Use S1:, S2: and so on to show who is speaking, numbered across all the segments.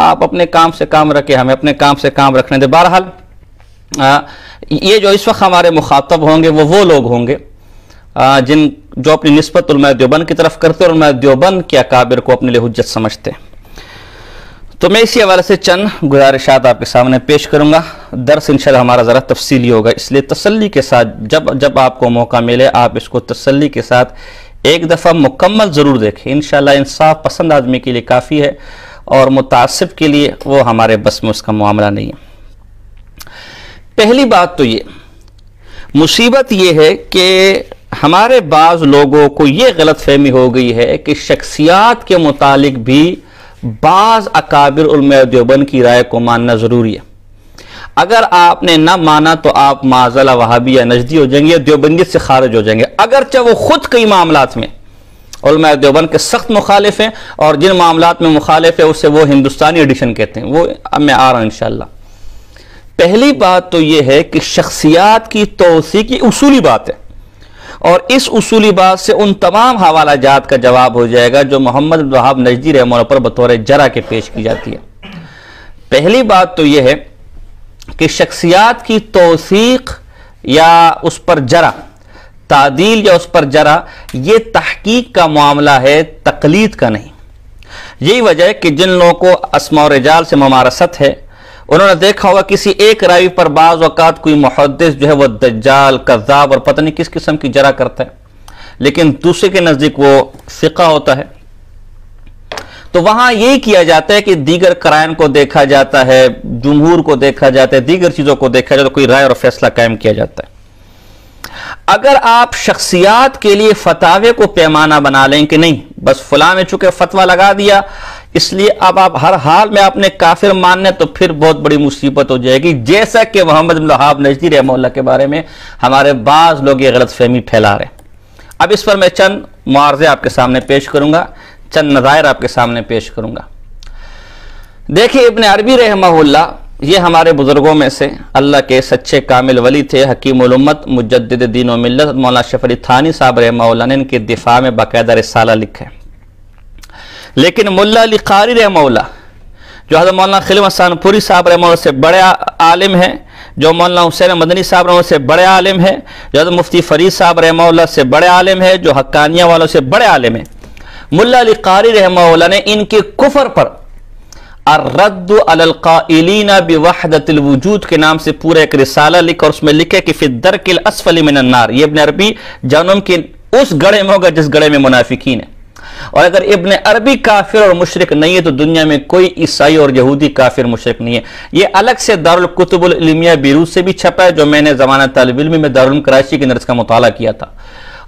S1: آپ اپنے کام سے کام رکھیں، ہمیں اپنے کام سے کام رکھنے دیں۔ بہرحال یہ جو اس وقت ہمارے مخاطب ہوں گے وہ لوگ ہوں گے جو اپنی نسبت علماء دیوبند کی طرف کرتے اور علماء دیوبند کے اکابر کو اپنے لیے حجت سمجھتے ہیں۔ تو میں اسی حوالے سے چند گزارشات آپ کے سامنے پیش کروں گا۔ درس انشاءاللہ ہمارا ذرا تفصیلی ہوگا، اس لیے تسلی کے ساتھ جب آپ کو موقع ملے آپ اس کو تسلی کے ساتھ ایک دفعہ مکمل ضرور دیکھیں۔ انشاءاللہ انصاف پسند آدمی کے لیے کافی ہے، اور متعصب کے لیے وہ ہمارے بس میں اس کا معاملہ نہیں ہے۔ پہلی بات تو یہ مصیبت یہ ہے کہ ہمارے بعض لوگوں کو یہ غلط فہمی ہو گئی ہے کہ شخصیات کے متعلق بھی بعض اکابر علماء دیوبند کی رائے کو ماننا ضروری ہے۔ اگر آپ نے نہ مانا تو آپ معذلہ وہابی یا نجدی ہو جائیں گے، دیوبندیت سے خارج ہو جائیں گے، اگرچہ وہ خود کئی معاملات میں علماء دیوبند کے سخت مخالف ہیں، اور جن معاملات میں مخالف ہے اسے وہ ہندوستانی ایڈیشن کہتے ہیں۔ وہ اب میں آ رہا ہوں انشاءاللہ۔ پہلی بات تو یہ ہے کہ شخصیات کی توثیق اصولی بات ہے، اور اس اصولی بات سے ان تمام حوالہ جات کا جواب ہو جائے گا جو محمد بن وہاب نجدی رحمہ اللہ پر بطور جرح کے پیش کی جاتی ہے۔ پہلی بات تو یہ ہے کہ شخصیات کی توثیق یا اس پر جرح، تعدیل یا اس پر جرح، یہ تحقیق کا معاملہ ہے، تقلید کا نہیں۔ یہی وجہ ہے کہ جن لوگوں کو اسماء و رجال سے ممارست ہے انہوں نے دیکھا ہوگا کسی ایک راوی پر بعض اوقات کوئی محدث جو ہے وہ دجال، کذاب اور پتہ نہیں کس قسم کی جرح کرتا ہے، لیکن دوسرے کے نزدیک وہ ثقہ ہوتا ہے۔ تو وہاں یہی کیا جاتا ہے کہ دیگر قرائن کو دیکھا جاتا ہے، جمہور کو دیکھا جاتا ہے، دیگر چیزوں کو دیکھا جاتا ہے، کوئی رائے اور فیصلہ قائم کیا جاتا ہے۔ اگر آپ شخصیات کے لیے فتاوے کو پیمانہ بنا لیں کہ نہیں بس فلاں نے چونکہ فتویٰ لگا دیا اس لیے اب آپ ہر حال میں اپنے کافر ماننے، تو پھر بہت بڑی مصیبت ہو جائے گی، جیسا کہ محمد بن وہاب نجدی رحمہ اللہ کے بارے میں ہمارے بعض لوگ یہ غلط فہمی پھیلا رہے ہیں۔ اب اس پر میں چند معارضے آپ کے سامنے پیش کروں گا، چند نظائر آپ کے سامنے پیش کروں گا۔ دیکھیں ابن عربی رحمہ اللہ یہ ہمارے بزرگوں میں سے اللہ کے سچے کامل ولی تھے، حکیم الامت، مجدد دین و ملت۔ مولانا اشرف علی تھانی صاحب رحمہ اللہ نے ان کے دفاع میں باقاعدہ رسالہ لکھا ہے۔ لیکن ملا علی قاری رحمہ اللہ جو حضرت مولانا خلیم حسان پوری صاحب رحمہ اللہ سے بڑے عالم ہیں، جو مولانا حسین مدنی صاحب رحمہ اللہ سے بڑے عالم ہیں، جو حضرت مفتی فرید صاحب رحمہ اللہ سے بڑے عالم ہیں، جو حقانیہ والوں سے بڑے عالم ہیں، ملا علی قاری رحمہ اللہ نے ان کے کفر پر الرد علی القائلین بوحدۃ الوجود کے نام سے پورا ایک رسالہ لکھا، اور اس میں لکھا کہ فی الدرک الاسفل من النار۔ یہ ابن عربی جہنم کے اس گڑھے میں ہوگا جس گڑھے میں منافقین ہیں، اور اگر ابن عربی کافر اور مشرک نہیں ہے تو دنیا میں کوئی عیسائی اور یہودی کافر مشرک نہیں ہے۔ یہ الگ سے دارالکتب العلمیہ بیروت سے بھی چھپا ہے، جو میں نے زمانہ طالب علمی میں دارالعلوم کراچی کے اندر اس کا مطالعہ کیا تھا،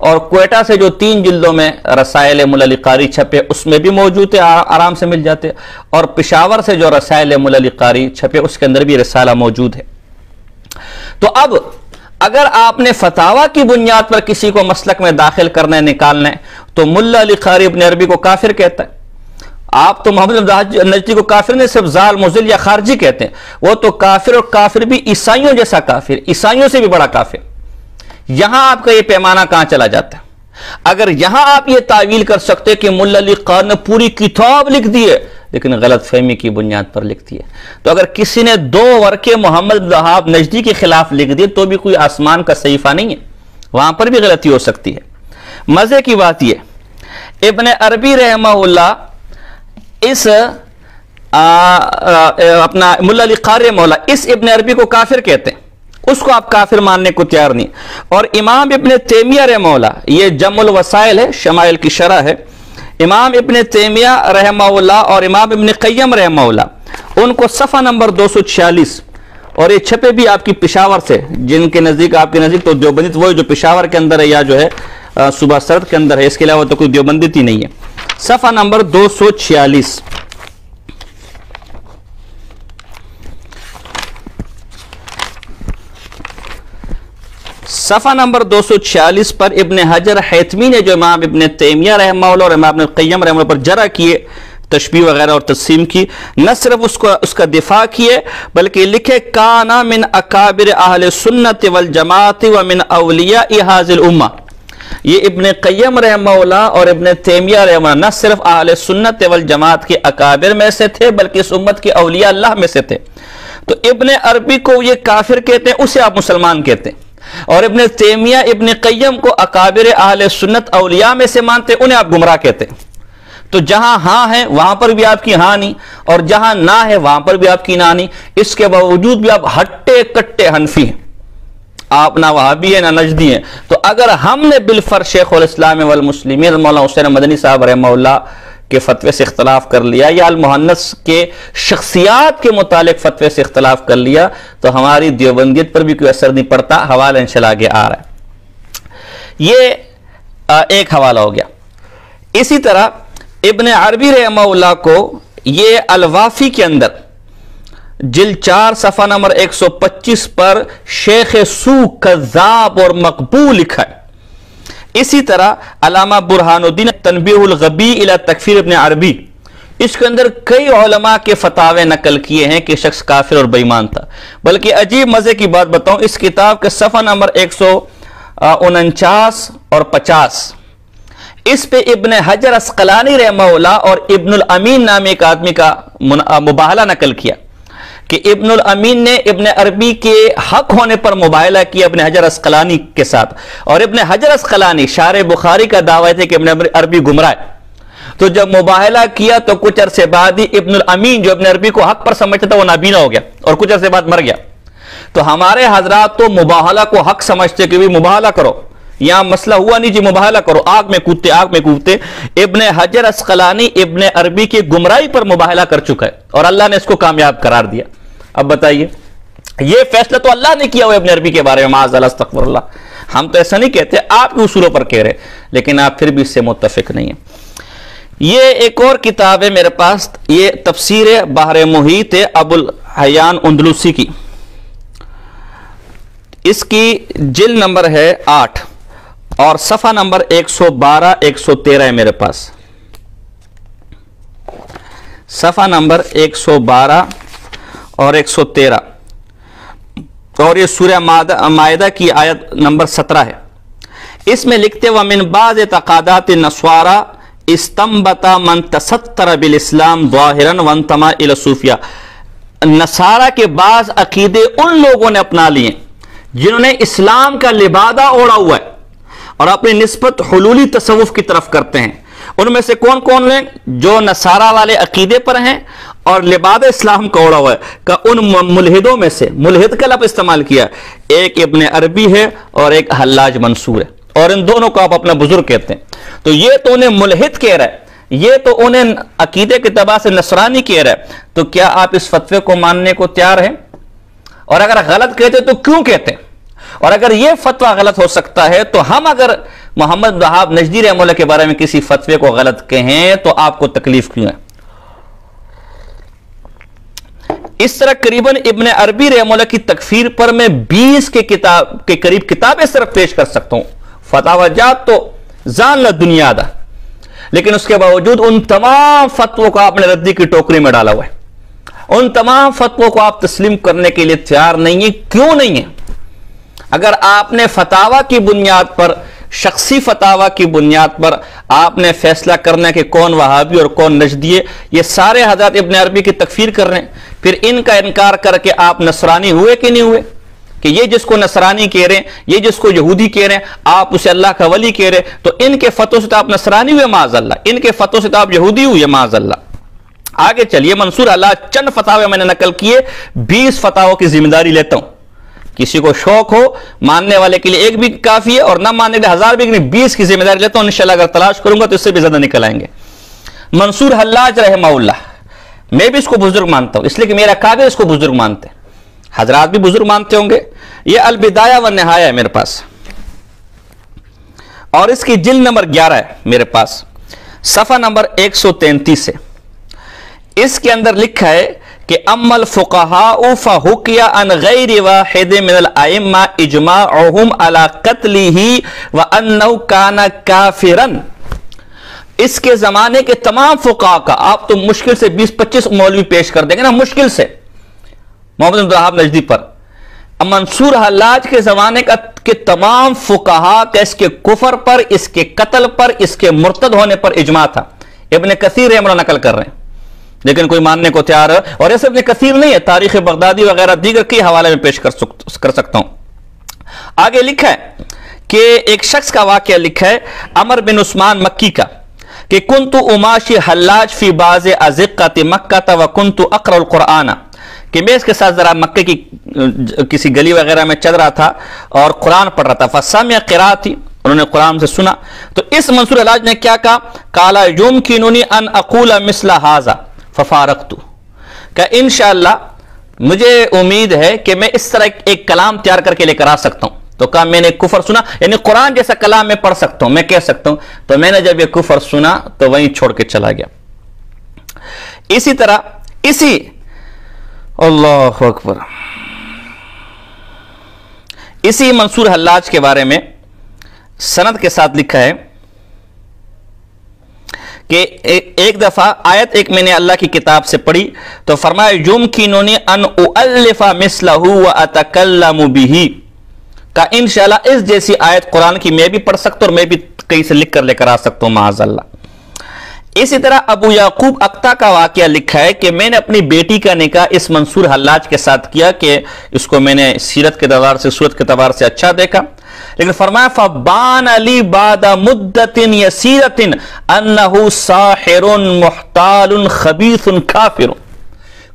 S1: اور کوئٹہ سے جو 3 جلدوں میں رسائل ملا علی قاری چھپے اس میں بھی موجود ہے، آرام سے مل جاتے، اور پشاور سے جو رسائل ملا علی قاری چھپے اس کے اندر بھی رسالہ موجود ہے۔ تو اب اگر آپ نے فتاوی کی بنیاد پر کسی کو مسلک میں داخل کرنا ہے، نکالنا ہے، تو ملا علی قاری ابن عربی کو کافر کہتا ہے۔ آپ تو محمد بن نجدی کو کافر نہیں، صرف ضال، مضل یا خارجی کہتے ہیں، وہ تو کافر، اور کافر بھی عیسائیوں جیسا کافر، عیسائیوں سے بھی بڑا کافر۔ یہاں آپ کا یہ پیمانہ کہاں چلا جاتا ہے؟ اگر یہاں آپ یہ تعویل کر سکتے کہ ملا علی قاری نے پوری کتاب لکھ دی ہے لیکن غلط فہمی کی بنیاد پر لکھتی ہے، تو اگر کسی نے 2 ورقے محمد بن وہاب نجدی کے خلاف لکھ دیے تو بھی کوئی آسمان کا صحیفہ نہیں ہے، وہاں پر بھی غلطی ہو سکتی ہے۔ مزے کی بات یہ ابن عربی رحمہ اللہ اس اپنا ملا علی قاری رحمہ اللہ اس ابن عربی کو کافر کہتے ہیں، اس کو آپ کافر ماننے کو تیار نہیں۔ اور امام ابن تیمیہ رحمہ اللہ، یہ جمع الوسائل ہے، شمائل کی شرح ہے، امام ابن تیمیہ رحمہ اللہ اور امام ابن قیم رحمہ اللہ، ان کو صفحہ نمبر 246، اور یہ چھپے بھی آپ کی پشاور سے، جن کے نزدیک آپ کے نزدیک تو دیوبندیت وہی جو پشاور کے اندر ہے یا جو ہے صوبہ سرد کے اندر ہے، اس کے علاوہ تو کوئی دیوبندیت ہی نہیں ہے۔ صفحہ نمبر 246 صفحہ نمبر 246 پر ابن حجر حیتمی نے جو امام ابن تیمیہ رحمہ اللہ اور امام ابن قیم رحمہ اللہ پر جرح کیے، تشبیہ وغیرہ اور تقسیم کی، نہ صرف اس کا دفاع کیے بلکہ لکھے کانا من اکابر اہل سنت والجماعت ومن اولیاء ھذی الامہ، یہ ابن قیم رحمہ اللہ اور ابن تیمیہ رحمہ اللہ نہ صرف اہل سنت والجماعت کے اکابر میں سے تھے بلکہ اس امت کے اولیاء اللہ میں سے تھے. تو ابن عربی کو یہ کافر کہتے ہیں، اسے آپ مسلمان کہتے ہیں، اور ابن تیمیہ ابن قیم کو اکابر اہل سنت اولیاء میں سے مانتے، انہیں آپ گمراہ کہتے ہیں. تو جہاں ہاں ہے وہاں پر بھی آپ کی ہاں نہیں، اور جہاں نہ ہے وہاں پر بھی آپ کی نہ نہیں. اس کے باوجود بھی آپ ہٹے کٹے حنفی ہیں، آپ نہ وہابی ہیں نہ نجدی ہیں. تو اگر ہم نے بالفرض شیخ الاسلام والمسلمین مولانا حسین مدنی صاحب رحمہ اللہ کے فتوے سے اختلاف کر لیا، یا المحنث کے شخصیات کے متعلق فتوے سے اختلاف کر لیا، تو ہماری دیوبندیت پر بھی کوئی اثر نہیں پڑتا. حوالہ انشاءاللہ آگے آ رہا ہے. یہ ایک حوالہ ہو گیا. اسی طرح ابن عربی رحمہ اللہ کو یہ الوافی کے اندر جلد 4 صفحہ نمبر 125 پر شیخ سو کذاب اور مقبول لکھا ہے. اسی طرح علامہ برہان الدین تنبیہ الغبی الی تکفیر ابن عربی، اس کے اندر کئی علماء کے فتاوے نقل کیے ہیں کہ شخص کافر اور بے ایمان تھا. بلکہ عجیب مزے کی بات بتاؤں، اس کتاب کے صفحہ نمبر 149 اور 50 اس پہ ابن حجر عسقلانی رحمہ اللہ اور ابن الامین نامی ایک آدمی کا مباہلہ نقل کیا کہ ابن الامین نے ابن عربی کے حق ہونے پر مباہلہ کیا ابن حجر عسقلانی کے ساتھ، اور ابن حجر عسقلانی شارح بخاری کا دعویٰ تھے کہ ابن عربی گمراہ ہے. تو جب مباہلہ کیا تو کچھ عرصے بعد ہی ابن الامین جو ابن عربی کو حق پر سمجھتا تھا وہ نابینا ہو گیا اور کچھ عرصے بعد مر گیا. تو ہمارے حضرات تو مباہلہ کو حق سمجھتے کہ بھی مباہلہ کرو، یہاں مسئلہ ہوا نہیں جی مباہلہ کرو، آگ میں کودتے. ابن حجر عسقلانی ابن عربی کی گمراہی پر مباہلہ کر چکا ہے اور اللہ نے اس کو کامیاب قرار دیا. اب بتائیے، یہ فیصلہ تو اللہ نے کیا ہوا ابن عربی کے بارے میں، معاذ اللہ استغفر اللہ. ہم تو ایسا نہیں کہتے، آپ کے اصولوں پر کہہ رہے، لیکن آپ پھر بھی اس سے متفق نہیں ہیں. یہ ایک اور کتاب ہے میرے پاس، یہ تفسیر بحر محیط ہے ابو الحیان اندلسی کی. اس کی جلد نمبر ہے 8 اور صفحہ نمبر 112 113 ہے میرے پاس. صفحہ نمبر 112 اور 113، اور یہ سورہ مائدہ کی آیت نمبر 17 ہے. اس میں لکھتے وَمِن بَعْضِ تَقَادَاتِ النَّصَارَى استنبط من تستر بالاسلام ظاہرا وانتما الى صوفیہ. نصارہ کے بعض عقیدے ان لوگوں نے اپنا لیے جنہوں نے اسلام کا لبادہ اوڑا ہوا ہے اور اپنی نسبت حلولی تصوف کی طرف کرتے ہیں. ان میں سے کون کون ہیں؟ جو نصارہ والے عقیدے پر ہیں اور لبادہ اسلام کا اوڑا ہوا ہے. کہ ان ملحدوں میں سے، ملحد کا لفظ استعمال کیا، ایک ابن عربی ہے اور ایک حلاج منصور ہے، اور ان دونوں کو آپ اپنا بزرگ کہتے ہیں. تو یہ تو انہیں ملحد کہہ رہا ہے، یہ تو انہیں عقیدے کے اعتبار سے نصرانی کہہ رہا ہے. تو کیا آپ اس فتوے کو ماننے کو تیار ہیں؟ اور اگر غلط کہتے تو کیوں کہتے ہیں؟ اور اگر یہ فتویٰ غلط ہو سکتا ہے تو ہم اگر محمد وہاب نجدی رحمہ اللہ کے بارے میں کسی فتوے کو غلط کہیں تو آپ کو تکلیف کیوں ہے؟ اس طرح قریباً ابن عربی رحمہ اللہ کی تکفیر پر میں 20 کے قریب کتابیں صرف پیش کر سکتا ہوں. فتاوی جات تو زان لا دنیا دا، لیکن اس کے باوجود ان تمام فتووں کو آپ نے ردی کی ٹوکری میں ڈالا ہوا ہے. ان تمام فتووں کو آپ تسلیم کرنے کے لیے تیار نہیں ہیں. کیوں نہیں ہیں؟ اگر آپ نے فتاوی کی بنیاد پر، شخصی فتاوی کی بنیاد پر آپ نے فیصلہ کرنا ہے کہ کون وہابی اور کون نجدی ہے، یہ سارے حضرات ابن عربی کی تکفیر کر رہے ہیں، پھر ان کا انکار کر کے آپ نصرانی ہوئے کہ نہیں ہوئے؟ کہ یہ جس کو نصرانی کہہ رہے ہیں، یہ جس کو یہودی کہہ رہے ہیں، آپ اسے اللہ کا ولی کہہ رہے ہیں، تو ان کے فتووں سے تو آپ نصرانی ہوئے معاذ اللہ، ان کے فتووں سے تو آپ یہودی ہوئے معاذ اللہ. آگے چلیے، منصور اللہ چند فتاوے میں نے نقل کیے، 20 فتاووں کی ذمہ داری لیتا ہوں. کسی کو شوق ہو، ماننے والے کے لیے ایک بھی کافی ہے، اور نہ ماننے کے لیے 1000 بھی نہیں، 20 کی ذمہ داری لیتا ہوں. انشاءاللہ اگر تلاش کروں گا تو اس سے بھی زیادہ نکل آئیں گے. منصور حلاج رحمہ اللہ، میں بھی اس کو بزرگ مانتا ہوں، اس لیے کہ میرا قابل اس کو بزرگ مانتے ہیں، حضرات بھی بزرگ مانتے ہوں گے. یہ البدایہ والنہایہ ہے میرے پاس، اور اس کی جلد نمبر 11 ہے میرے پاس، صفحہ نمبر 133 ہے. اس کے اندر لکھا ہے کہ اما الفقهاء فحكي عن غير واحد من الائمه اجماعهم على قتله وانه كان كافرا. اس کے زمانے کے تمام فقہاء کا، آپ تو مشکل سے 20-25 مولوی پیش کر دیں گے نا، مشکل سے، محمد بن وہاب نجدی پر منصور حلاج کے زمانے کے تمام فقہا کا اس کے کفر پر، اس کے قتل پر، اس کے مرتد ہونے پر اجماع تھا. ابن کثیر رحمہ اللہ نقل کر رہے ہیں، لیکن کوئی ماننے کو تیار ہے. اور ایسے ابن کثیر نہیں ہے، تاریخ بغدادی وغیرہ دیگر کے حوالے میں پیش کر سکتا ہوں. آگے لکھا ہے کہ ایک شخص کا واقعہ لکھا ہے عمر بن عثمان مکی کا کہ کنت اماشی حلاج فی بعض ازقۃ مکہ وکنت اقرأ القرآن، کہ میں اس کے ساتھ ذرا مکے کی کسی گلی وغیرہ میں چل رہا تھا اور قرآن پڑھ رہا تھا. فسمع قراءتی، انہوں نے قرآن سے سنا. تو اس منصور حلاج نے کیا کہا؟ قال یمکننی ان اقول مثل ھذا ففارقت، کہ انشاءاللہ مجھے امید ہے کہ میں اس طرح ایک کلام تیار کر کے لے کر آ سکتا ہوں. تو کہا میں نے کفر سنا، یعنی قرآن جیسا کلام میں پڑھ سکتا ہوں، میں کہہ سکتا ہوں. تو میں نے جب یہ کفر سنا تو وہیں چھوڑ کے چلا گیا. اسی طرح اللہ اکبر، اسی منصور حلاج کے بارے میں سند کے ساتھ لکھا ہے کہ ایک دفعہ آیت ایک میں نے اللہ کی کتاب سے پڑھی تو فرمایا یمکننی ان اؤلف مثلہ واتکلم بہ، کہ انشاءاللہ اس جیسی آیت قرآن کی میں بھی پڑھ سکتا ہوں اور میں بھی کہیں سے لکھ کر لے کر آ سکتا ہوں معاذ اللہ. اسی طرح ابو یعقوب اقتا کا واقعہ لکھا ہے کہ میں نے اپنی بیٹی کا نکاح اس منصور حلاج کے ساتھ کیا کہ اس کو میں نے سیرت کے اعتبار سے، صورت کے اعتبار سے اچھا دیکھا، لیکن فرمایا فبان علی بعد مدت یسیرت انہ ساحر محتال خبیث کافر.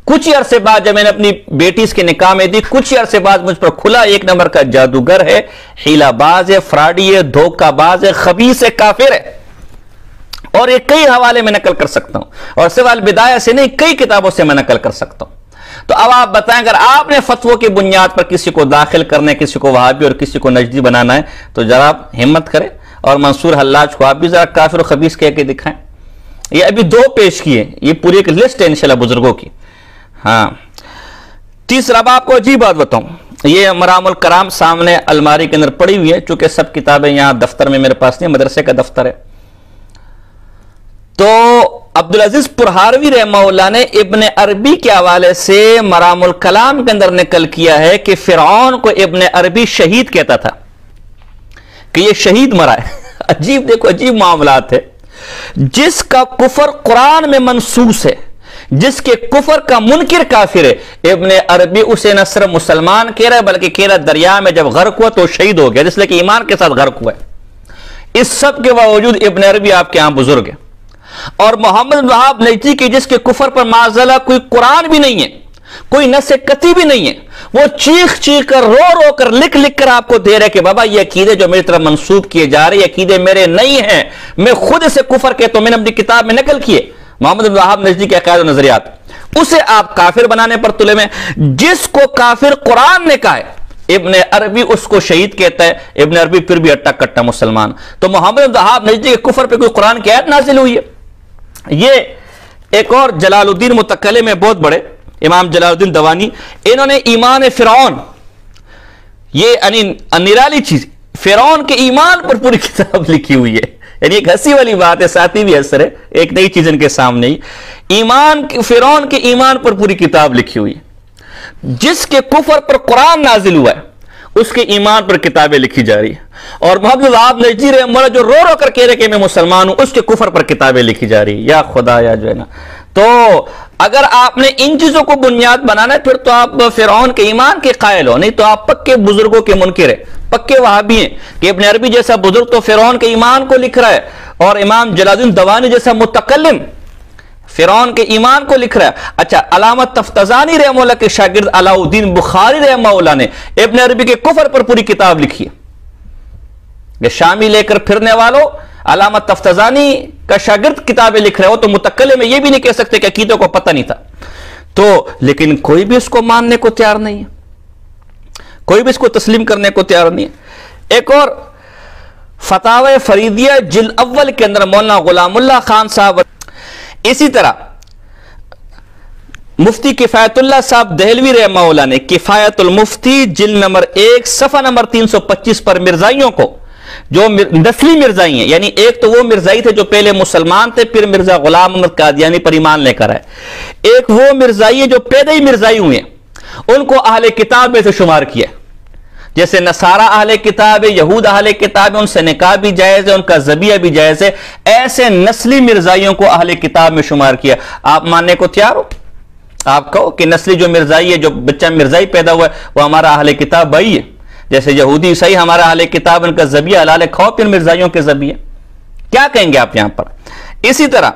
S1: کچھ عرصے بعد جب میں نے اپنی بیٹی اس کے نکاح میں دی، کچھ عرصے بعد مجھ پر کھلا ایک نمبر کا جادوگر ہے، حیلہ باز ہے، فراڈی ہے، دھوکہ باز ہے، خبیث ہے، کافر ہے. اور یہ کئی حوالے میں نقل کر سکتا ہوں، اور سوائے البدایہ سے نہیں کئی کتابوں سے میں نقل کر سکتا ہوں. تو اب آپ بتائیں اگر آپ نے فتووں کی بنیاد پر کسی کو داخل کرنا ہے، کسی کو وہابی اور کسی کو نجدی بنانا ہے، تو ذرا ہمت کریں اور منصور حلاج کو آپ بھی ذرا کافر و خبیث کہہ کے دکھائیں. یہ ابھی 2 پیش کیے، یہ پوری ایک لسٹ ہے انشاءاللہ بزرگوں کی. ہاں تیسرا اب آپ کو عجیب بات بتاؤں، یہ مرام الکرام سامنے الماری کے اندر پڑی ہوئی ہے، چونکہ سب کتابیں یہاں دفتر میں میرے پاس نہیں، مدرسے کا دفتر ہے. تو عبدالعزیز پرہاروی رحمہ اللہ نے ابن عربی کے حوالے سے مرام الکلام کے اندر نقل کیا ہے کہ فرعون کو ابن عربی شہید کہتا تھا، کہ یہ شہید مرا ہے. عجیب، دیکھو عجیب معاملات ہے. جس کا کفر قرآن میں منصوص ہے، جس کے کفر کا منکر کافر ہے، ابن عربی اسے نہ صرف مسلمان کہہ رہا ہے بلکہ کہہ رہا دریا میں جب غرق ہوا تو شہید ہو گیا، جس لئے کہ ایمان کے ساتھ غرق ہوا ہے. اس سب کے باوجود ابن عربی آپ کے ہاں بزرگ ہے. اور محمد بن وہاب نجدی کی جس کے کفر پر معاذاللہ کوئی قرآن بھی نہیں ہے، کوئی نص قطعی بھی نہیں ہے، وہ چیخ چیخ کر رو رو کر لکھ لکھ کر آپ کو دے رہے کہ بابا یہ عقیدے جو میری طرف منسوب کیے جا رہے یہ عقیدے میرے نہیں ہیں، میں خود اسے کفر کہتا ہوں، میں نے اپنی کتاب میں نقل کیے محمد بن وہاب نجدی کے عقائد و نظریات. اسے آپ کافر بنانے پر تلے میں. جس کو کافر قرآن نے کہا ہے ابن عربی اس کو شہید کہتا ہے، ابن عربی پھر بھی اٹا کٹا مسلمان. تو محمد بن وہاب نجدی کے کفر پہ کوئی قرآن کی آیت نازل ہوئی ہے؟ یہ ایک اور جلال الدین متکلم میں بہت بڑے امام جلال الدین دوانی، انہوں نے ایمان فرعون، یہ نرالی چیز، فرعون کے ایمان پر پوری کتاب لکھی ہوئی ہے. یعنی ایک ہنسی والی بات ہے، ساتھی بھی اثر ہے، ایک نئی چیز ان کے سامنے ہی. فرعون کے ایمان پر پوری کتاب لکھی ہوئی ہے. جس کے کفر پر قرآن نازل ہوا ہے اس کے ایمان پر کتابیں لکھی جا رہی ہیں. اور محمد وہاب نجدی رحمہ اللہ جو رو رو کر کہہ رہے کہ میں مسلمان ہوں، اس کے کفر پر کتابیں لکھی جا رہی ہیں. یا خدا یا جو ہے نا. تو اگر آپ نے ان چیزوں کو بنیاد بنانا ہے پھر تو آپ فرعون کے ایمان کے قائل ہو، نہیں تو آپ پکے بزرگوں کے منکر ہیں، پکے وہابی ہیں. کہ ابن عربی جیسا بزرگ تو فرعون کے ایمان کو لکھ رہا ہے، اور امام جلال الدین دوانی جیسا متکلم فرعون کے ایمان کو لکھ رہا ہے. اچھا، علامہ تفتزانی رحمہ اللہ کے شاگرد علاء الدین بخاری رحمہ اللہ نے ابن عربی کے کفر پر پوری کتاب لکھی ہے. یہ شامی لے کر پھرنے والوں، علامہ تفتزانی کا شاگرد کتابیں لکھ رہے ہو تو متکلم میں یہ بھی نہیں کہہ سکتے کہ عقیدوں کو پتہ نہیں تھا. تو لیکن کوئی بھی اس کو ماننے کو تیار نہیں ہے، کوئی بھی اس کو تسلیم کرنے کو تیار نہیں ہے. ایک اور فتاوی فریدیہ جلد اول کے اندر مولانا غلام اللہ خان صاحب، اسی طرح مفتی کفایت اللہ صاحب دہلوی رحمہ اللہ نے کفایت المفتی جلد نمبر 1 صفحہ نمبر 325 پر مرزائیوں کو، جو نسلی مرزائی ہیں، یعنی ایک تو وہ مرزائی تھے جو پہلے مسلمان تھے پھر مرزا غلام احمد قادیانی پر ایمان لے کر آئے، ایک وہ مرزائی ہے جو پیدا ہی مرزائی ہوئے ہیں، ان کو اہل کتاب میں سے شمار کیا. جیسے نصارہ اہل کتاب ہے، یہود اہل کتاب ہے، ان سے نکاح بھی جائز ہے، ان کا ذبیحہ بھی جائز ہے، ایسے نسلی مرزائیوں کو اہل کتاب میں شمار کیا۔ آپ ماننے کو تیار ہو؟ آپ کہو کہ نسلی جو مرزائی ہے، جو بچہ مرزائی پیدا ہوا ہے، وہ ہمارا اہل کتاب بھائی ہے، جیسے یہودی عیسائی ہمارا اہل کتاب، ان کا ذبیحہ حلال ہے، کھاؤ پھر مرزائیوں کے ذبیحہ۔ کیا کہیں گے آپ یہاں پر؟ اسی طرح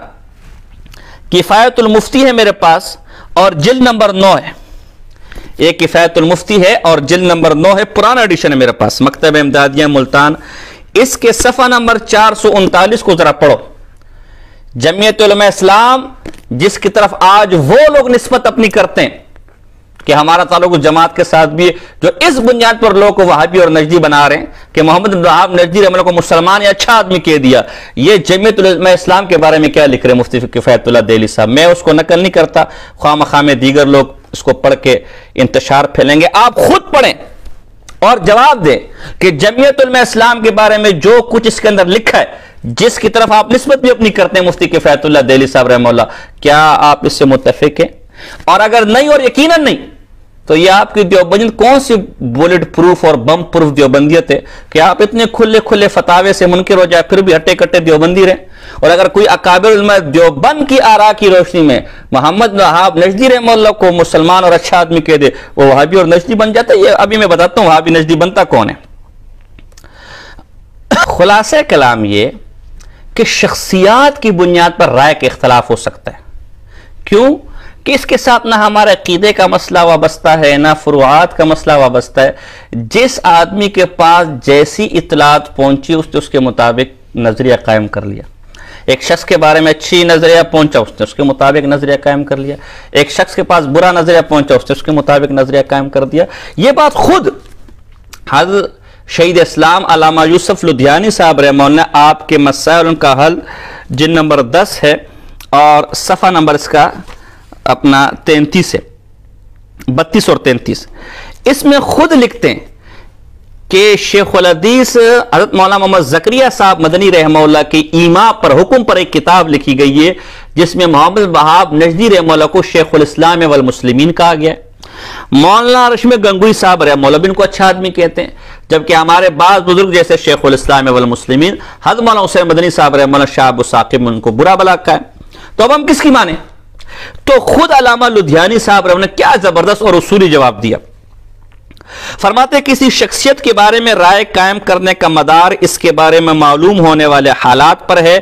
S1: کفایت المفتی ہے میرے پاس اور جلد نمبر 9 ہے، ایک کفایت المفتی ہے اور جلد نمبر 9 ہے، پرانا ایڈیشن ہے میرے پاس، مکتب امدادیہ ملتان، اس کے صفحہ نمبر 439 کو ذرا پڑھو۔ جمعیت علماء اسلام جس کی طرف آج وہ لوگ نسبت اپنی کرتے ہیں کہ ہمارا تعلق اس جماعت کے ساتھ بھی ہے، جو اس بنیاد پر لوگ کو وہابی اور نجدی بنا رہے ہیں کہ محمد بن وہاب نجدی رحمہ اللہ کو مسلمان یا اچھا آدمی کہہ دیا۔ یہ جمعیت علماء اسلام کے بارے میں کیا لکھ رہے ہیں مفتی کفایت اللہ دہلی صاحب؟ میں اس کو نقل نہیں کرتا، خواہ مخواہ میں دیگر لوگ اس کو پڑھ کے انتشار پھیلیں گے، آپ خود پڑھیں اور جواب دیں کہ جمعیت علماء اسلام کے بارے میں جو کچھ اس کے اندر لکھا ہے، جس کی طرف آپ نسبت بھی اپنی کرتے ہیں مفتی کفایت اللہ دہلی صاحب رحمہ اللہ، کیا آپ اس سے متفق ہیں؟ اور اگر نہیں اور یقیناً نہیں تو یہ آپ کی دیوبند کون سی بولٹ پروف اور بم پروف دیوبندیت ہے کہ آپ اتنے کھلے کھلے فتاوے سے منکر ہو جائے پھر بھی ہٹے کٹے دیوبندی رہیں؟ اور اگر کوئی اکابر علماء دیوبند کی آراء کی روشنی میں محمد وہاب نجدی رحمہ اللہ کو مسلمان اور اچھا آدمی کہہ دے، وہ وہابی اور نجدی بن جاتا ہے؟ یہ ابھی میں بتاتا ہوں وہابی نجدی بنتا کون ہے۔ خلاصہ کلام یہ کہ شخصیات کی بنیاد پر رائے کا اختلاف ہو سکتا ہے، کیوں کہ اس کے ساتھ نہ ہمارے عقیدے کا مسئلہ وابستہ ہے، نہ فروعات کا مسئلہ وابستہ ہے۔ جس آدمی کے پاس جیسی اطلاعات پہنچی اس کے مطابق نظریہ قائم کر لیا۔ ایک شخص کے بارے میں اچھی نظریہ پہنچا، اس کے مطابق نظریہ قائم کر لیا۔ ایک شخص کے پاس برا نظریہ پہنچا، اس کے مطابق نظریہ قائم کر دیا۔ یہ بات خود حضرت شہید اسلام علامہ یوسف لدھیانی صاحب رحمہ اللہ آپ کے مسائل ان کا حل جلد نمبر 10 ہے اور صفحہ نمبر اس کا اپنا 33 ہے، 32 اور 33، اس میں خود لکھتے ہیں کہ شیخ الحدیث حضرت مولانا محمد زکریا صاحب مدنی رحمہ اللہ کی ایما پر حکم پر ایک کتاب لکھی گئی ہے جس میں محمد وہاب نجدی رحمہ اللہ کو شیخ الاسلام والمسلمین کہا گیا ہے۔ مولانا رشم گنگوئی صاحب رحمہ اللہ ان کو اچھا آدمی کہتے ہیں، جبکہ ہمارے بعض بزرگ جیسے شیخ الاسلام والمسلمین حضرت مولانا حسین مدنی صاحب رحمہ اللہ شاہ ابو ثاقب ان کو برا بلا کہا ہے۔ تو اب ہم کس کی مانیں؟ تو خود علامہ لدھیانی صاحب رحمہ اللہ نے کیا زبردست اور اصولی جواب دیا۔ فرماتے کسی شخصیت کے بارے میں رائے قائم کرنے کا مدار اس کے بارے میں معلوم ہونے والے حالات پر ہے،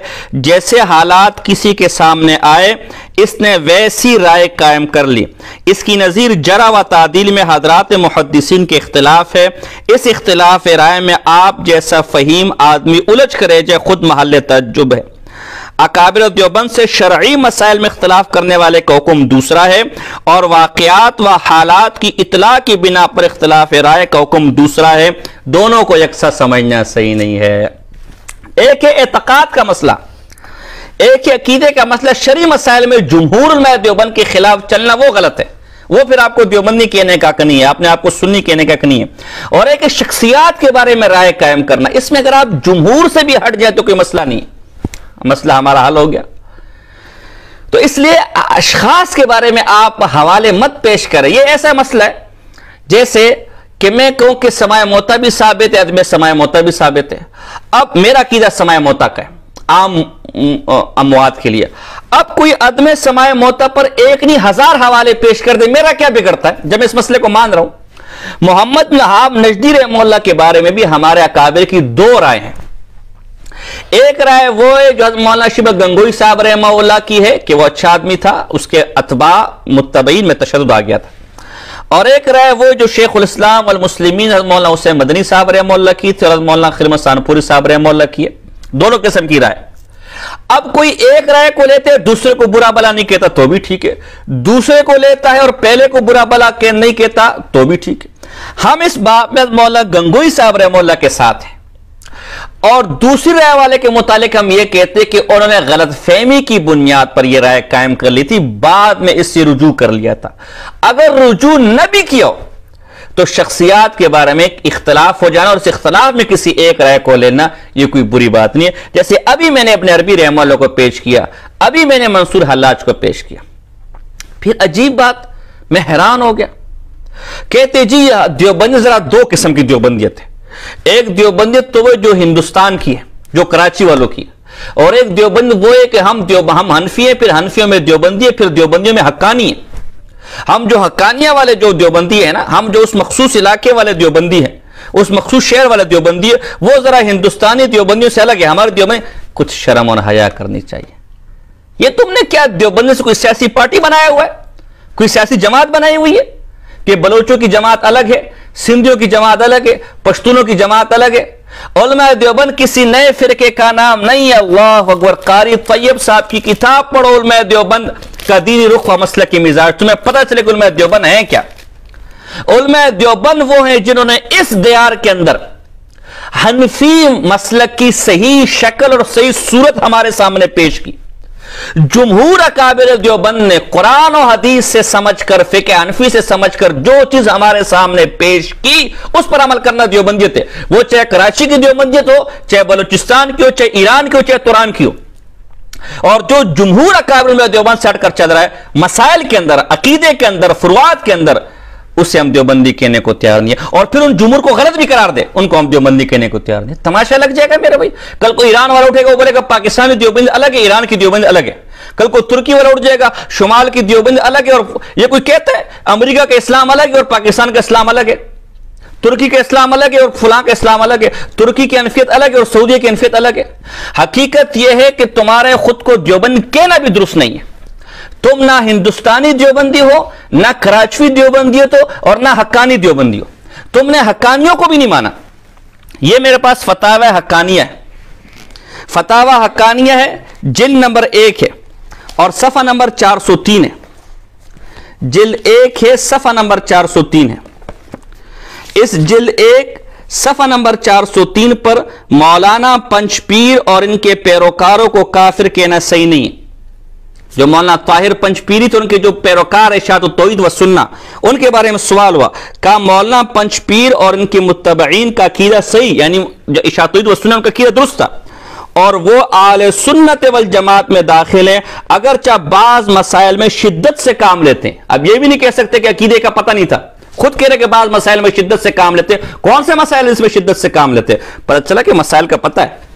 S1: جیسے حالات کسی کے سامنے آئے اس نے ویسی رائے قائم کر لی۔ اس کی نظیر جرح و تعدیل میں حضرات محدثین کے اختلاف ہے۔ اس اختلاف رائے میں آپ جیسا فہیم آدمی الجھ کرے جائے خود محل تعجب ہے۔ اکابر دیوبند سے شرعی مسائل میں اختلاف کرنے والے کا حکم دوسرا ہے اور واقعات و حالات کی اطلاع کی بنا پر اختلاف رائے کا حکم دوسرا ہے۔ دونوں کو یکساں سمجھنا صحیح نہیں ہے۔ ایک ہے اعتقاد کا مسئلہ، ایک ہے عقیدے کا مسئلہ۔ شرعی مسائل میں جمہور علماء دیوبند کے خلاف چلنا وہ غلط ہے، وہ پھر آپ کو دیوبندی کہنے کا حق نہیں ہے، آپ نے آپ کو سنی کہنے کا حق نہیں ہے۔ اور ایک ہے شخصیات کے بارے میں رائے قائم کرنا، اس میں اگر آپ جمہور سے بھی ہٹ جائے تو کوئی مسئلہ نہیں ہے، مسئلہ ہمارا حل ہو گیا۔ تو اس لیے اشخاص کے بارے میں آپ حوالے مت پیش کریں۔ یہ ایسا مسئلہ ہے جیسے کہ میں کہوں کہ سماع موتا بھی ثابت ہے، میں سماع موتا بھی ثابت ہے۔ اب میرا عقیدہ سماع موتا کا ہے عام اموات کے لیے، اب کوئی عدم سماع موتا پر ایک نہیں 1000 حوالے پیش کر دے، میرا کیا بگڑتا ہے جب میں اس مسئلے کو مان رہا ہوں۔ محمد بن وہاب نجدی رحمہ اللہ کے بارے میں بھی ہمارے اکابر کی 2 رائے ہیں۔ ایک رائے وہ ہے جو مولانا شبہ گنگوئی صاحب رحمہ اللہ کی ہے کہ وہ اچھا آدمی تھا، اس کے اتباع متبعین میں تشدد آ گیا تھا، اور ایک رائے وہ جو شیخ الاسلام والمسلمین حضرت مولانا حسین مدنی صاحب رحمہ اللہ کی تھی، حضرت مولانا خرمت سانپوری صاحب رحمہ اللہ کی ہے۔ دونوں قسم کی رائے۔ اب کوئی ایک رائے کو لیتے دوسرے کو برا بلا نہیں کہتا تو بھی ٹھیک ہے، دوسرے کو لیتا ہے اور پہلے کو برا بلا نہیں کہتا تو بھی ٹھیک ہے۔ ہم اس باب میں مولانا گنگوئی صاحب رحمہ اللہ کے ساتھ ہیں، اور دوسری رائے والے کے متعلق ہم یہ کہتے کہ انہوں نے غلط فہمی کی بنیاد پر یہ رائے قائم کر لی تھی، بعد میں اس سے رجوع کر لیا تھا۔ اگر رجوع نہ بھی کیا ہو تو شخصیات کے بارے میں اختلاف ہو جانا اور اس اختلاف میں کسی ایک رائے کو لینا یہ کوئی بری بات نہیں ہے۔ جیسے ابھی میں نے ابن عربی رحمہ اللہ کو پیش کیا، ابھی میں نے منصور حلاج کو پیش کیا، پھر عجیب بات میں حیران ہو گیا، کہتے جی دیوبندی ذرا دو قسم کی دیوبندیت ہے. ایک دیوبندیت تو وہ جو ہندوستان کی ہے، جو کراچی والوں کی، اور ایک دیوبند وہ ہے کہ ہم حنفی ہیں، پھر حنفیوں میں دیوبندی ہے، پھر دیوبندیوں میں حقانی ہیں. ہم جو حقانیہ والے جو دیوبندی ہیں نا، ہم جو اس مخصوص علاقے والے دیوبندی ہیں، اس مخصوص شہر والے دیوبندی ہے، وہ ذرا ہندوستانی دیوبندیوں سے الگ ہے. ہمارے دیوبند کچھ شرم اور حیا کرنی چاہیے. یہ تم نے کیا دیوبندی سے کوئی سیاسی پارٹی بنایا ہوا ہے، کوئی سیاسی جماعت بنائی ہوئی ہے کہ بلوچوں کی جماعت الگ ہے، سندھیوں کی جماعت الگ ہے، پشتونوں کی جماعت الگ ہے. علماء دیوبند کسی نئے فرقے کا نام نہیں ہے. اللہ اکبر. قاری طیب صاحب کی کتاب پڑھو، علماء دیوبند کا دینی رخ و مسلک کی مزاج، تمہیں پتہ چلے کہ علماء دیوبند ہیں کیا. علماء دیوبند وہ ہیں جنہوں نے اس دیار کے اندر حنفی مسلک کی صحیح شکل اور صحیح صورت ہمارے سامنے پیش کی. جمہور اکابر دیوبند نے قرآن و حدیث سے سمجھ کر، فقہ حنفی سے سمجھ کر جو چیز ہمارے سامنے پیش کی اس پر عمل کرنا دیوبندیت ہے. وہ چاہے کراچی کی دیوبندیت ہو، چاہے بلوچستان کی ہو، چاہے ایران کی ہو، چاہے توران کی ہو. اور جو جمہور اکابر میں دیوبند سے ہٹ کر چل رہا ہے مسائل کے اندر، عقیدے کے اندر، فروعات کے اندر، اسے ہم دیوبندی کہنے کو تیار نہیں ہے. اور پھر ان جمہور کو غلط بھی قرار دے، ان کو ہم دیوبندی کہنے کو تیار نہیں. تماشا لگ جائے گا میرے بھائی. کل کو ایران والا اٹھے گا، وہ بولے گا پاکستانی دیوبند الگ ہے، ایران کی دیوبند الگ ہے. کل کو ترکی والا اٹھ جائے گا، شمال کی دیوبند الگ ہے. اور یہ کوئی کہتا ہے امریکہ کا اسلام الگ ہے اور پاکستان کا اسلام الگ ہے، ترکی کا اسلام الگ ہے اور فلاں کا اسلام الگ ہے، ترکی کی حنفیت الگ ہے اور سعودیہ کی حنفیت الگ ہے. حقیقت یہ ہے کہ تمہارے خود کو دیوبند کہنا بھی درست نہیں ہے. تم نہ ہندوستانی دیوبندی ہو، نہ کراچوی دیوبندی ہو اور نہ حقانی دیوبندی ہو. تم نے حقانیوں کو بھی نہیں مانا. یہ میرے پاس فتاوی حقانیہ ہے. فتاوی حقانیہ ہے، جلد نمبر 1 ہے اور صفحہ نمبر 403 ہے. جلد 1 ہے، صفحہ نمبر 403 ہے. اس جلد 1 صفحہ نمبر 403 پر مولانا پنچ پیر اور ان کے پیروکاروں کو کافر کہنا صحیح نہیں ہے. جو مولانا طاہر پنچ پیری تھے، ان کے جو پیروکار اشاعت التوحید و سنہ، ان کے بارے میں سوال ہوا. کہا مولانا پنچ پیر اور ان کے متبعین کا عقیدہ صحیح، یعنی جو اشاعت التوحید و سنہ ان کا عقیدہ درست تھا اور وہ اہل سنت والجماعت میں داخل ہیں، اگرچہ بعض مسائل میں شدت سے کام لیتے ہیں. اب یہ بھی نہیں کہہ سکتے کہ عقیدے کا پتہ نہیں تھا، خود کہہ رہے کہ بعض مسائل میں شدت سے کام لیتے ہیں. کون سے مسائل اس میں شدت سے کام لیتے ہیں؟ پتہ چلا کہ مسائل کا پتہ ہے.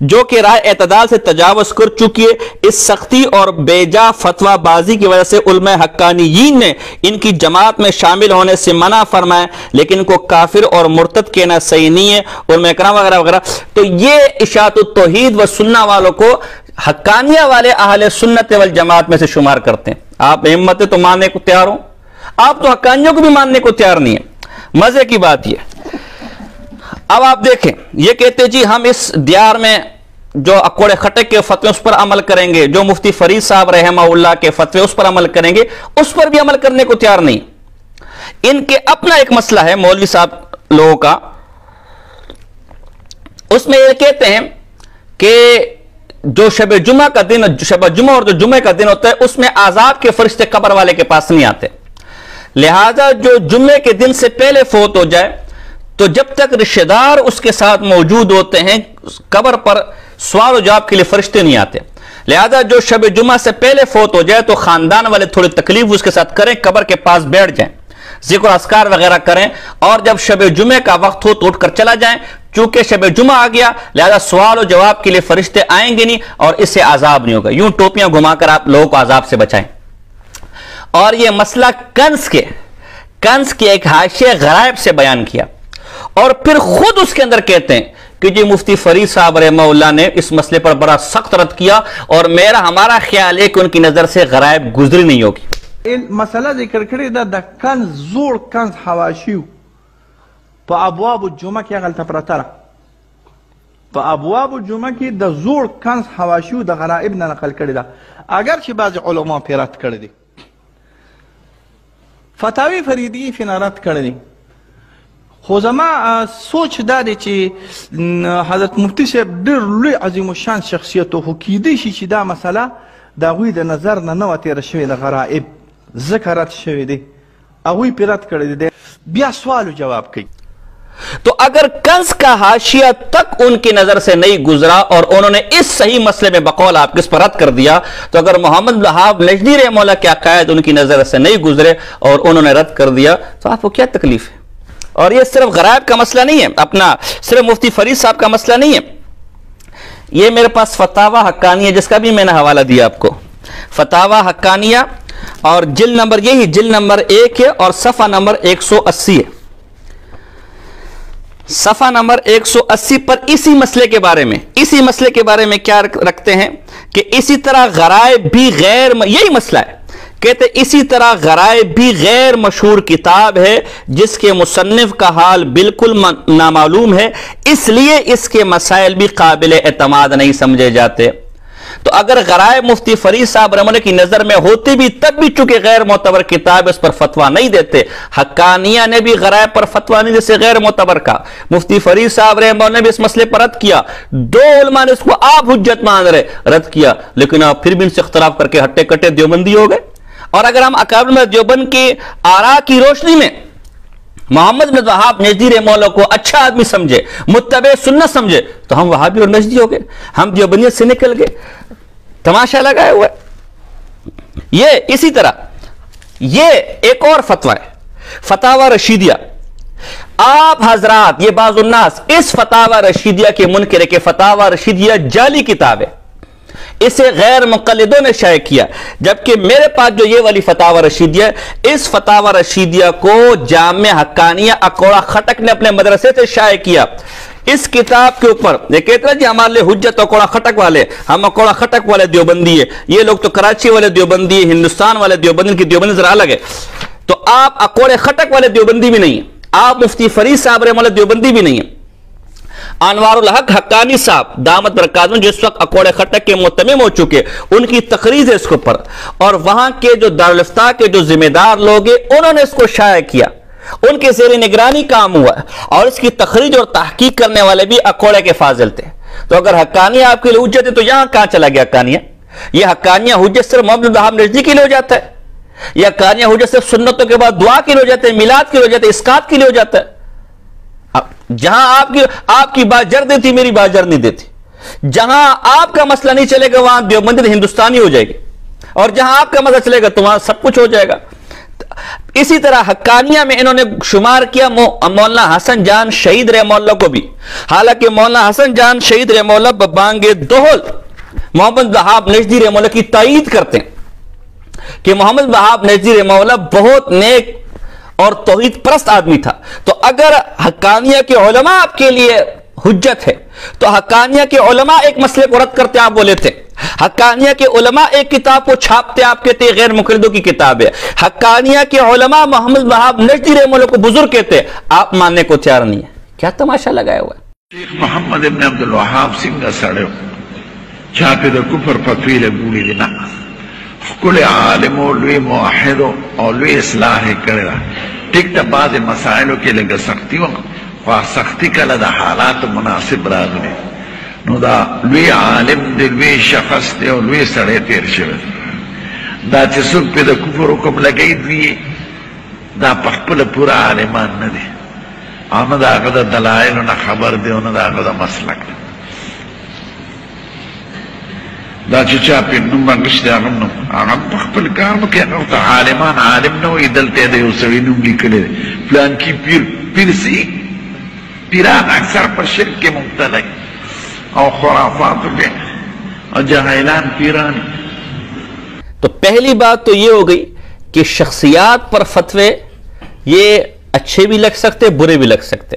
S1: جو کہ رائے اعتدال سے تجاوز کر چکی ہے. اس سختی اور بیجا فتویٰ بازی کی وجہ سے علماء حقانیین نے ان کی جماعت میں شامل ہونے سے منع فرمایا، لیکن ان کو کافر اور مرتد کہنا صحیح نہیں ہے. علماء کرام وغیرہ وغیرہ. تو یہ اشاعت التوحید و سنہ والوں کو حقانیہ والے اہل سنت والجماعت میں سے شمار کرتے ہیں. آپ ہمت تو ماننے کو تیار ہوں، آپ تو حقانیوں کو بھی ماننے کو تیار نہیں ہے. مزے کی بات یہ. اب آپ دیکھیں، یہ کہتے جی ہم اس دیار میں جو اکوڑے خٹک کے فتوے اس پر عمل کریں گے، جو مفتی فرید صاحب رحمہ اللہ کے فتوے اس پر عمل کریں گے، اس پر بھی عمل کرنے کو تیار نہیں. ان کے اپنا ایک مسئلہ ہے مولوی صاحب لوگوں کا. اس میں یہ کہتے ہیں کہ جو شب جمعہ کا دن، شب جمعہ اور جو جمعہ کا دن ہوتا ہے، اس میں عذاب کے فرشتے قبر والے کے پاس نہیں آتے. لہذا جو جمعے کے دن سے پہلے فوت ہو جائے تو جب تک رشتہ دار اس کے ساتھ موجود ہوتے ہیں، قبر پر سوال و جواب کے لیے فرشتے نہیں آتے. لہذا جو شب جمعہ سے پہلے فوت ہو جائے تو خاندان والے تھوڑی تکلیف اس کے ساتھ کریں، قبر کے پاس بیٹھ جائیں، ذکر و اذکار وغیرہ کریں، اور جب شب جمعہ کا وقت ہو تو اٹھ کر چلا جائیں. چونکہ شب جمعہ آ گیا لہذا سوال و جواب کے لیے فرشتے آئیں گے نہیں اور اس سے عذاب نہیں ہوگا. یوں ٹوپیاں گھما کر آپ لوگوں کو عذاب سے بچائیں. اور یہ مسئلہ کنز کے ایک حاشیہ غرائب سے بیان کیا اور پھر خود اس کے اندر کہتے ہیں کہ جی مفتی فرید صاحب رحمہ اللہ نے اس مسئلے پر بڑا سخت رد کیا اور ہمارا خیال ہے کہ ان کی نظر سے غرائب گزری نہیں ہوگی.
S2: مسئلہ ذکر کړی دا د کنز زوړ کنز حواشیو په ابواب الجمعه کې هغلته پرته ده. په ابواب الجمعه کې د زوړ کنز حواشیو د غرائب نه نقل کړی ده، اگر چې بعض علما پرې رد کړی دي. فتاوی فریدی فی رد کړی دي. خو زما سوچ دا دی چې حضرت مفتی صاحب ډېر لوی عظیم الشان شخصیت و، خو کیدی شي چې دا مسله د هغوی د نظر نه وه تېره شوې د غرائب، ځکه رد شوې دی، هغوی پرې رد کړی دی. بیا سوال و جواب کوي.
S1: تو اگر کنز کا حاشیہ تک ان کی نظر سے نہیں گزرا اور انہوں نے اس صحیح مسئلے میں بقول آپ کس پر رد کر دیا، تو اگر محمد بن وہاب نجدی رحمہ اللہ کے عقائد ان کی نظر سے نہیں گزرے اور انہوں نے رد کر دیا، تو آپ کو کیا تکلیف ہے؟ اور یہ صرف غرائب کا مسئلہ نہیں ہے، اپنا صرف مفتی فرید صاحب کا مسئلہ نہیں ہے، یہ میرے پاس فتاوی حقانیہ جس کا بھی میں نے حوالہ دیا آپ کو، فتاوی حقانیہ، اور جلد نمبر یہی جلد نمبر 1 ہے اور صفحہ نمبر 180 ہے، صفحہ نمبر 180 پر اسی مسئلے کے بارے میں کیا رکھتے ہیں کہ اسی طرح غرائب بھی یہی مسئلہ ہے، کہتے اسی طرح غرائب بھی غیر مشہور کتاب ہے جس کے مصنف کا حال بالکل نامعلوم ہے، اس لیے اس کے مسائل بھی قابل اعتماد نہیں سمجھے جاتے۔ تو اگر غرائب مفتی فرید صاحب رحمہ اللہ کی نظر میں ہوتے بھی تب بھی چونکہ غیر معتبر کتاب اس پر فتویٰ نہیں دیتے، حقانیہ نے بھی غرائب پر فتویٰ نہیں جیسے غیر معتبر کا، مفتی فرید صاحب رحمہ اللہ نے بھی اس مسئلے پر رد کیا، دو علماء نے اس کو آپ حجت مان رہے رد کیا، لیکن آپ پھر بھی ان سے اختلاف کر کے ہٹے کٹے دیوبندی ہو گئے۔ اور اگر ہم اکابر دیوبند کی آراء کی روشنی میں محمد بن وہاب نجدی رحمہ اللہ کو اچھا آدمی سمجھے، متبع سنت سمجھے، تو ہم وہابی اور نجدی ہو گئے، ہم دیوبندیت سے نکل گئے، تماشا لگائے ہوا ہے۔ یہ اسی طرح یہ ایک اور فتویٰ ہے، فتاوی رشیدیہ۔ آپ حضرات یہ بعض الناس اس فتاوی رشیدیہ کے منکر ہے کہ فتاوی رشیدیہ جعلی کتاب ہے، اسے غیر مقلدوں نے شائع کیا، جبکہ میرے پاس جو یہ والی فتاوی رشیدیہ ہے، اس فتاوی رشیدیہ کو جامع حقانیہ اکوڑا خٹک نے اپنے مدرسے سے شائع کیا۔ اس کتاب کے اوپر یہ کہتے ہیں جی ہمارے لیے حجت اکوڑا خٹک والے، ہم اکوڑا خٹک والے دیوبندی ہے، یہ لوگ تو کراچی والے دیوبندی ہے، ہندوستان والے دیوبندی کی دیوبندی ذرا الگ ہے، تو آپ اکوڑے خٹک والے دیوبندی بھی نہیں ہیں، آپ مفتی فرید صاحب رحمہ اللہ دیوبندی بھی نہیں ہیں۔ انوار الحق حقانی صاحب دامت برکاتہم جس وقت اکوڑے خٹک کے متمم ہو چکے، ان کی تقریر ہے اس کے اوپر، اور وہاں کے جو دارالفتاء کے جو ذمہ دار لوگ ہیں انہوں نے اس کو شائع کیا، ان کے زیر نگرانی کام ہوا، اور اس کی تخریج اور تحقیق کرنے والے بھی اکوڑے کے فاضل تھے۔ تو اگر حقانیہ آپ کے لیے حجت ہے تو یہاں کہاں چلا گیا حقانیہ؟ یہ حقانیہ حجت صرف محمد بن وہاب نجدی کے لیے ہو جاتا ہے، یہ حقانیہ حجت صرف سنتوں کے بعد دعا کے لیے ہو جاتا ہے، میلاد کے لیے ہو جاتا ہے، اسقاط کے لیے ہو جاتا ہے۔ جہاں آپ کی بات جر دیتی میری بات جر نہیں دیتی، جہاں آپ کا مسئلہ نہیں چلے گا وہاں دیوبندی ہندوستانی ہو جائے گی، اور جہاں آپ کا مسئلہ چلے گا تو وہاں سب کچھ ہو جائے گا۔ اسی طرح حقانیہ میں انہوں نے شمار کیا مولانا حسن جان شہید رحمہ اللہ کو بھی، حالانکہ مولانا حسن جان شہید رحمہ اللہ ببانگ دوہل محمد وہاب نجدی رحمہ اللہ کی تائید کرتے ہیں کہ محمد وہاب نجدی رحمہ اللہ بہت نیک اور توحید پرست آدمی تھا۔ تو اگر حقانیہ کے علماء آپ کے لیے حجت ہے تو حقانیہ کے علماء ایک مسئلے کو رد کرتے آپ بولے تھے، حقانیہ کے علماء ایک کتاب کو چھاپتے آپ کہتے غیر مقلدوں کی کتاب ہے، حقانیہ کے علماء محمد وہاب نجدی رحمہ اللہ کو بزرگ کہتے آپ ماننے کو تیار نہیں ہے۔ کیا تماشا لگایا ہوا ہے؟
S3: شیخ محمد ابن عبدالوہاب سنگا سڑے چاپے دا کفر فتویل گولی دینا کل عالم و لوی موحد و لوی اصلاح کرے رہا ٹک تا بعض مسائلوں کے لگا سختی خواہ سختی کا لدہ حالات مناسب را دنے نو دا لوی عالم دے لوی شخص دے و لوی سڑے تیر شوید دا چسوک پہ دا کفر حکم لگئی دوی دا پخپل پورا عالمان ندے آنا دا آگا دا دلائل نا خبر دے نا دا آگا دا مسلک دے دا چچا پی نمبر گشت دے آگم نم آگم پخپل کارمو کیا کرتا عالمان عالم نوی دلتے دے اسوی نملی کلے دے فلان کی پیر سی پیران اکثر پر شرک کے مبتلا اور خرافات کے اور جاہلان پیرانی۔
S1: تو پہلی بات تو یہ ہو گئی کہ شخصیات پر فتوے یہ اچھے بھی لگ سکتے برے بھی لگ سکتے،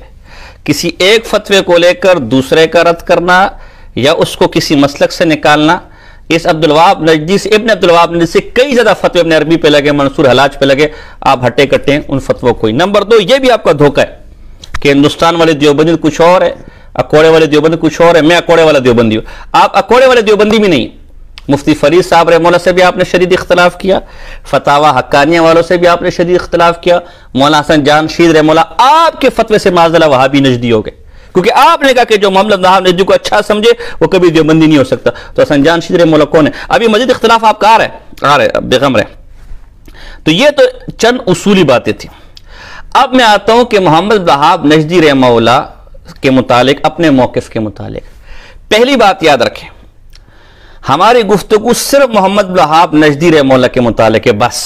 S1: کسی ایک فتوے کو لے کر دوسرے کا رد کرنا یا اس کو کسی مسلک سے نکالنا، اس عبدالوہاب نجدی سے ابن عبدالوہاب نجدی سے کئی زیادہ فتوے ابن عربی پہ لگے، منصور حلاج پہ لگے، آپ ہٹے کٹے ان فتووں کو ہی۔ نمبر دو یہ بھی آپ کا دھوکہ ہے کہ ہندوستان والے دیوبندی کچھ اور ہے، اکوڑے والے دیوبندی کچھ اور ہے، میں اکوڑے والا دیوبندی ہوں، آپ اکوڑے والے دیوبندی بھی نہیں۔ مفتی فرید صاحب رحمہ اللہ سے بھی آپ نے شدید اختلاف کیا، فتاوی حقانیہ والوں سے بھی آپ نے شدید اختلاف کیا، مولانا حسن جان شہید رحمہ اللہ آپ کے فتوے سے معاذاللہ وہابی نجدی ہو گئے، کیونکہ آپ نے کہا کہ جو محمد وہاب نجدی کو اچھا سمجھے وہ کبھی دیوبندی نہیں ہو سکتا۔ تو حسن جان شہید رحمہ اللہ کون ہے؟ ابھی مزید اختلاف آپ کا آ رہے بیغم رہے۔ تو یہ تو چند اصولی باتیں تھیں۔ اب میں آتا ہوں کہ محمد وہاب نجدی رحمہ اللہ کے متعلق اپنے موقف کے متعلق پہلی بات یاد رکھیں، ہماری گفتگو صرف محمد وہاب نجدی رحمہ اللہ کے متعلق ہے بس،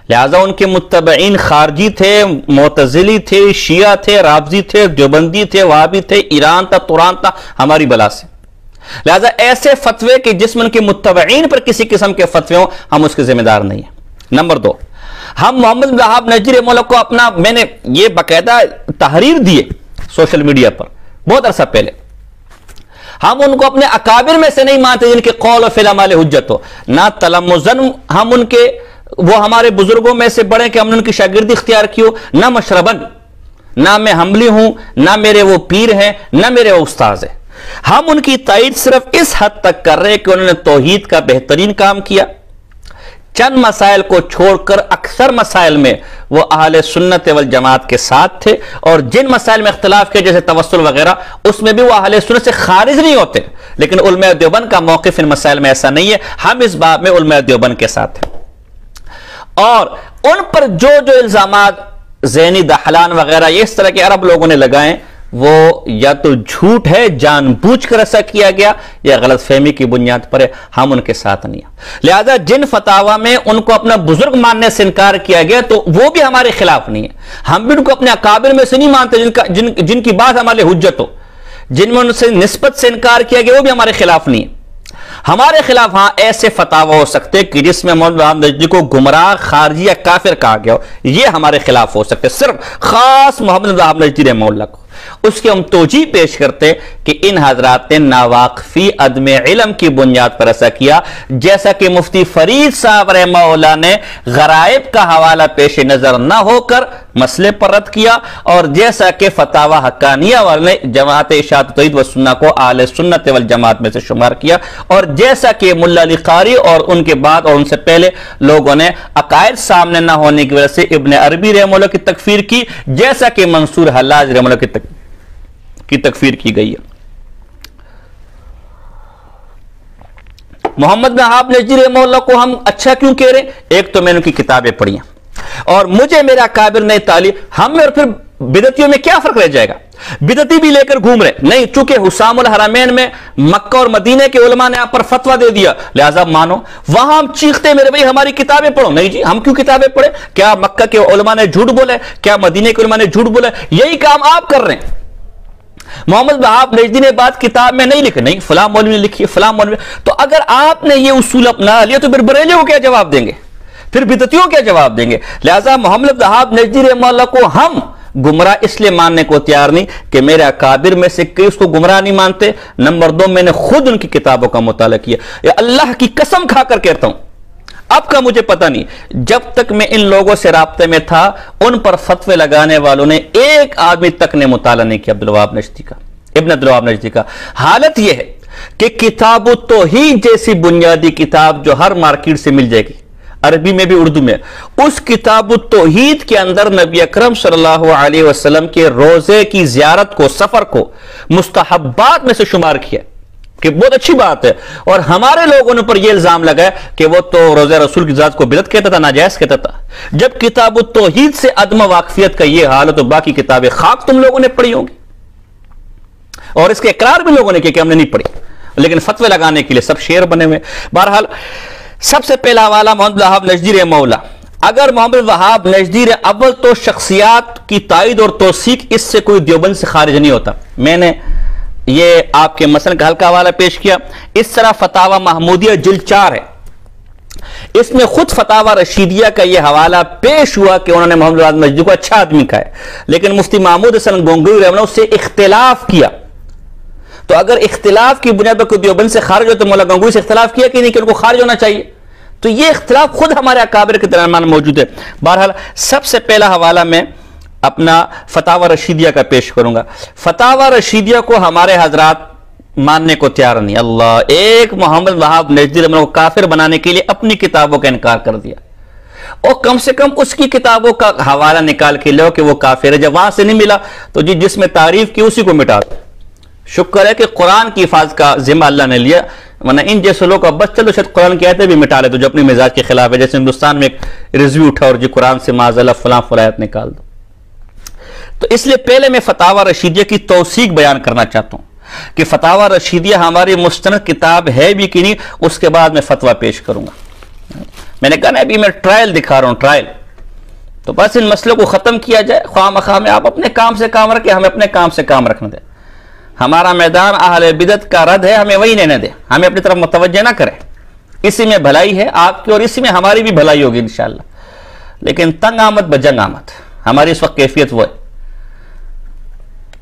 S1: لہذا ان کے متبعین خارجی تھے، معتزلی تھے، شیعہ تھے، رافضی تھے، دیوبندی تھے، وہابی تھے، ایران تھا، توران تھا، ہماری بلا سے، لہذا ایسے فتوے کہ جس میں ان کے متبعین پر کسی قسم کے فتوے ہوں ہم اس کے ذمہ دار نہیں ہیں۔ نمبر 2، ہم محمد وہاب نجدی رحمہ اللہ کو اپنا، میں نے یہ باقاعدہ تحریر دیے سوشل میڈیا پر بہت عرصہ پہلے، ہم ان کو اپنے اکابر میں سے نہیں مانتے جن کے قول و فعل عمل حجت ہو، نہ تلمذن ہم ان کے وہ ہمارے بزرگوں میں سے بڑے کہ ہم نے ان کی شاگردی اختیار کی ہو، نہ مشربن، نہ میں حملی ہوں، نہ میرے وہ پیر ہیں، نہ میرے وہ استاذ ہیں، ہم ان کی تائید صرف اس حد تک کر رہے کہ انہوں نے توحید کا بہترین کام کیا، چند مسائل کو چھوڑ کر اکثر مسائل میں وہ اہل سنت والجماعت کے ساتھ تھے، اور جن مسائل میں اختلاف کیا جیسے توسل وغیرہ اس میں بھی وہ اہل سنت سے خارج نہیں ہوتے، لیکن علماء دیوبند کا موقف ان مسائل میں ایسا نہیں ہے، ہم اس باب میں علماء دیوبند کے ساتھ ہیں، اور ان پر جو الزامات ذہنی دہلان وغیرہ یہ اس طرح کے عرب لوگوں نے لگائیں وہ یا تو جھوٹ ہے، جان بوجھ کر ایسا کیا گیا، یا غلط فہمی کی بنیاد پر ہے، ہم ان کے ساتھ نہیں ہیں، لہذا جن فتاوا میں ان کو اپنا بزرگ ماننے سے انکار کیا گیا تو وہ بھی ہمارے خلاف نہیں ہے، ہم بھی ان کو اپنے اکابر میں سے نہیں مانتے جن کی بات ہمارے حجت ہو، جن میں ان سے نسبت سے انکار کیا گیا وہ بھی ہمارے خلاف نہیں ہے، ہمارے خلاف ہاں ایسے فتاوا ہو سکتے کہ جس میں محمد وہاب نجدی کو گمراہ، خارجی یا کافر کہا گیا ہو، یہ ہمارے خلاف ہو سکتے، صرف خاص محمد وہاب نجدی رحمہ اللہ کو، اس کی ہم توجیہ پیش کرتے کہ ان حضرات نے ناواقفی عدم علم کی بنیاد پر ایسا کیا، جیسا کہ مفتی فرید صاحب رحمہ اللہ نے غرائب کا حوالہ پیش نظر نہ ہو کر مسئلے پر رد کیا، اور جیسا کہ فتاوی حقانیہ والے نے جماعت اشاعت توحید و سنہ کو اہل سنت والجماعت میں سے شمار کیا، اور جیسا کہ ملا علی قاری اور ان کے بعد اور ان سے پہلے لوگوں نے عقائد سامنے نہ ہونے کی وجہ سے ابن عربی رحمہ اللہ کی تکفیر کی، جیسا کہ منصور حلاج رحمہ اللہ کی تکفیر کی گئی ہے۔ محمد وہاب نجدی رحمہ اللہ کو ہم اچھا کیوں کہہ رہے ہیں؟ ایک تو میں نے ان کی کتابیں پڑھی ہیں، اور مجھے میرا اکابر نے تعلیم، ہم میں اور پھر بدعتیوں میں کیا فرق رہ جائے گا؟ بدعتی بھی لے کر گھوم رہے نہیں، چونکہ حسام الحرمین میں مکہ اور مدینہ کے علماء نے آپ پر فتویٰ دے دیا لہذا مانو، وہاں ہم چیختے میرے بھائی ہماری کتابیں پڑھو، نہیں جی ہم کیوں کتابیں پڑھیں؟ کیا مکہ کے علماء نے جھوٹ بولے؟ کیا مدینہ کے علماء نے جھوٹ بولے؟ یہی کام آپ کر رہے ہیں۔ محمد وہاب نجدی نے بات کتاب میں نہیں لکھی، نہیں فلاں مولوی نے لکھی، فلاں مولوی، تو اگر آپ نے یہ اصول اپنا لیا تو پھر بریلیوں کو کیا جواب دیں گے؟ پھر بدعتیوں کیا جواب دیں گے؟ لہذا محمد وہاب نجدی رحمہ اللہ کو ہم گمراہ اس لیے ماننے کو تیار نہیں کہ میرے اکابر میں سے کئی اس کو گمراہ نہیں مانتے، نمبر 2 میں نے خود ان کی کتابوں کا مطالعہ کیا، یا اللہ کی قسم کھا کر کہتا ہوں، اب کا مجھے پتہ نہیں، جب تک میں ان لوگوں سے رابطے میں تھا ان پر فتوے لگانے والوں نے ایک آدمی تک نے مطالعہ نہیں کیا ابن عبدالوہاب نجدی کا۔ حالت یہ ہے کہ کتاب التوحید جیسی بنیادی کتاب جو ہر مارکیٹ سے مل جائے گی، عربی میں بھی اردو میں، اس کتاب التوحید کے اندر نبی اکرم صلی اللہ علیہ وسلم کے روزے کی زیارت کو، سفر کو مستحبات میں سے شمار کیا کہ بہت اچھی بات ہے، اور ہمارے لوگوں نے پر یہ الزام لگا کہ وہ تو روزہ رسول کی ذات کو بدعت کہتا تھا، ناجائز کہتا تھا۔ جب کتاب التوحید سے عدم واقفیت کا یہ حال ہے تو باقی کتابیں خاک تم لوگوں نے پڑھی ہوں گی، اور اس کے اقرار بھی لوگوں نے کیا کہ ہم نے نہیں پڑھی، لیکن فتوے لگانے کے لیے سب شعر بنے ہوئے۔ بہرحال سب سے پہلا حوالہ محمد وہاب نجدی رحمہ اللہ۔ اگر محمد وہاب نجدی اول تو شخصیات کی تائید اور توثیق اس سے کوئی دیوبند سے خارج نہیں ہوتا، میں نے یہ آپ کے مسئلہ کا ہلکا حوالہ پیش کیا۔ اس طرح فتاوی محمودیہ جلد 4 ہے، اس میں خود فتاوی رشیدیہ کا یہ حوالہ پیش ہوا کہ انہوں نے محمد وہاب نجدی کو اچھا آدمی کہا ہے، لیکن مفتی محمود حسن گنگوئی رحمہ اللہ اس سے اختلاف کیا، تو اگر اختلاف کی بنیاد پر کوئی دیوبند سے خارج ہو تو مولا گنگوئی سے اختلاف کیا کہ نہیں کہ ان کو خارج ہونا چاہیے، تو یہ اختلاف خود ہمارے اکابر کے درمیان موجود ہے۔ بہرحال سب سے پہلا حوالہ میں اپنا فتاوی رشیدیہ کا پیش کروں گا۔ فتاوی رشیدیہ کو ہمارے حضرات ماننے کو تیار نہیں، اللہ ایک محمد وہاب نجدی رحمہ اللہ کو کافر بنانے کے لیے اپنی کتابوں کا انکار کر دیا، اور کم سے کم اس کی کتابوں کا حوالہ نکال کے لو کہ وہ کافر ہے، جب وہاں سے نہیں ملا تو جس میں تعریف کی اسی کو مٹا دو۔ شکر ہے کہ قرآن کی حفاظت کا ذمہ اللہ نے لیا، ورنہ ان جیسے لوگ اب بس چلو شاید قرآن کی آیتیں بھی مٹا لے تو جو اپنی مزاج کے خلاف ہے، جیسے ہندوستان میں ایک رضوی اٹھا اور جی قرآن سے معاذ اللہ فلاں فلایت نکال دو، تو اس لیے پہلے میں فتاوی رشیدیہ کی توثیق بیان کرنا چاہتا ہوں کہ فتاوی رشیدیہ ہماری مستند کتاب ہے بھی کہ نہیں، اس کے بعد میں فتویٰ پیش کروں گا۔ میں نے کہا نا ابھی میں ٹرائل دکھا رہا ہوں، ٹرائل، تو بس ان مسئلوں کو ختم کیا جائے، خواہ مخواہ میں آپ اپنے کام سے کام رکھیں، ہمیں اپنے کام سے کام رکھنے دیں۔ ہمارا میدان اہل بدعت کا رد ہے، ہمیں وہی لینے دیں، ہمیں اپنی طرف متوجہ نہ کریں۔ اسی میں بھلائی ہے آپ کی اور اسی میں ہماری بھی بھلائی ہوگی انشاءاللہ۔ لیکن تنگ آمد بجنگ آمد، ہماری اس وقت کیفیت وہ ہے۔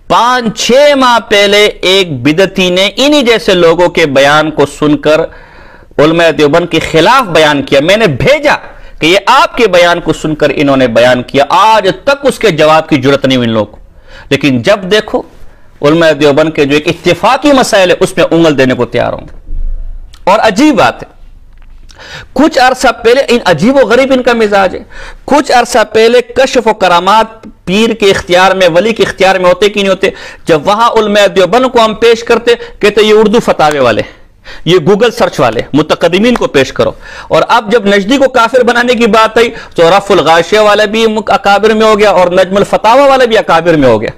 S1: 5-6 ماہ پہلے ایک بدعتی نے انہی جیسے لوگوں کے بیان کو سن کر علماء دیوبند کے خلاف بیان کیا، میں نے بھیجا کہ یہ آپ کے بیان کو سن کر انہوں نے بیان کیا، آج تک اس کے جواب کی جرت نہیں ہوئی ان لوگوں کو۔ لیکن جب دیکھو علماء دیوبند کے جو ایک اتفاقی مسائل ہے اس میں انگل دینے کو تیار ہوں گے۔ اور عجیب بات ہے، کچھ عرصہ پہلے عجیب و غریب ان کا مزاج ہے، کچھ عرصہ پہلے کشف و کرامات پیر کے اختیار میں، ولی کے اختیار میں ہوتے کہ نہیں ہوتے، جب وہاں علماء دیوبند کو ہم پیش کرتے کہتے یہ اردو فتاوے والے، یہ گوگل سرچ والے، متقدمین کو پیش کرو۔ اور اب جب نجدی کو کافر بنانے کی بات آئی تو رفع الغاشیہ والا بھی اکابر میں ہو گیا اور نجم الفتاوی والا بھی اکابر میں ہو گیا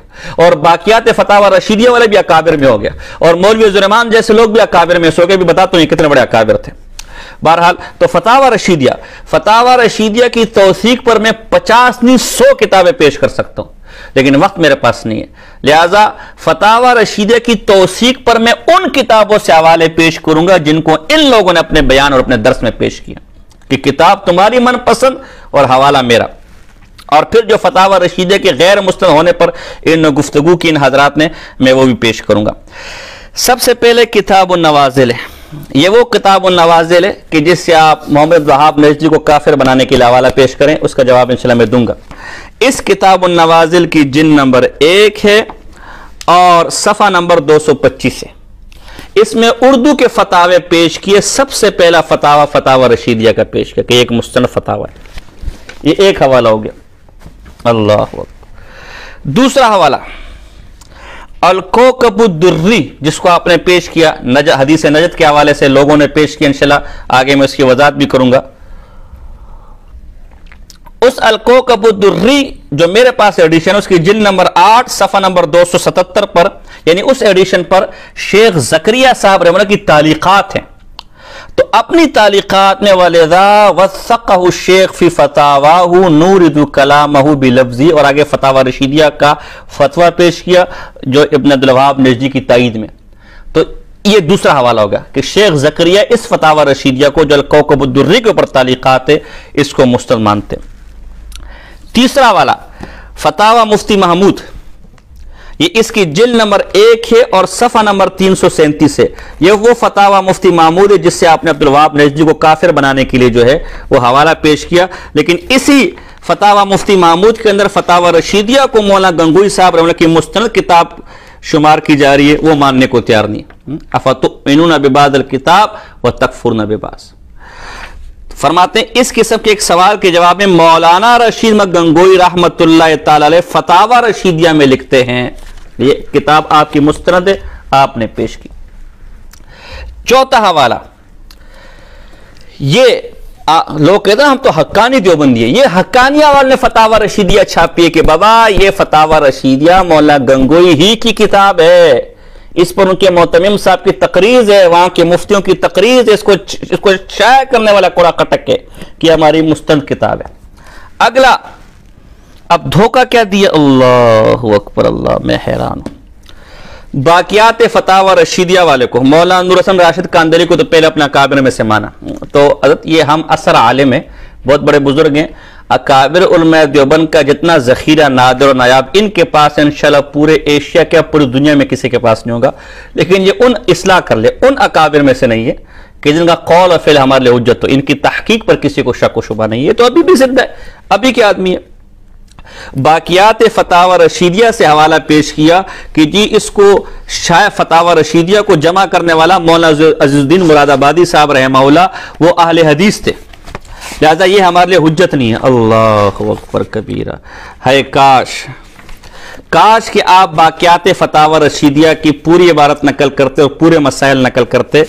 S1: اور باقیات فتاوی رشیدیہ والے بھی اکابر میں ہو گیا اور مولوی زرمان جیسے لوگ بھی اکابر میں سو گئے۔ بھی بتاتا ہوں یہ کتنے بڑے اکابر تھے۔ بہرحال تو فتاوی رشیدیہ کی توثیق پر میں 50 نہیں 100 کتابیں پیش کر سکتا ہوں، لیکن وقت میرے پاس نہیں ہے، لہذا فتاوی رشیدیہ کی توثیق پر میں ان کتابوں سے حوالے پیش کروں گا جن کو ان لوگوں نے اپنے بیان اور اپنے درس میں پیش کیا، کہ کتاب تمہاری من پسند اور حوالہ میرا۔ اور پھر جو فتاوی رشیدیہ کے غیر مستند ہونے پر ان گفتگو کی ان حضرات نے، میں وہ بھی پیش کروں گا۔ سب سے پہلے کتاب النوازل ہے، یہ وہ کتاب النوازل ہے کہ جس سے آپ محمد وہاب نجدی کو کافر بنانے کے لیے حوالہ پیش کریں، اس کا جواب انشاءاللہ میں دوں گا۔ اس کتاب النوازل کی جلد نمبر 1 ہے اور صفحہ نمبر 225 ہے۔ اس میں اردو کے فتاوے پیش کیے، سب سے پہلا فتاوی رشیدیہ کا پیش کیا کہ ایک مستند فتاوی ہے، یہ ایک حوالہ ہو گیا۔ اللہ اکبر۔ دوسرا حوالہ الکوکب الدری، جس کو آپ نے پیش کیا حدیث نجد کے حوالے سے لوگوں نے پیش کیا، انشاءاللہ آگے میں اس کی وضاحت بھی کروں گا۔ اس الکوکب الدری جو میرے پاس ایڈیشن، اس کی جلد نمبر 8 صفحہ نمبر 277 پر، یعنی اس ایڈیشن پر شیخ زکریا صاحب رحمہ اللہ کی تعلیقات ہیں۔ تو اپنی تعلیقات میں وَلِذَا وَثَّقَهُ الشیخ فی فَتَاوَاهُ نُورِدُ کَلَامَهُ بِلَفْظِهِ، اور آگے فتاوی رشیدیہ کا فتویٰ پیش کیا جو ابن عبدالوہاب نجدی کی تائید میں۔ تو یہ دوسرا حوالہ ہوگا کہ شیخ زکریا اس فتاوی رشیدیہ کو جو الکوکب الدری کے اوپر تعلیقات ہے اس کو مستند مانتے۔ تیسرا حوالہ فتاوی مفتی محمود، یہ اس کی جلد نمبر 1 ہے اور صفحہ نمبر 337 ہے۔ یہ وہ فتاوی مفتی محمود ہے جس سے آپ نے عبدالوہاب نجدی کو کافر بنانے کے لیے جو ہے وہ حوالہ پیش کیا، لیکن اسی فتاوی مفتی محمود کے اندر فتاوی رشیدیہ کو مولانا گنگوئی صاحب رحمہ اللہ کی مستند کتاب شمار کی جا رہی ہے، وہ ماننے کو تیار نہیں۔ افتؤمنون ببعض الکتاب وتکفرون ببعض۔ فرماتے ہیں اس قسم کے ایک سوال کے جواب میں مولانا رشید گنگوئی رحمت اللہ تعالی علیہ فتاوی رشیدیہ میں لکھتے ہیں، یہ کتاب آپ کی مستند ہے، آپ نے پیش کی۔ چوتھا حوالہ، یہ لوگ کہتے ہیں ہم تو حقانی دیوبندی ہے، یہ حقانیہ والے نے فتاوی رشیدیہ چھاپی ہے کہ بابا یہ فتاوی رشیدیہ مولانا گنگوئی ہی کی کتاب ہے، اس پر ان کے معتمم صاحب کی تقریر ہے، وہاں کے مفتیوں کی تقریر ہے، اس کو شائع کرنے والا کوڑا کٹک ہے کہ ہماری مستند کتاب ہے۔ اگلا اب دھوکہ کیا دیا، اللہ اکبر، اللہ میں حیران ہوں۔ باقیات فتاوی رشیدیہ والے کو مولانا نور حسن راشد کاندلی کو تو پہلے اپنا اکابر میں سے مانا، تو حضرت یہ ہم اثر عالم ہیں، بہت بڑے بزرگ ہیں، اکابر علماء دیوبند کا جتنا ذخیرہ نادر و نایاب ان کے پاس انشاءاللہ پورے ایشیا کے پوری دنیا میں کسی کے پاس نہیں ہوگا، لیکن یہ ان اصلاح کر لے ان اکابر میں سے نہیں ہے کہ جن کا قول و فعل ہمارے لیے حجت ہو، ان کی تحقیق پر کسی کو شک و شبہ نہیں ہے، تو ابھی بھی زندہ ہے، ابھی کے آدمی ہے۔ باقیات فتاوی رشیدیہ سے حوالہ پیش کیا کہ جی اس کو شائع فتاوی رشیدیہ کو جمع کرنے والا مولانا عزیز الدین مراد آبادی صاحب رحمہ اللہ وہ اہل حدیث تھے، لہذا یہ ہمارے لیے حجت نہیں ہے۔ اللہ اکبر کبیرہ، ہے کاش کہ آپ باقیات فتاوی رشیدیہ کی پوری عبارت نقل کرتے اور پورے مسائل نقل کرتے۔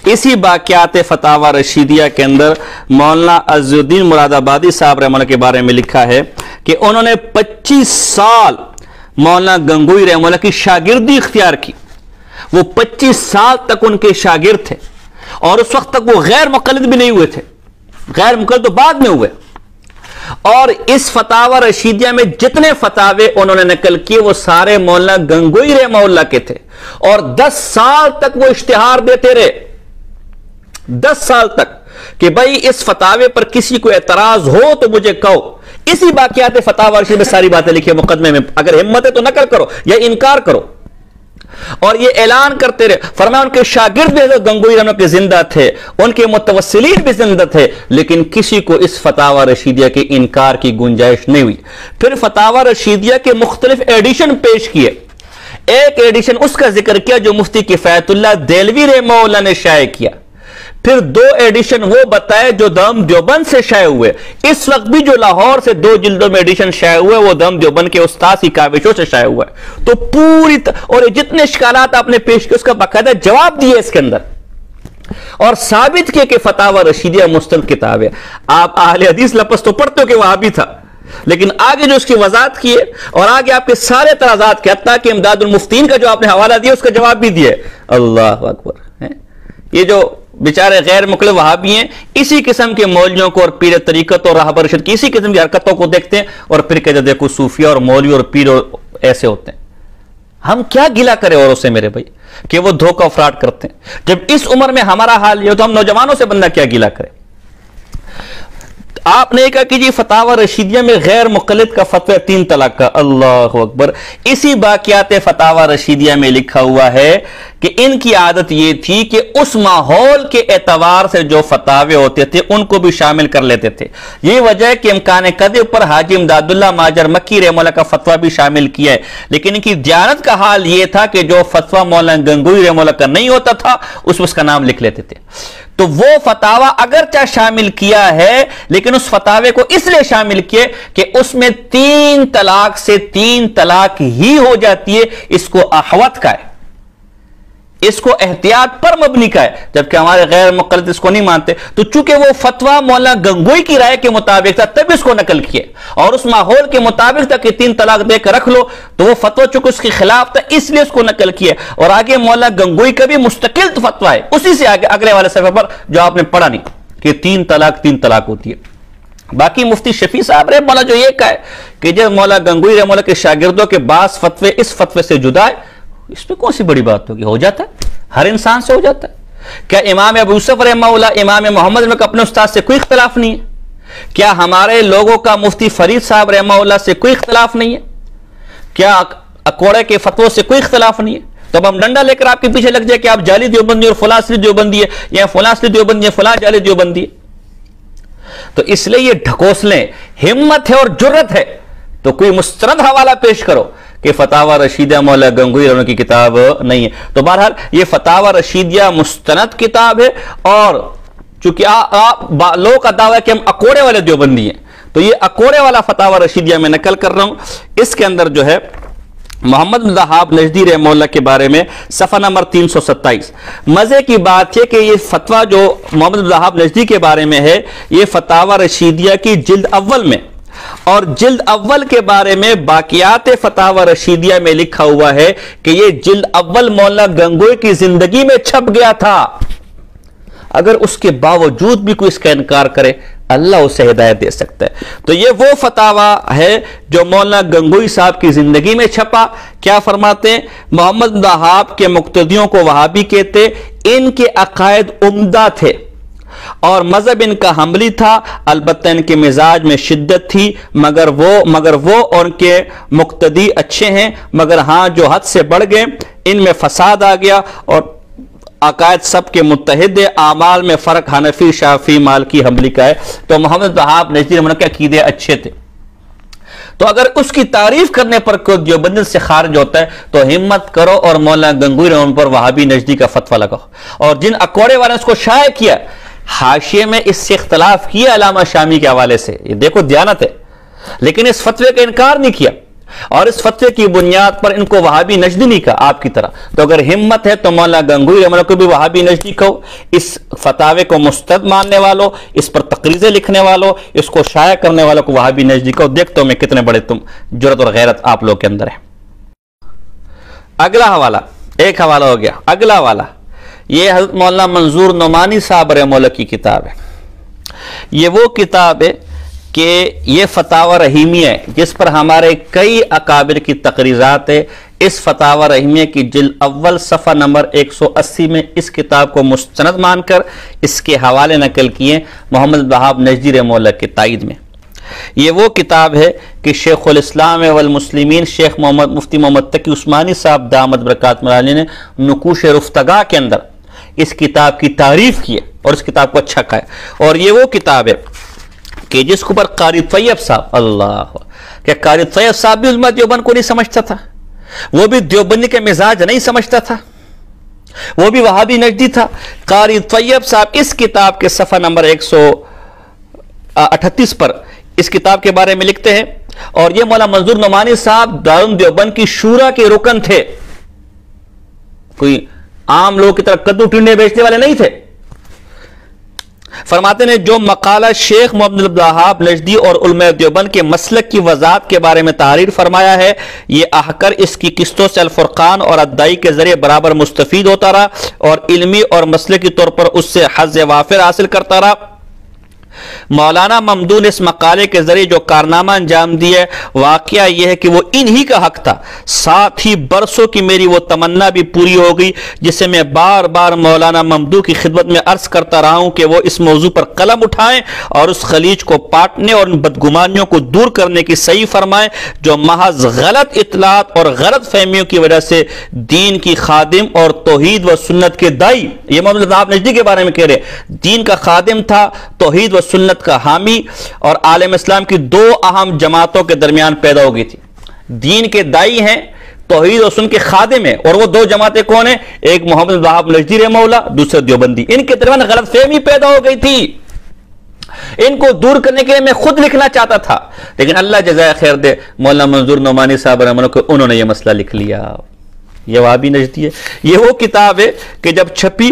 S1: اسی باقیات فتاوی رشیدیہ کے اندر مولانا عزیز الدین مراد آبادی صاحب رحمہ اللہ کے بارے میں لکھا ہے کہ انہوں نے 25 سال مولانا گنگوئی رحمہ اللہ کی شاگردی اختیار کی. وہ 25 سال تک ان کے شاگرد تھے اور اس وقت تک وہ غیر مقلد بھی نہیں ہوئے تھے. غیر مقلد تو بعد میں ہوئے. اور اس فتاوی رشیدیہ میں جتنے فتاوے انہوں نے نقل کیے وہ سارے مولانا گنگوئی رحمہ اللہ کے تھے. اور 10 سال تک وہ اشتہار دیتے رہے, 10 سال تک, کہ بھائی اس فتاوے پر کسی کو اعتراض ہو تو مجھے کہو. اسی باقیات فتاوی رشید میں ساری باتیں لکھی ہیں مقدمے میں, اگر ہمت ہے تو نقل کرو یا انکار کرو. اور یہ اعلان کرتے رہے. فرمایا ان کے شاگرد بھی حضرت گنگوئی رحمہ کے زندہ تھے, ان کے متوسلین بھی زندہ تھے, لیکن کسی کو اس فتاوی رشیدیہ کے انکار کی گنجائش نہیں ہوئی. پھر فتاوی رشیدیہ کے مختلف ایڈیشن پیش کیے. ایک ایڈیشن اس کا ذکر کیا جو مفتی کفایت اللہ دہلوی رحمہ اللہ نے شائع کیا. پھر 2 ایڈیشن وہ بتائے جو دم دیوبند سے شائع ہوئے. اس وقت بھی جو لاہور سے 2 جلدوں میں ایڈیشن شائع ہوئے وہ دم دیوبند کے استاد کی کاوشوں سے شائع ہوا ہے. تو پوری اور جتنے اشکالات آپ نے پیش کیے اس کا باقاعدہ جواب دیے اس کے اندر, اور ثابت کیا کہ فتاوی رشیدیہ مستند کتاب ہے. آپ اہل حدیث لفظ تو پڑھتے ہو کہ وہاں بھی تھا, لیکن آگے جو اس کی وضاحت کی ہے اور آگے آپ کے سارے اعتراضات کے, حتیٰ کہ امداد المفتین کا جو آپ نے حوالہ دیا اس کا جواب بھی دیا. اللہ اکبر. یہ جو بیچارے غیر مقلد وہابی ہیں اسی قسم کے مولویوں کو اور پیر طریقت اور راہبر ارشد کی اسی قسم کی حرکتوں کو دیکھتے ہیں اور پھر کہتے ہیں دیکھو صوفیہ اور مولوی اور پیر ایسے ہوتے ہیں. ہم کیا گلہ کریں اوروں سے میرے بھائی کہ وہ دھوکہ فراڈ کرتے ہیں, جب اس عمر میں ہمارا حال یہ ہو تو ہم نوجوانوں سے بندہ کیا گلہ کرے. آپ نے کہا کہ جی فتاوی رشیدیہ میں غیر مقلد کا فتوی 3 طلاق کا. اللہ اکبر. اسی باقیات فتاوی رشیدیہ میں لکھا ہوا ہے کہ ان کی عادت یہ تھی کہ اس ماحول کے اعتبار سے جو فتاوے ہوتے تھے ان کو بھی شامل کر لیتے تھے. یہ وجہ ہے کہ امکان قدر پر حاجی امداد اللہ ماجر مکی رحمہ اللہ کا فتویٰ بھی شامل کیا ہے, لیکن ان کی دیانت کا حال یہ تھا کہ جو فتویٰ مولانا گنگوئی رحمہ اللہ کا نہیں ہوتا تھا اس کا نام لکھ لیتے تھے. تو وہ فتاویٰ اگرچہ شامل کیا ہے لیکن اس فتاوے کو اس لیے شامل کیے کہ اس میں 3 طلاق سے 3 طلاق ہی ہو جاتی ہے. اس کو احوط کا ہے, اس کو احتیاط پر مبنی کا ہے, جبکہ ہمارے غیر مقلد اس کو نہیں مانتے. تو چونکہ وہ فتویٰ مولانا گنگوئی کی رائے کے مطابق تھا تب اس کو نقل کیے, اور اس ماحول کے مطابق تھا کہ 3 طلاق دے کر رکھ لو, تو وہ فتویٰ چونکہ اس کے خلاف تھا اس لیے اس کو نقل کیے. اور آگے مولانا گنگوئی کا بھی مستقل فتویٰ ہے اسی سے آگے اگلے والے صفحے پر جو آپ نے پڑھا نہیں کہ 3 طلاق ہوتی ہے. باقی مفتی شفیع صاحب رحمہ اللہ جو یہ کہا ہے کہ جب مولانا گنگوئی رحمہ اللہ کے شاگردوں کے بعض فتوے اس فتوے سے جدا ہے, اس پہ کون سی بڑی بات ہوگی, ہو جاتا ہے, ہر انسان سے ہو جاتا ہے. کیا امام ابو یوسف رحمہ اللہ امام محمد رحمہ اللہ اپنے استاد سے کوئی اختلاف نہیں ہے؟ کیا ہمارے لوگوں کا مفتی فرید صاحب رحمہ اللہ سے کوئی اختلاف نہیں ہے؟ کیا اکوڑے کے فتووں سے کوئی اختلاف نہیں ہے؟ تو اب ہم ڈنڈا لے کر آپ کے پیچھے لگ جائے کہ آپ جعلی دیوبندی اور فلاں اصلی دیوبندی ہے, یا فلاں اصلی دیوبندی ہے, فلاں جعلی دیوبندی ہے. تو اس لیے یہ ڈھکوسلیں, ہمت ہے اور جرت ہے تو کوئی مستند حوالہ پیش کرو کہ فتاوی رشیدیہ مولانا گنگوئی رحمہ کی کتاب نہیں ہے. تو بہرحال یہ فتاوی رشیدیہ مستند کتاب ہے, اور چونکہ لوگوں کا دعویٰ ہے کہ ہم اکوڑے والے دیوبندی ہیں, تو یہ اکوڑے والا فتاوی رشیدیہ میں نقل کر رہا ہوں. اس کے اندر جو ہے محمد بن وہاب نجدی رحمہ اللہ کے بارے میں صفحہ نمبر 327. مزے کی بات ہے کہ یہ فتویٰ جو محمد بن وہاب نجدی کے بارے میں ہے یہ فتاوی رشیدیہ کی جلد اول میں, اور جلد اول کے بارے میں باقیات فتاوی رشیدیہ میں لکھا ہوا ہے کہ یہ جلد اول مولانا گنگوئی کی زندگی میں چھپ گیا تھا. اگر اس کے باوجود بھی کوئی اس کا انکار کرے اللہ اسے ہدایت دے سکتا ہے. تو یہ وہ فتاویٰ ہے جو مولانا گنگوئی صاحب کی زندگی میں چھپا. کیا فرماتے ہیں؟ محمد بن وہاب کے مقتدیوں کو وہابی کہتے, ان کے عقائد عمدہ تھے اور مذہب ان کا حملی تھا, البتہ ان کے مزاج میں شدت تھی, مگر وہ اور ان کے مقتدی اچھے ہیں, مگر ہاں جو حد سے بڑھ گئے ان میں فساد آ گیا, اور عقائد سب کے متحد اعمال میں فرق حنفی شافعی مالکی حنبلی کا ہے. تو محمد وہاب نجدی رحمہ اللہ کے عقیدے اچھے تھے. تو اگر اس کی تعریف کرنے پر کوئی دیوبند سے خارج ہوتا ہے تو ہمت کرو اور مولانا گنگوئی رحمہ پر وہابی نجدی کا فتویٰ لگاؤ. اور جن اکوڑے والے نے اس کو شائع کیا, حاشیے میں اس سے اختلاف کیا علامہ شامی کے حوالے سے, یہ دیکھو دیانت ہے, لیکن اس فتوے کا انکار نہیں کیا, اور اس فتوے کی بنیاد پر ان کو وہابی نجدی نہیں کہا آپ کی طرح. تو اگر ہمت ہے تو مولانا گنگوئی رحمہ اللہ کو بھی وہابی نجدی کہو. اس فتاوے کو مستند ماننے والوں, اس پر تقریزیں لکھنے والوں, اس کو شائع کرنے والوں کو وہابی نجدی کہو. دیکھتا ہوں میں کتنے بڑے تم جرت اور غیرت آپ لوگ کے اندر ہے. اگلا حوالہ، ایک حوالہ ہو گیا، اگلا حوالہ یہ حضرت مولانا منظور نعمانی صاحب رحمہ اللہ کی کتاب ہے. یہ وہ کتاب ہے کہ یہ فتاوی رحیمیہ ہے جس پر ہمارے کئی اکابر کی تقریرات ہے. اس فتاوی رحیمیہ کی جلد اول صفحہ نمبر 180 میں اس کتاب کو مستند مان کر اس کے حوالے نقل کیے محمد وہاب نجدی رحمہ اللہ کی تائید میں. یہ وہ کتاب ہے کہ شیخ الاسلام والمسلمین شیخ مفتی محمد تقی عثمانی صاحب دامت برکاتہم العالیہ نے نقوش رفتگاہ کے اندر اس کتاب کی تعریف کی ہے اور اس کتاب کو اچھا کہا ہے. اور یہ وہ کتاب ہے کہ جس کو پر قاری طیب صاحب، اللہ کہ قاری طیب صاحب بھی علماء دیوبند کو نہیں سمجھتا تھا، وہ بھی دیوبندی کے مزاج نہیں سمجھتا تھا، وہ بھی وہابی نجدی تھا. قاری طیب صاحب اس کتاب کے صفحہ نمبر 138 پر اس کتاب کے بارے میں لکھتے ہیں. اور یہ مولانا منظور نعمانی صاحب دارالعلوم دیوبند کی شورا کے رکن تھے، کوئی عام لوگوں کی طرح کدو ٹنڈے بیچنے والے نہیں تھے. فرماتے ہیں جو مقالہ شیخ محمد عبد الوہاب نجدی اور علماء دیوبند کے مسلک کی وضاحت کے بارے میں تحریر فرمایا ہے، یہ احکر اس کی قسطوں سے الفرقان اور ادائی کے ذریعے برابر مستفید ہوتا رہا اور علمی اور مسلکی طور پر اس سے حظ وافر حاصل کرتا رہا. مولانا ممدون نے اس مقالے کے ذریعے جو کارنامہ انجام دیا ہے، واقعہ یہ ہے کہ وہ انہی کا حق تھا. ساتھ ہی برسوں کی میری وہ تمنا بھی پوری ہو گئی جسے میں بار بار مولانا ممدون کی خدمت میں عرض کرتا رہا ہوں کہ وہ اس موضوع پر قلم اٹھائیں اور اس خلیج کو پاٹنے اور ان بدگمانیوں کو دور کرنے کی صحیح فرمائیں جو محض غلط اطلاعات اور غلط فہمیوں کی وجہ سے دین کی خادم اور توحید و سنت کے دائی، یہ محمد وہاب نجدی کے بارے میں کہہ رہے، دین کا خادم تھا، توحید و سنت کا حامی اور عالم اسلام کی دو اہم جماعتوں کے درمیان پیدا ہو گئی تھی. دین کے دائی ہیں، توحید و سنت کے خادم ہیں، اور وہ دو جماعتیں کون ہیں؟ ایک محمد وہاب نجدی رحمہ اللہ، دوسرے دیوبندی. ان کے درمیان غلط فہمی پیدا ہو گئی تھی. ان کو دور کرنے کے لیے میں خود لکھنا چاہتا تھا، لیکن اللہ جزائے خیر دے مولانا منظور نعمانی صاحب رحمہ اللہ کو انہوں نے یہ مسئلہ لکھ لیا. یہ وہابی نجدی ہے. یہ وہ کتاب ہے کہ جب چھپی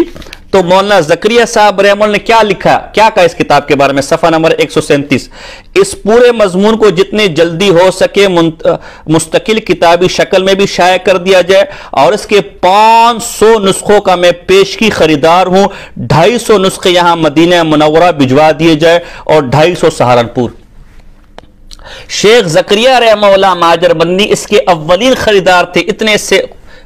S1: تو مولانا زکریا صاحب رحمہ اللہ نے کیا لکھا، کیا کہا اس کتاب کے بارے میں؟ صفحہ نمبر 137، اس پورے مضمون کو جتنی جلدی ہو سکے مستقل کتابی شکل میں بھی شائع کر دیا جائے، اور اس کے 500 نسخوں کا میں پیشگی خریدار ہوں. 250 نسخے یہاں مدینہ منورہ بھجوا دیے جائے اور 250 سہارنپور. شیخ زکریا رحمہ اللہ ماجر بندی اس کے اولین خریدار تھے، اتنے سے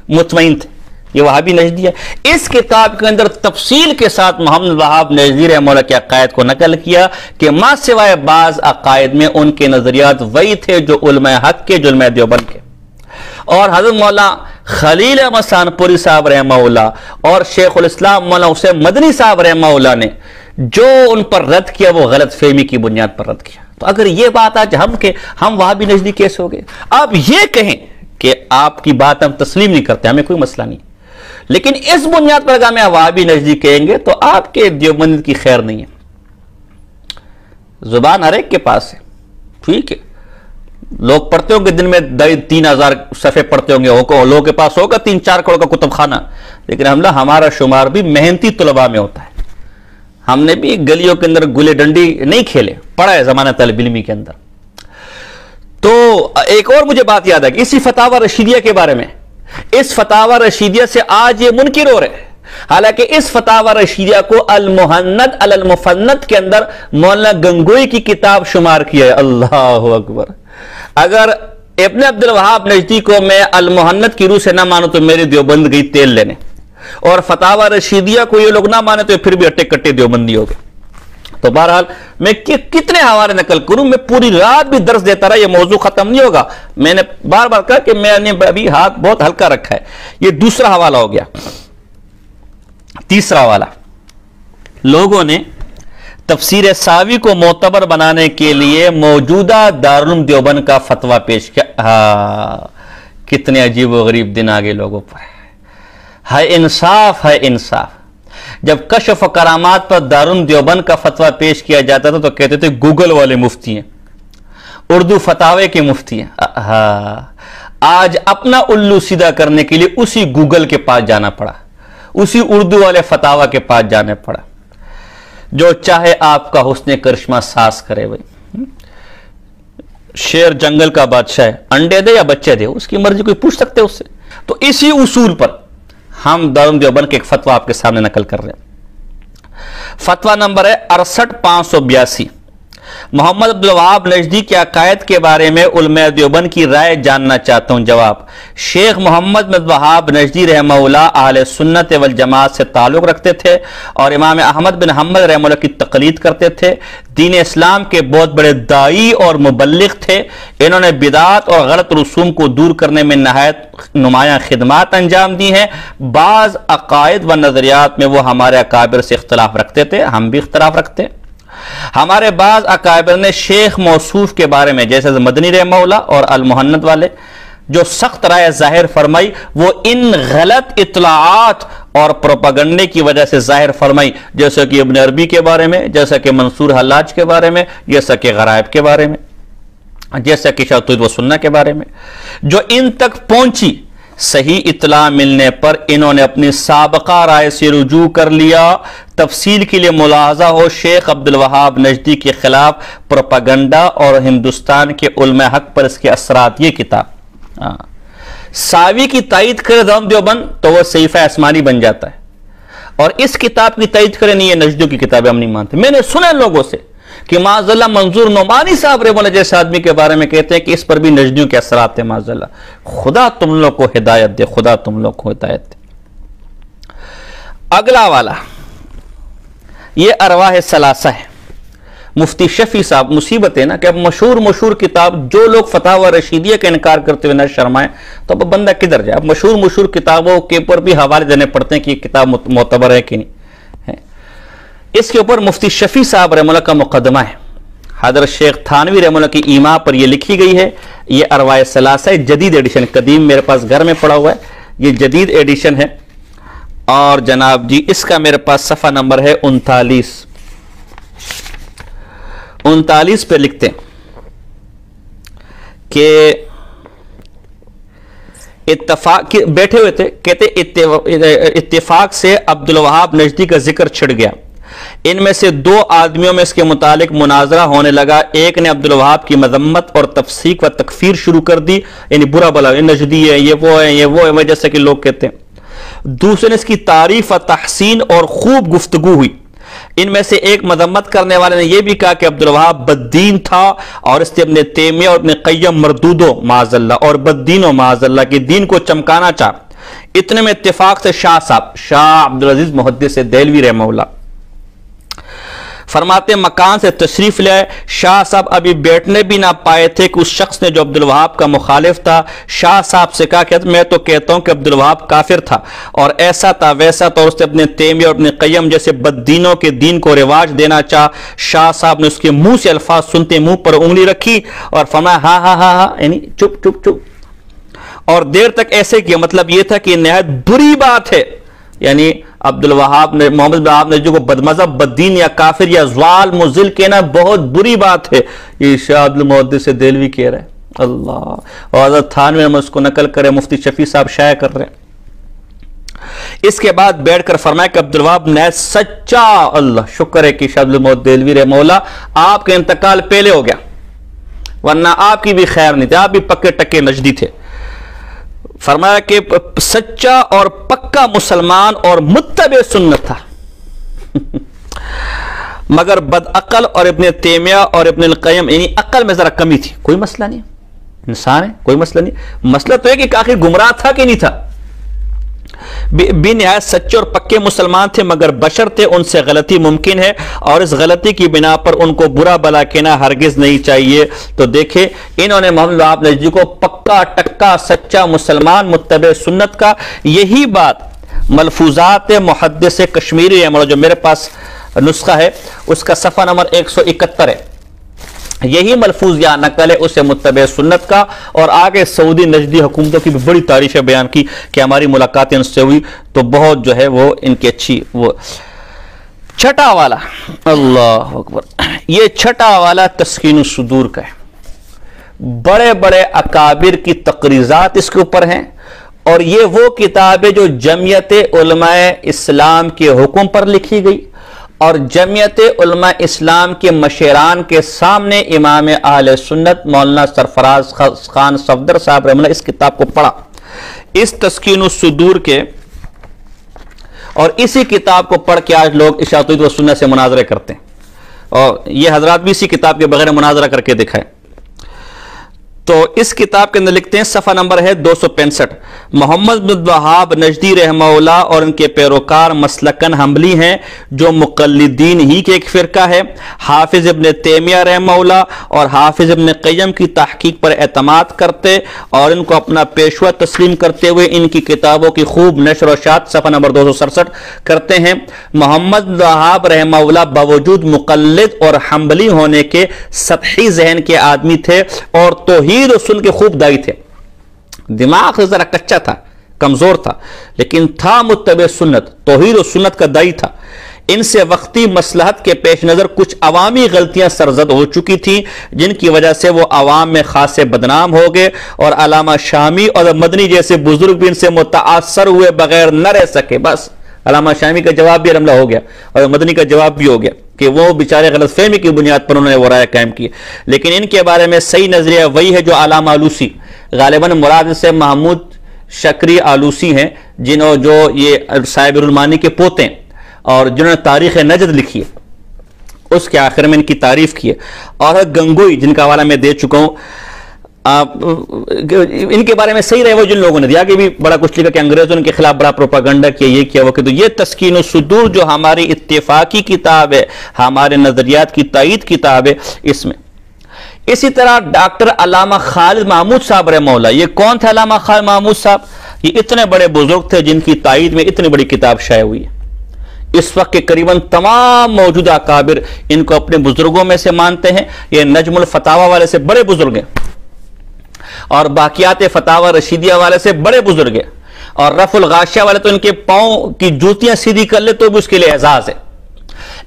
S1: مطمئن تھے. یہ وہابی نجدی ہے. اس کتاب کے اندر تفصیل کے ساتھ محمد وہاب نجدی رحمہ اللہ کے عقائد کو نقل کیا کہ ماں سوائے بعض عقائد میں ان کے نظریات وہی تھے جو علماء حق کے، جو علماء دیوبند کے. اور حضرت مولانا خلیل احمد سانپوری صاحب رحمہ اللہ اور شیخ الاسلام مولانا حسین مدنی صاحب رحمہ اللہ نے جو ان پر رد کیا وہ غلط فہمی کی بنیاد پر رد کیا. تو اگر یہ بات آج ہم وہابی نجدی کیسے ہو گئے؟ آپ یہ کہیں کہ آپ کی بات ہم تسلیم نہیں کرتے، ہمیں کوئی مسئلہ نہیں، لیکن اس بنیاد پر اگر ہمیں وہابی نجدی کہیں گے تو آپ کے دیوبند کی خیر نہیں ہے. زبان ہر ایک کے پاس ہے، ٹھیک ہے. لوگ پڑھتے ہوں گے دن میں 3000 صفحے پڑھتے ہوں گے، لوگوں کے پاس ہوگا 3-4 کروڑ کا کتب خانہ، لیکن ہمارا شمار بھی محنتی طلباء میں ہوتا ہے. ہم نے بھی گلیوں کے اندر گلے ڈنڈی نہیں کھیلے، پڑھا ہے زمانہ طالب علمی کے اندر. تو ایک اور مجھے بات یاد ہے کہ اسی فتاوی رشیدیہ کے بارے میں، اس فتاوی رشیدیہ سے آج یہ منکر ہو رہے ہیں، حالانکہ اس فتاوی رشیدیہ کو المحند علی المفند کے اندر مولانا گنگوئی کی کتاب شمار کیا ہے. اللہ اکبر. اگر ابن عبد الوہاب نجدی کو میں المحند کی روح سے نہ مانو تو میرے دیوبند گئی تیل لینے، اور فتاوی رشیدیہ کو یہ لوگ نہ مانے تو پھر بھی اٹے کٹے دیوبندی ہو گئے. تو بہرحال میں کتنے حوالے نقل کروں، میں پوری رات بھی درس دیتا رہا، یہ موضوع ختم نہیں ہوگا. میں نے بار بار کہا کہ میں نے ابھی ہاتھ بہت ہلکا رکھا ہے. یہ دوسرا حوالہ ہو گیا. تیسرا حوالہ، لوگوں نے تفسیر ساوی کو معتبر بنانے کے لیے موجودہ دارالعلوم دیوبند کا فتویٰ پیش کیا. کتنے عجیب و غریب دن آگے لوگوں پر. ہے انصاف، ہے انصاف. جب کشف و کرامات پر دارالعلوم دیوبند کا فتویٰ پیش کیا جاتا تھا تو کہتے تھے گوگل والے مفتی ہیں، اردو فتاوے کے مفتی ہیں. آج اپنا الو سیدھا کرنے کے لیے اسی گوگل کے پاس جانا پڑا، اسی اردو والے فتاوہ کے پاس جانا پڑا. جو چاہے آپ کا حسن کرشمہ ساز کرے. بھائی شیر جنگل کا بادشاہ ہے، انڈے دے یا بچے دے، اس کی مرضی، کوئی پوچھ سکتے اس سے؟ تو اسی اصول پر ہم دارالعلوم دیوبند کے ایک فتویٰ آپ کے سامنے نقل کر رہے ہیں۔ فتویٰ نمبر ہے 68582۔ محمد عبدالوہاب نجدی کے عقائد کے بارے میں علماء دیوبند کی رائے جاننا چاہتا ہوں۔ جواب: شیخ محمد بن عبدالوہاب نجدی رحمہ اللہ اہل سنت والجماعت سے تعلق رکھتے تھے اور امام احمد بن حنبل رحمہ اللہ کی تقلید کرتے تھے۔ دین اسلام کے بہت بڑے داعی اور مبلغ تھے۔ انہوں نے بدعات اور غلط رسوم کو دور کرنے میں نہایت نمایاں خدمات انجام دی ہیں۔ بعض عقائد و نظریات میں وہ ہمارے اکابر سے اختلاف رکھتے تھے، ہم بھی اختلاف رکھتے ہیں۔ ہمارے بعض اکابر نے شیخ موصوف کے بارے میں جیسے مدنی رحمہ اللہ اور المحنت والے جو سخت رائے ظاہر فرمائی، وہ ان غلط اطلاعات اور پروپاگنڈے کی وجہ سے ظاہر فرمائی، جیسا کہ ابن عربی کے بارے میں، جیسا کہ منصور حلاج کے بارے میں، جیسا کہ غرائب کے بارے میں، جیسا کہ شرح توحید و سنہ کے بارے میں، جو ان تک پہنچی۔ صحیح اطلاع ملنے پر انہوں نے اپنی سابقہ رائے سے رجوع کر لیا۔ تفصیل کے لیے ملاحظہ ہو شیخ عبدالوہاب نجدی کے خلاف پروپاگنڈا اور ہندوستان کے علماء حق پر اس کے اثرات، یہ کتاب ساوی کی تائید کرے دارالعلوم دیوبند تو وہ صحیفہ آسمانی بن جاتا ہے، اور اس کتاب کی تائید کرے نہیں، یہ نجدیوں کی کتابیں ہم نہیں مانتے۔ میں نے سنا لوگوں سے کہ معاذ اللہ منظور نعمانی صاحب رحمہ اللہ جیسے آدمی کے بارے میں کہتے ہیں کہ اس پر بھی نجدیوں کے اثرات ہیں۔ معاذ اللہ، خدا تم لوگ کو ہدایت دے، خدا تم لوگ کو ہدایت دے۔ اگلا والا یہ ارواح ثلاثہ ہے، مفتی شفیع صاحب۔ مصیبت ہے نا کہ اب مشہور کتاب، جو لوگ فتاوی رشیدیہ کا انکار کرتے ہوئے نہ شرمائیں تو اب بندہ کدھر جائے؟ اب مشہور کتابوں کے اوپر بھی حوالے دینے پڑتے ہیں کہ یہ کتاب معتبر ہے کہ نہیں۔ اس کے اوپر مفتی شفیع صاحب رحمہ اللہ کا مقدمہ ہے، حضرت شیخ تھانوی رحمہ اللہ کی ایما پر یہ لکھی گئی ہے۔ یہ ارواح ثلاثہ جدید ایڈیشن، قدیم میرے پاس گھر میں پڑا ہوا ہے، یہ جدید ایڈیشن ہے، اور جناب جی اس کا میرے پاس صفحہ نمبر ہے 39 پہ لکھتے ہیں کہ اتفاق بیٹھے ہوئے تھے، کہتے اتفاق سے عبدالوہاب نجدی کا ذکر چھڑ گیا۔ ان میں سے دو آدمیوں میں اس کے متعلق مناظرہ ہونے لگا۔ ایک نے عبدالوہاب کی مذمت اور تفسیق و تکفیر شروع کر دی، یعنی برا بلا، یہ نجدی ہے، یہ وہ ہے، جیسا کہ لوگ کہتے ہیں۔ دوسرے نے اس کی تعریف و تحسین اور خوب گفتگو ہوئی۔ ان میں سے ایک مذمت کرنے والے نے یہ بھی کہا کہ عبدالوہاب بددین تھا اور اس نے ابن تیمیہ اور ابن قیم مردودوں معاذ اللہ اور بددینوں معاذ اللہ کے دین کو چمکانا چاہا۔ اتنے میں اتفاق سے شاہ عبدالعزیز محدث دہلوی رحمہ اللہ فرماتے مکان سے تشریف لے آئے۔ شاہ صاحب ابھی بیٹھنے بھی نہ پائے تھے کہ اس شخص نے جو عبدالوہاب کا مخالف تھا شاہ صاحب سے کہا کہ میں تو کہتا ہوں کہ عبدالوہاب کافر تھا اور ایسا تھا ویسا تو اس نے اپنے تیمیہ اور اپنے قیم جیسے بددینوں کے دین کو رواج دینا چاہا۔ شاہ صاحب نے اس کے منہ سے الفاظ سنتے منہ پر انگلی رکھی اور فرمایا ہاں ہاں ہاں ہاں، یعنی چپ چپ چپ، اور دیر تک ایسے کیا۔ مطلب یہ تھا کہ نہایت بری بات ہے، یعنی عبدالوہاب نے محمد بن عبدالوہاب نے جو بدمذہب بددین یا کافر یا ظالم مضل کہنا بہت بری بات ہے، یہ شاہ عبدالمحدث دہلوی کہہ رہے ہیں۔ اللہ، اور حضرت تھانوی نے اس کو نقل کرے، مفتی شفیع صاحب شائع کر رہے ہیں۔ اس کے بعد بیٹھ کر فرمایا کہ عبدالوہاب نے سچا، اللہ شکر ہے کہ شاہ عبدالمحدث دہلوی رحمہ اللہ آپ کا انتقال پہلے ہو گیا، ورنہ آپ کی بھی خیر نہیں تھی، آپ بھی پکے ٹکے نجدی تھے۔ فرمایا کہ سچا اور پکا مسلمان اور متبع سنت تھا، مگر بد عقل اور ابن تیمیہ اور ابن القیم، یعنی عقل میں ذرا کمی تھی۔ کوئی مسئلہ نہیں، انسان ہے، کوئی مسئلہ نہیں، مسئلہ تو ہے کہ آخر گمراہ تھا کہ نہیں تھا۔ بھی نہایت سچے اور پکے مسلمان تھے مگر بشر تھے، ان سے غلطی ممکن ہے اور اس غلطی کی بنا پر ان کو برا بلا کہنا ہرگز نہیں چاہیے۔ تو دیکھیں انہوں نے محمد عبد الجی کو پکا ٹکا سچا مسلمان متبع سنت کا، یہی بات ملفوظات محدث کشمیری ہے جو میرے پاس نسخہ ہے، اس کا صفحہ نمبر 171 ہے، یہی ملفوظ یا نقل ہے اسے متبع سنت کا۔ اور آگے سعودی نجدی حکومتوں کی بھی بڑی تعریفیں بیان کی کہ ہماری ملاقاتیں ان سے ہوئی تو بہت جو ہے وہ ان کی اچھی۔ وہ چھٹا والا، اللہ اکبر، یہ چھٹا والا تسکین الصدور کا ہے، بڑے بڑے اکابر کی تقریضات اس کے اوپر ہیں، اور یہ وہ کتاب ہے جو جمعیت علماء اسلام کے حکم پر لکھی گئی، اور جمعیت علماء اسلام کے مشیران کے سامنے امام اہل سنت مولانا سرفراز خان صفدر صاحب رحمہ اللہ اس کتاب کو پڑھا اس تسکین الصدور کے اور اسی کتاب کو پڑھ کے آج لوگ اشاعت توحید و سنت سے مناظرے کرتے ہیں، اور یہ حضرات بھی اسی کتاب کے بغیر مناظرہ کر کے دکھائیں۔ تو اس کتاب کے اندر لکھتے ہیں، صفحہ نمبر ہے 265، محمد بن وہاب نجدی رحمہ اللہ اور ان کے پیروکار مسلکن حنبلی ہیں جو مقلدین ہی کے ایک فرقہ ہے۔ حافظ ابن تیمیہ رحمہ اللہ اور حافظ ابن قیم کی تحقیق پر اعتماد کرتے اور ان کو اپنا پیشوا تسلیم کرتے ہوئے ان کی کتابوں کی خوب نشر و اشاعت، صفحہ نمبر 267 کرتے ہیں۔ محمد بن وہاب رحمہ اللہ باوجود مقلد اور حنبلی ہونے کے سطحی ذہن کے آدمی تھے اور توحید و سنت کے خوب دائی تھے۔ دماغ ذرا کچا تھا، کمزور تھا، لیکن تھا متبع سنت، توحید و سنت کا دائی تھا۔ ان سے وقتی مصلحت کے پیش نظر کچھ عوامی غلطیاں سرزد ہو چکی تھیں جن کی وجہ سے وہ عوام میں خاصے بدنام ہو گئے، اور علامہ شامی اور مدنی جیسے بزرگ بھی ان سے متاثر ہوئے بغیر نہ رہ سکے۔ بس علامہ شامی کا جواب بھی رملہ ہو گیا اور مدنی کا جواب بھی ہو گیا کہ وہ بیچارے غلط فہمی کی بنیاد پر انہوں نے وہ رائے قائم کی، لیکن ان کے بارے میں صحیح نظریہ وہی ہے جو علامہ آلوسی، غالباً مراد سے محمود شکری آلوسی ہیں، جنہوں جو یہ صاحب المعانی کے پوتے ہیں اور جنہوں نے تاریخ نجد لکھی ہے، اس کے آخر میں ان کی تعریف کی ہے۔ اور گنگوئی جن کا حوالہ میں دے چکا ہوں، ان کے بارے میں صحیح رہے وہ جن لوگوں نے دیا کہ بھی بڑا کچھ لکھا کہ انگریزوں ان کے خلاف بڑا پروپاگنڈا کیا، یہ کیا وہ کہ، تو یہ تسکین الصدور جو ہماری اتفاقی کتاب ہے، ہمارے نظریات کی تائید کتاب ہے، اس میں اسی طرح ڈاکٹر علامہ خالد محمود صاحب رحمہ اللہ، یہ کون تھے علامہ خالد محمود صاحب؟ یہ اتنے بڑے بزرگ تھے جن کی تائید میں اتنی بڑی کتاب شائع ہوئی ہے۔ اس وقت کے قریباً تمام موجودہ اکابر ان کو اپنے بزرگوں میں سے مانتے ہیں۔ یہ نجم الفتاوی والے سے بڑے بزرگ ہیں، اور باقیات فتاوی رشیدیہ والے سے بڑے بزرگ ہیں، اور رفع الغاشیہ والے تو ان کے پاؤں کی جوتیاں سیدھی کر لے تو بھی اس کے لیے اعزاز ہے۔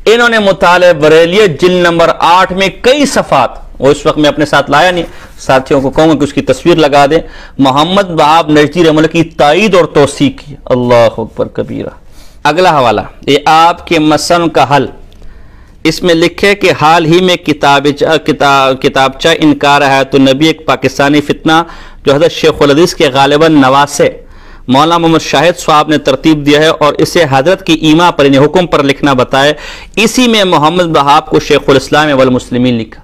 S1: انہوں نے مطالعہ بریلیہ جلد نمبر 8 میں کئی صفحات، وہ اس وقت میں اپنے ساتھ لایا نہیں، ساتھیوں کو کہوں گا کہ اس کی تصویر لگا دیں، محمد وہاب نجدی رحمہ اللہ کی تائید اور توثیق کی۔ اللہ اکبر کبیرہ۔ اگلا حوالہ، یہ آپ کے مسئلہ کا حل، اس میں لکھے کہ حال ہی میں کتابچہ انکار حیات النبی ایک پاکستانی فتنہ جو حضرت شیخ الحدیث کے غالباً نواسے مولانا محمد شاہد صاحب نے ترتیب دیا ہے اور اسے حضرت کی ایما پر یعنی حکم پر لکھنا بتائے، اسی میں محمد وہاب کو شیخ الاسلام والمسلمین لکھا۔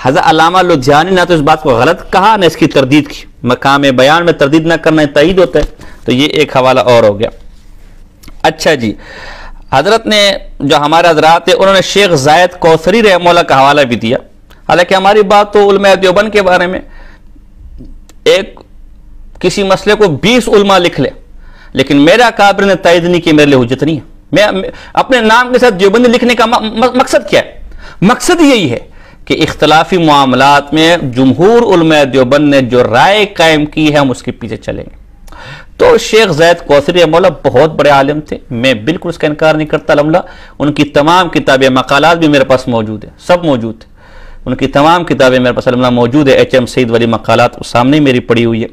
S1: حضرت علامہ لدھیانی نہ تو اس بات کو غلط کہا نہ اس کی تردید کی، مقام بیان میں تردید نہ کرنا تائید ہوتا ہے، تو یہ ایک حوالہ اور ہو گیا۔ اچھا جی، حضرت نے جو ہمارے حضرات ہیں انہوں نے شیخ زائد کوثری رحمہ اللہ کا حوالہ بھی دیا، حالانکہ ہماری بات تو علماء دیوبند کے بارے میں، ایک کسی مسئلے کو 20 علماء لکھ لے لیکن میرا اکابر نے تائید نہیں کی، میرے لیے حجت نہیں ہے۔ میں اپنے نام کے ساتھ دیوبندی لکھنے کا مقصد کیا ہے؟ مقصد یہی ہے کہ اختلافی معاملات میں جمہور علماء دیوبند نے جو رائے قائم کی ہے ہم اس کے پیچھے چلیں گے۔ تو شیخ زید کوثری رحمہ اللہ بہت بڑے عالم تھے، میں بالکل اس کا انکار نہیں کرتا الحمدللہ، ان کی تمام کتابیں مقالات بھی میرے پاس موجود ہیں، سب موجود ہیں، ان کی تمام کتابیں میرے پاس الحمدللہ موجود ہے، ایچ ایم سعید والی مقالات سامنے میری پڑی ہوئی ہے۔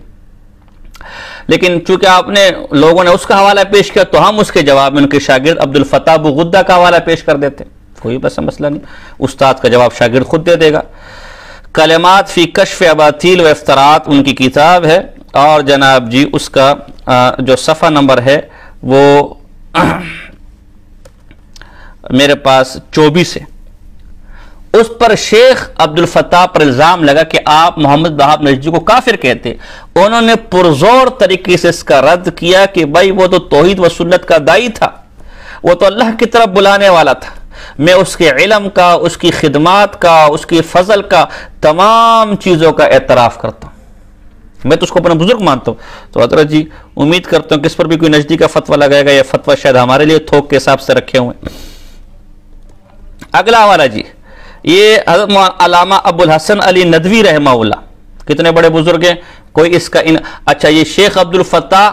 S1: لیکن چونکہ آپ نے لوگوں نے اس کا حوالہ پیش کیا تو ہم اس کے جواب میں ان کے شاگرد عبدالفتاح ابو غدہ کا حوالہ پیش کر دیتے ہیں، کوئی بس مسئلہ نہیں، استاد کا جواب شاگرد خود دے دے گا۔ کلمات فی کشف اباطیل و افتراءات ان کی کتاب ہے، اور جناب جی اس کا جو صفحہ نمبر ہے وہ میرے پاس 24 ہے، اس پر شیخ عبدالفتاح پر الزام لگا کہ آپ محمد وہاب نجدی کو کافر کہتے، انہوں نے پرزور طریقے سے اس کا رد کیا کہ بھائی وہ تو توحید و سنت کا دائی تھا، وہ تو اللہ کی طرف بلانے والا تھا، میں اس کے علم کا، اس کی خدمات کا، اس کی فضل کا، تمام چیزوں کا اعتراف کرتا ہوں، میں تو اس کو اپنا بزرگ مانتا ہوں۔ تو حضرت جی امید کرتا ہوں کہ اس پر بھی کوئی نجدی کا فتویٰ لگائے گا، یہ فتویٰ شاید ہمارے لیے تھوک کے حساب سے رکھے ہوئے ہیں۔ اگلا حوالہ جی، یہ حضرت علامہ ابو الحسن علی ندوی رحمہ اللہ، کتنے بڑے بزرگ ہیں، کوئی اس کا اچھا یہ شیخ عبدالفتاح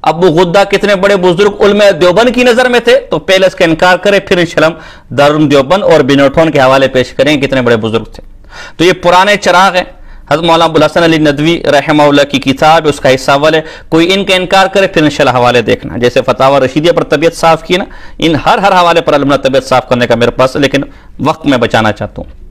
S1: ابو غدہ کتنے بڑے بزرگ علماء دیوبند کی نظر میں تھے، تو پہلے اس کا انکار کرے پھر انشاءاللہ ہم دارالعلوم دیوبند اور بینوٹون کے حوالے پیش کریں کتنے بڑے بزرگ تھے۔ تو یہ پرانے چراغ ہیں، حضرت مولانا ابو الحسن علی ندوی رحمہ اللہ کی کتاب، اس کا حصہ اول ہے، کوئی ان کا انکار کرے پھر انشاءاللہ حوالے دیکھنا، جیسے فتاوی رشیدیہ پر طبیعت صاف کی نا، ان ہر حوالے پر علماء طبیعت صاف کرنے کا میرے پاس، لیکن وقت میں بچانا چاہتا ہوں۔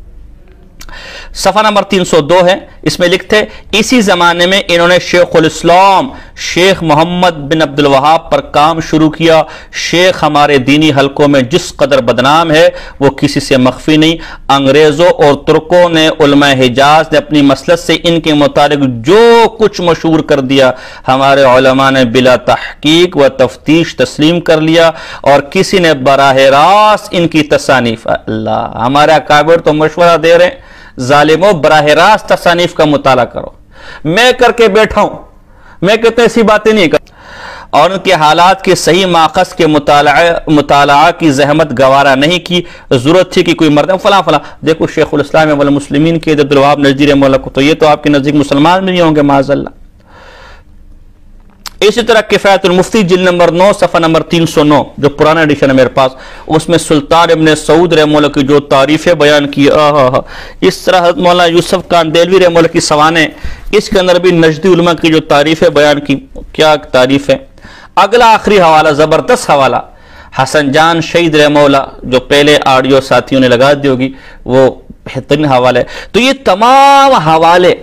S1: صفحہ نمبر 302 ہے، اس میں لکھتے اسی زمانے میں انہوں نے شیخ الاسلام شیخ محمد بن عبد الوہاب پر کام شروع کیا۔ شیخ ہمارے دینی حلقوں میں جس قدر بدنام ہے وہ کسی سے مخفی نہیں۔ انگریزوں اور ترکوں نے، علماء حجاز نے اپنی مسلط سے ان کے متعلق جو کچھ مشہور کر دیا ہمارے علماء نے بلا تحقیق و تفتیش تسلیم کر لیا، اور کسی نے براہ راست ان کی تصانیف، اللہ ہمارے اکابر تو مشورہ دے رہے ہیں ظالموں براہ راست تصانیف کا مطالعہ کرو۔ میں کر کے بیٹھا ہوں، میں کہتے ہیں ایسی باتیں نہیں کرتا، اور ان کے حالات کے صحیح ماخذ کے مطالعہ کی زحمت گوارا نہیں کی۔ ضرورت تھی کہ کوئی مرد فلاں فلاں، دیکھو شیخ الاسلام والمسلمین کے عبد الوہاب نجدی رحمہ اللہ کو، تو یہ تو آپ کے نزدیک مسلمان بھی نہیں ہوں گے معاذ اللہ۔ اسی طرح کفایت المفتی جلد نمبر 9 صفحہ نمبر 309 جو پرانا ایڈیشن ہے میرے پاس، اس میں سلطان ابن سعود رحمہ اللہ کی جو تعریفیں بیان کی، اس طرح حضرت مولانا یوسف کاندیلوی رحمہ اللہ کی سوانح، اس کے اندر بھی نجدی علماء کی جو تعریفیں بیان کی، کیا تعریف ہے۔ اگلا آخری حوالہ، زبردست حوالہ، حسن جان شہید رحمہ اللہ، جو پہلے آڈیو ساتھیوں نے لگا دی ہوگی، وہ بہترین حوالہ ہے۔ تو یہ تمام حوالے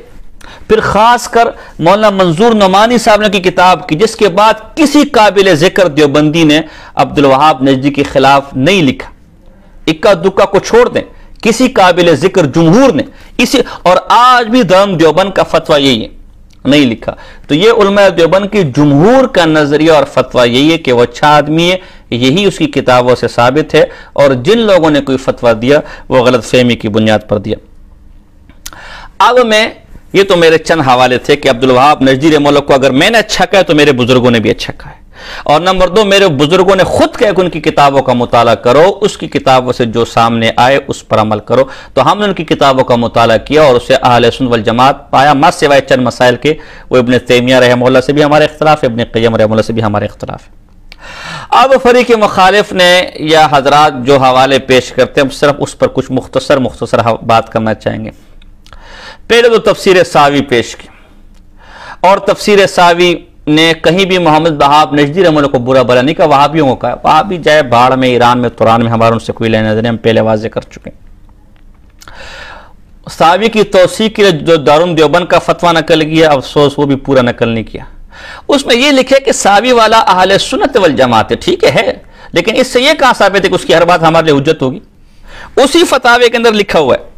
S1: پھر خاص کر مولانا منظور نعمانی صاحب نے کی کتاب کی، جس کے بعد کسی قابل ذکر دیوبندی نے عبد الوہاب نجدی کے خلاف نہیں لکھا، اکا دکا کو چھوڑ دیں، کسی قابل ذکر جمہور نے اسی، اور آج بھی دارالعلوم دیوبند کا فتویٰ یہی ہے، نہیں لکھا۔ تو یہ علماء دیوبند کی جمہور کا نظریہ اور فتویٰ یہی ہے کہ وہ اچھا آدمی ہے، یہی اس کی کتابوں سے ثابت ہے، اور جن لوگوں نے کوئی فتویٰ دیا وہ غلط فہمی کی بنیاد پر دیا۔ اب میں، یہ تو میرے چند حوالے تھے کہ عبد الوہاب نجدی رحمہ اللہ کو اگر میں نے اچھا کہا تو میرے بزرگوں نے بھی اچھا کہا ہے، اور نمبر 2 میرے بزرگوں نے خود کہا کہ ان کی کتابوں کا مطالعہ کرو، اس کی کتابوں سے جو سامنے آئے اس پر عمل کرو۔ تو ہم نے ان کی کتابوں کا مطالعہ کیا اور اسے اہل سنت والجماعت پایا، ماں سوائے چند مسائل کے، وہ ابن تیمیہ رحمہ اللہ سے بھی ہمارے اختلاف ہے، ابن قیم رحمہ اللہ سے بھی ہمارے اختلاف ہے۔ اب فریق مخالف نے یا حضرات جو حوالے پیش کرتے ہیں، ہم صرف اس پر کچھ مختصر بات کرنا چاہیں گے۔ پہلے تو تفسیر ساوی پیش کی، اور تفسیر ساوی نے کہیں بھی محمد وہاب نجدی رحمہ اللہ کو برا بلا نہیں کہا، وہابیوں کو کہا، وہابی جائے بھاڑ میں، ایران میں، تران میں، ہمارے ان سے کوئی لینا دینا، ہم پہلے واضح کر چکے ہیں۔ ساوی کی توثیق کے جو دارالعلوم دیوبند کا فتویٰ نقل کیا، افسوس وہ بھی پورا نقل نہیں کیا۔ اس میں یہ لکھے کہ ساوی والا اہل سنت والجماعت ہے، ٹھیک ہے، لیکن اس سے یہ کہاں ثابت ہے کہ اس کی ہر بات ہمارے لیے حجت ہوگی؟ اسی فتاوے کے اندر لکھا ہوا ہے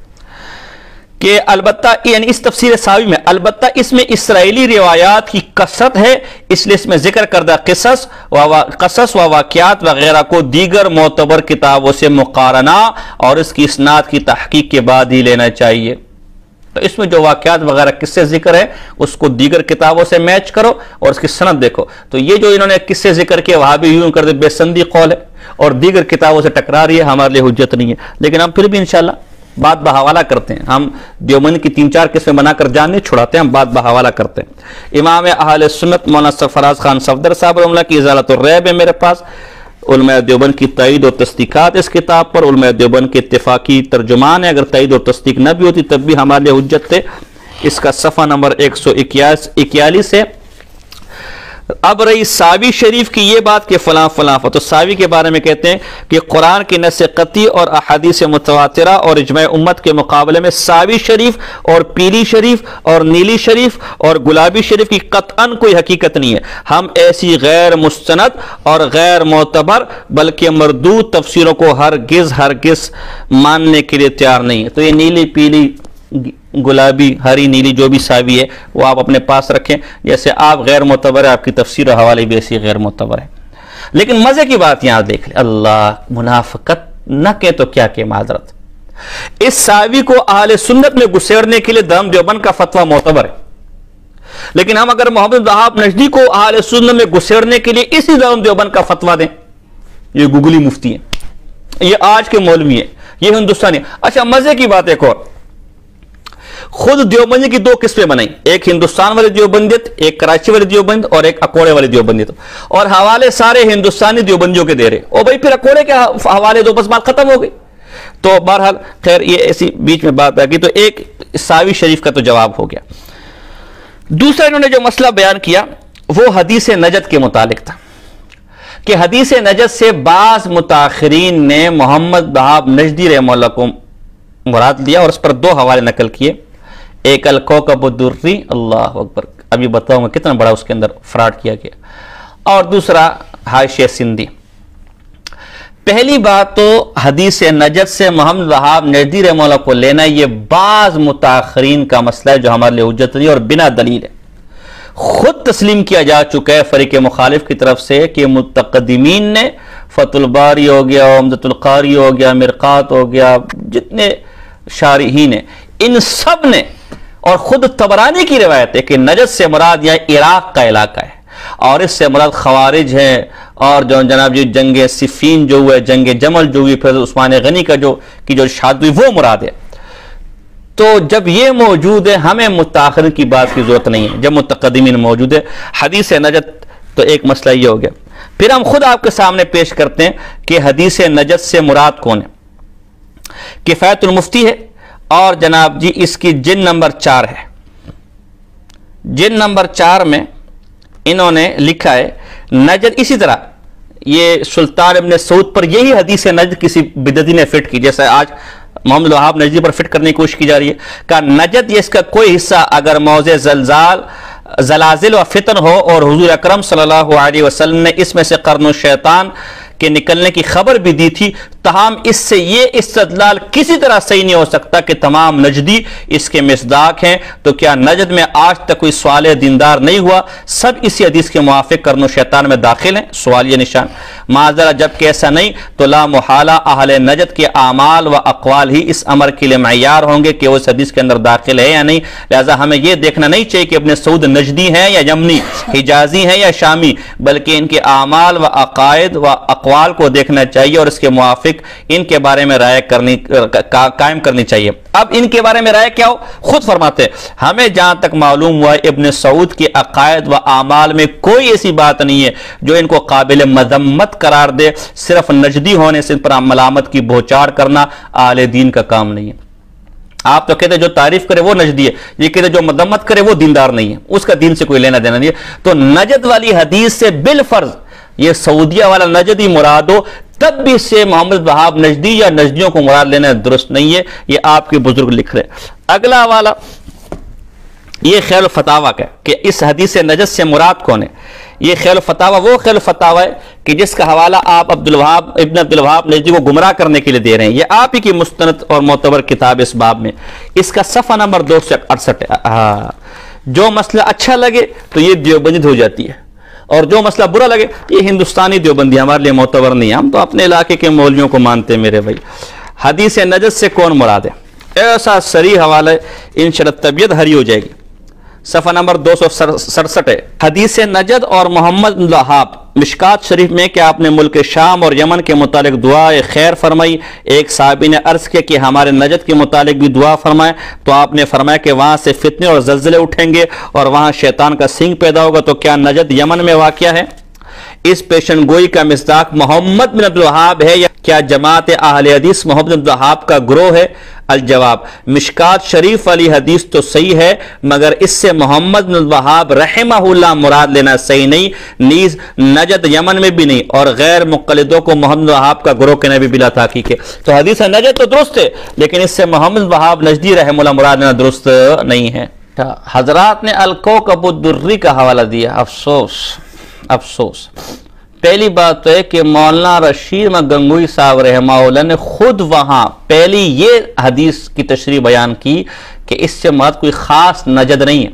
S1: کہ البتہ، یعنی اس تفسیر ساوی میں، البتہ اس میں اسرائیلی روایات کی کثرت ہے، اس لیے اس میں ذکر کردہ قصص و واقعات وغیرہ کو دیگر معتبر کتابوں سے مقارنہ اور اس کی اسناد کی تحقیق کے بعد ہی لینا چاہیے۔ تو اس میں جو واقعات وغیرہ کس سے ذکر ہے اس کو دیگر کتابوں سے میچ کرو اور اس کی سند دیکھو۔ تو یہ جو انہوں نے کس سے ذکر کیا، وہاں بھی یوں کر دے بے سندی قول ہے اور دیگر کتابوں سے ٹکرا رہی ہے، ہمارے لیے حجت نہیں ہے، لیکن ہم پھر بھی انشاءاللہ بات بحوالہ کرتے ہیں۔ ہم دیوبند کی 3-4 قسمیں بنا کر جان نہیں چھڑاتے، ہم بات بحوالہ کرتے ہیں۔ امام اہل سنت مولانا سرفراز خان صفدر صاحب رحمہ اللہ کی ازالۃ الریب ہے میرے پاس، علماء دیوبند کی تائید اور تصدیقات اس کتاب پر، علماء دیوبند کے اتفاقی ترجمان ہے، اگر تائید اور تصدیق نہ بھی ہوتی تب بھی ہمارے لیے حجت تھے۔ اس کا صفحہ نمبر 141 ہے۔ اب رہی ساوی شریف کی یہ بات کہ فلاں فلاں، تو ساوی کے بارے میں کہتے ہیں کہ قرآن کی نص قطعی اور احادیث متواترہ اور اجماع امت کے مقابلے میں ساوی شریف اور پیلی شریف اور نیلی شریف اور گلابی شریف کی قطعاً کوئی حقیقت نہیں ہے۔ ہم ایسی غیر مستند اور غیر معتبر بلکہ مردود تفسیروں کو ہرگز ماننے کے لیے تیار نہیں ہے۔ تو یہ نیلی، پیلی، گلابی، ہری، نیلی جو بھی ساوی ہے وہ آپ اپنے پاس رکھیں، جیسے آپ غیر معتبر ہے آپ کی تفسیر و حوالے بھی ایسی غیر معتبر ہے۔ لیکن مزے کی بات یہاں دیکھ لیں، اللہ منافقت نہ کہ تو کیا کہ معذرت، اس ساوی کو اہل سنت میں گسیڑنے کے لیے دارالعلوم دیوبند کا فتویٰ معتبر ہے، لیکن ہم اگر محمد وہاب نجدی کو اہل سنت میں گسیڑنے کے لیے اسی دارالعلوم دیوبند کا فتویٰ دیں، یہ گوگلی مفتی ہیں، یہ آج کے مولوی ہیں، یہ ہندوستانی۔ اچھا مزے کی بات ایک اور، خود دیوبندی کی 2 قسمیں بنائی، ایک ہندوستان والی دیوبندیت، ایک کراچی والی دیوبند اور ایک اکوڑے والی دیوبندیت، اور حوالے سارے ہندوستانی دیوبندیوں کے دے رہے، اور بھائی پھر اکوڑے کے حوالے دو، بس بات ختم ہو گئی۔ تو بہرحال خیر یہ ایسی بیچ میں بات آ گئی، تو ایک ساوی شریف کا تو جواب ہو گیا۔ دوسرا انہوں نے جو مسئلہ بیان کیا وہ حدیث نجد کے متعلق تھا کہ حدیث نجد سے بعض متاخرین نے محمد وہاب نجدی رحمہ اللہ کو مراد لیا اور اس پر دو حوالے نقل کیے، ایک الکوکب الدری، اللہ اکبر، ابھی بتاؤں گا کتنا بڑا اس کے اندر فراڈ کیا گیا، اور دوسرا حاشیہ سندھی۔ پہلی بات تو حدیث نجد سے محمد وہاب نجدی رحمہ اللہ کو لینا یہ بعض متاخرین کا مسئلہ ہے جو ہمارے لیے حجت نہیں اور بنا دلیل ہے۔ خود تسلیم کیا جا چکا ہے فریق مخالف کی طرف سے کہ متقدمین نے فتح الباری ہو گیا، عمدۃ القاری ہو گیا، مرقات ہو گیا، جتنے شارحین ہیں ان سب نے، اور خود طبرانی کی روایت ہے کہ نجد سے مراد یہاں عراق کا علاقہ ہے، اور اس سے مراد خوارج ہیں، اور جو جناب جی جنگ صفین جو ہوئے، جنگ جمل جو ہوئی، پھر عثمان غنی کا جو شہادت ہوئی، وہ مراد ہے۔ تو جب یہ موجود ہے ہمیں متاخرین کی بات کی ضرورت نہیں ہے، جب متقدمین موجود ہے۔ حدیث نجد تو ایک مسئلہ یہ ہو گیا، پھر ہم خود آپ کے سامنے پیش کرتے ہیں کہ حدیث نجد سے مراد کون ہے۔ کفایت المفتی ہے، اور جناب جی اس کی جن نمبر 4 ہے، جن نمبر 4 میں انہوں نے لکھا ہے نجد، اسی طرح یہ سلطان ابن سعود پر یہی حدیث نجد کسی بدعتی نے فٹ کی، جیسے آج محمد وہاب نجدی پر فٹ کرنے کی کوشش کی جا رہی ہے، کہ نجد یہ اس کا کوئی حصہ اگر موضع زلازل و فتن ہو اور حضور اکرم صلی اللہ علیہ وسلم نے اس میں سے قرن الشیطان کے نکلنے کی خبر بھی دی تھی، تاہم اس سے یہ استدلال کسی طرح صحیح نہیں ہو سکتا کہ تمام نجدی اس کے مصداق ہیں۔ تو کیا نجد میں آج تک کوئی صالح دیندار نہیں ہوا؟ سب اسی حدیث کے موافق قرن الشیطان میں داخل ہیں؟ سوالیہ نشان۔ معذرہ جبکہ ایسا نہیں تو لا محالہ اہل نجد کے اعمال و اقوال ہی اس امر کے لیے معیار ہوں گے کہ وہ اس حدیث کے اندر داخل ہے یا نہیں۔ لہذا ہمیں یہ دیکھنا نہیں چاہیے کہ ابن سعود نجدی ہیں یا یمنی، حجازی ہیں یا شامی، بلکہ ان کے اعمال و عقائد و اقوال کو دیکھنا چاہیے اور اس کے موافق ان کے بارے میں رائے قائم کرنی چاہیے۔ اب ان کے بارے میں رائے کیا ہو؟ خود فرماتے ہیں ہمیں جہاں تک معلوم ہوا ابن سعود کے عقائد و اعمال میں کوئی ایسی بات نہیں ہے جو ان کو قابل مذمت قرار دے، صرف نجدی ہونے سے ان پر ملامت کی بوچھاڑ کرنا اہل دین کا کام نہیں ہے۔ آپ تو کہتے جو تعریف کرے وہ نجدی ہے، یہ کہتے جو مذمت کرے وہ دیندار نہیں ہے، اس کا دین سے کوئی لینا دینا نہیں ہے۔ تو نجد والی حدیث سے بالفرض یہ سعودیہ والا نجدی مراد ہو، تب بھی سے محمد وہاب نجدی یا نجدیوں کو مراد لینا درست نہیں ہے، یہ آپ کے بزرگ لکھ رہے۔ اگلا والا یہ خیل فتاوہ کا کہ اس حدیث نجد سے مراد کون ہے۔ یہ خیل فتاوہ وہ خیل فتاوہ ہے کہ جس کا حوالہ آپ ابن عبد الوہاب نجدی کو گمراہ کرنے کے لیے دے رہے ہیں، یہ آپ ہی کی مستند اور معتبر کتاب اس باب میں، اس کا صفحہ نمبر 268 ہے۔ جو مسئلہ اچھا لگے تو یہ دیوبندی ہو جاتی ہے، اور جو مسئلہ برا لگے یہ ہندوستانی دیوبندی ہمارے لیے معتبر نہیں ہے، ہم تو اپنے علاقے کے مولویوں کو مانتے ہیں میرے بھائی۔ حدیث نجد سے کون مراد ہے؟ ایسا صریح حوالہ ہے انشاءاللہ طبیعت ہری ہو جائے گی، صفحہ نمبر 267 ہے۔ حدیث نجد اور محمد بن وہاب مشکات شریف میں کہ آپ نے ملک شام اور یمن کے متعلق دعا خیر فرمائی، ایک صحابی نے عرض کیا کہ ہمارے نجد کے متعلق بھی دعا فرمائے، تو آپ نے فرمایا کہ وہاں سے فتنے اور زلزلے اٹھیں گے اور وہاں شیطان کا سینگ پیدا ہوگا، تو کیا نجد یمن میں واقع ہے؟ اس پیشن گوئی کا مصداق محمد بن عبد الوہاب ہے یا کیا جماعت اہل حدیث محمد بن عبد الوہاب کا گروہ ہے؟ الجواب مشکات شریف والی حدیث تو صحیح ہے، مگر اس سے محمد بن عبد الوہاب رحمہ اللہ مراد لینا صحیح نہیں، نیز نجد یمن میں بھی نہیں، اور غیر مقلدوں کو محمد بن الوہاب کا گروہ کہنا بھی بلا تحقیق ہے۔ تو حدیث نجد تو درست ہے، لیکن اس سے محمد بن الوہاب نجدی رحمہ اللہ مراد لینا درست نہیں ہے۔ حضرات نے الکوکب الدری کا حوالہ دیا، افسوس پہلی بات تو ہے کہ مولانا رشید گنگوئی صاحب رحمہ اللہ نے خود وہاں پہلی یہ حدیث کی تشریح بیان کی کہ اس سے مراد کوئی خاص نجد نہیں ہے،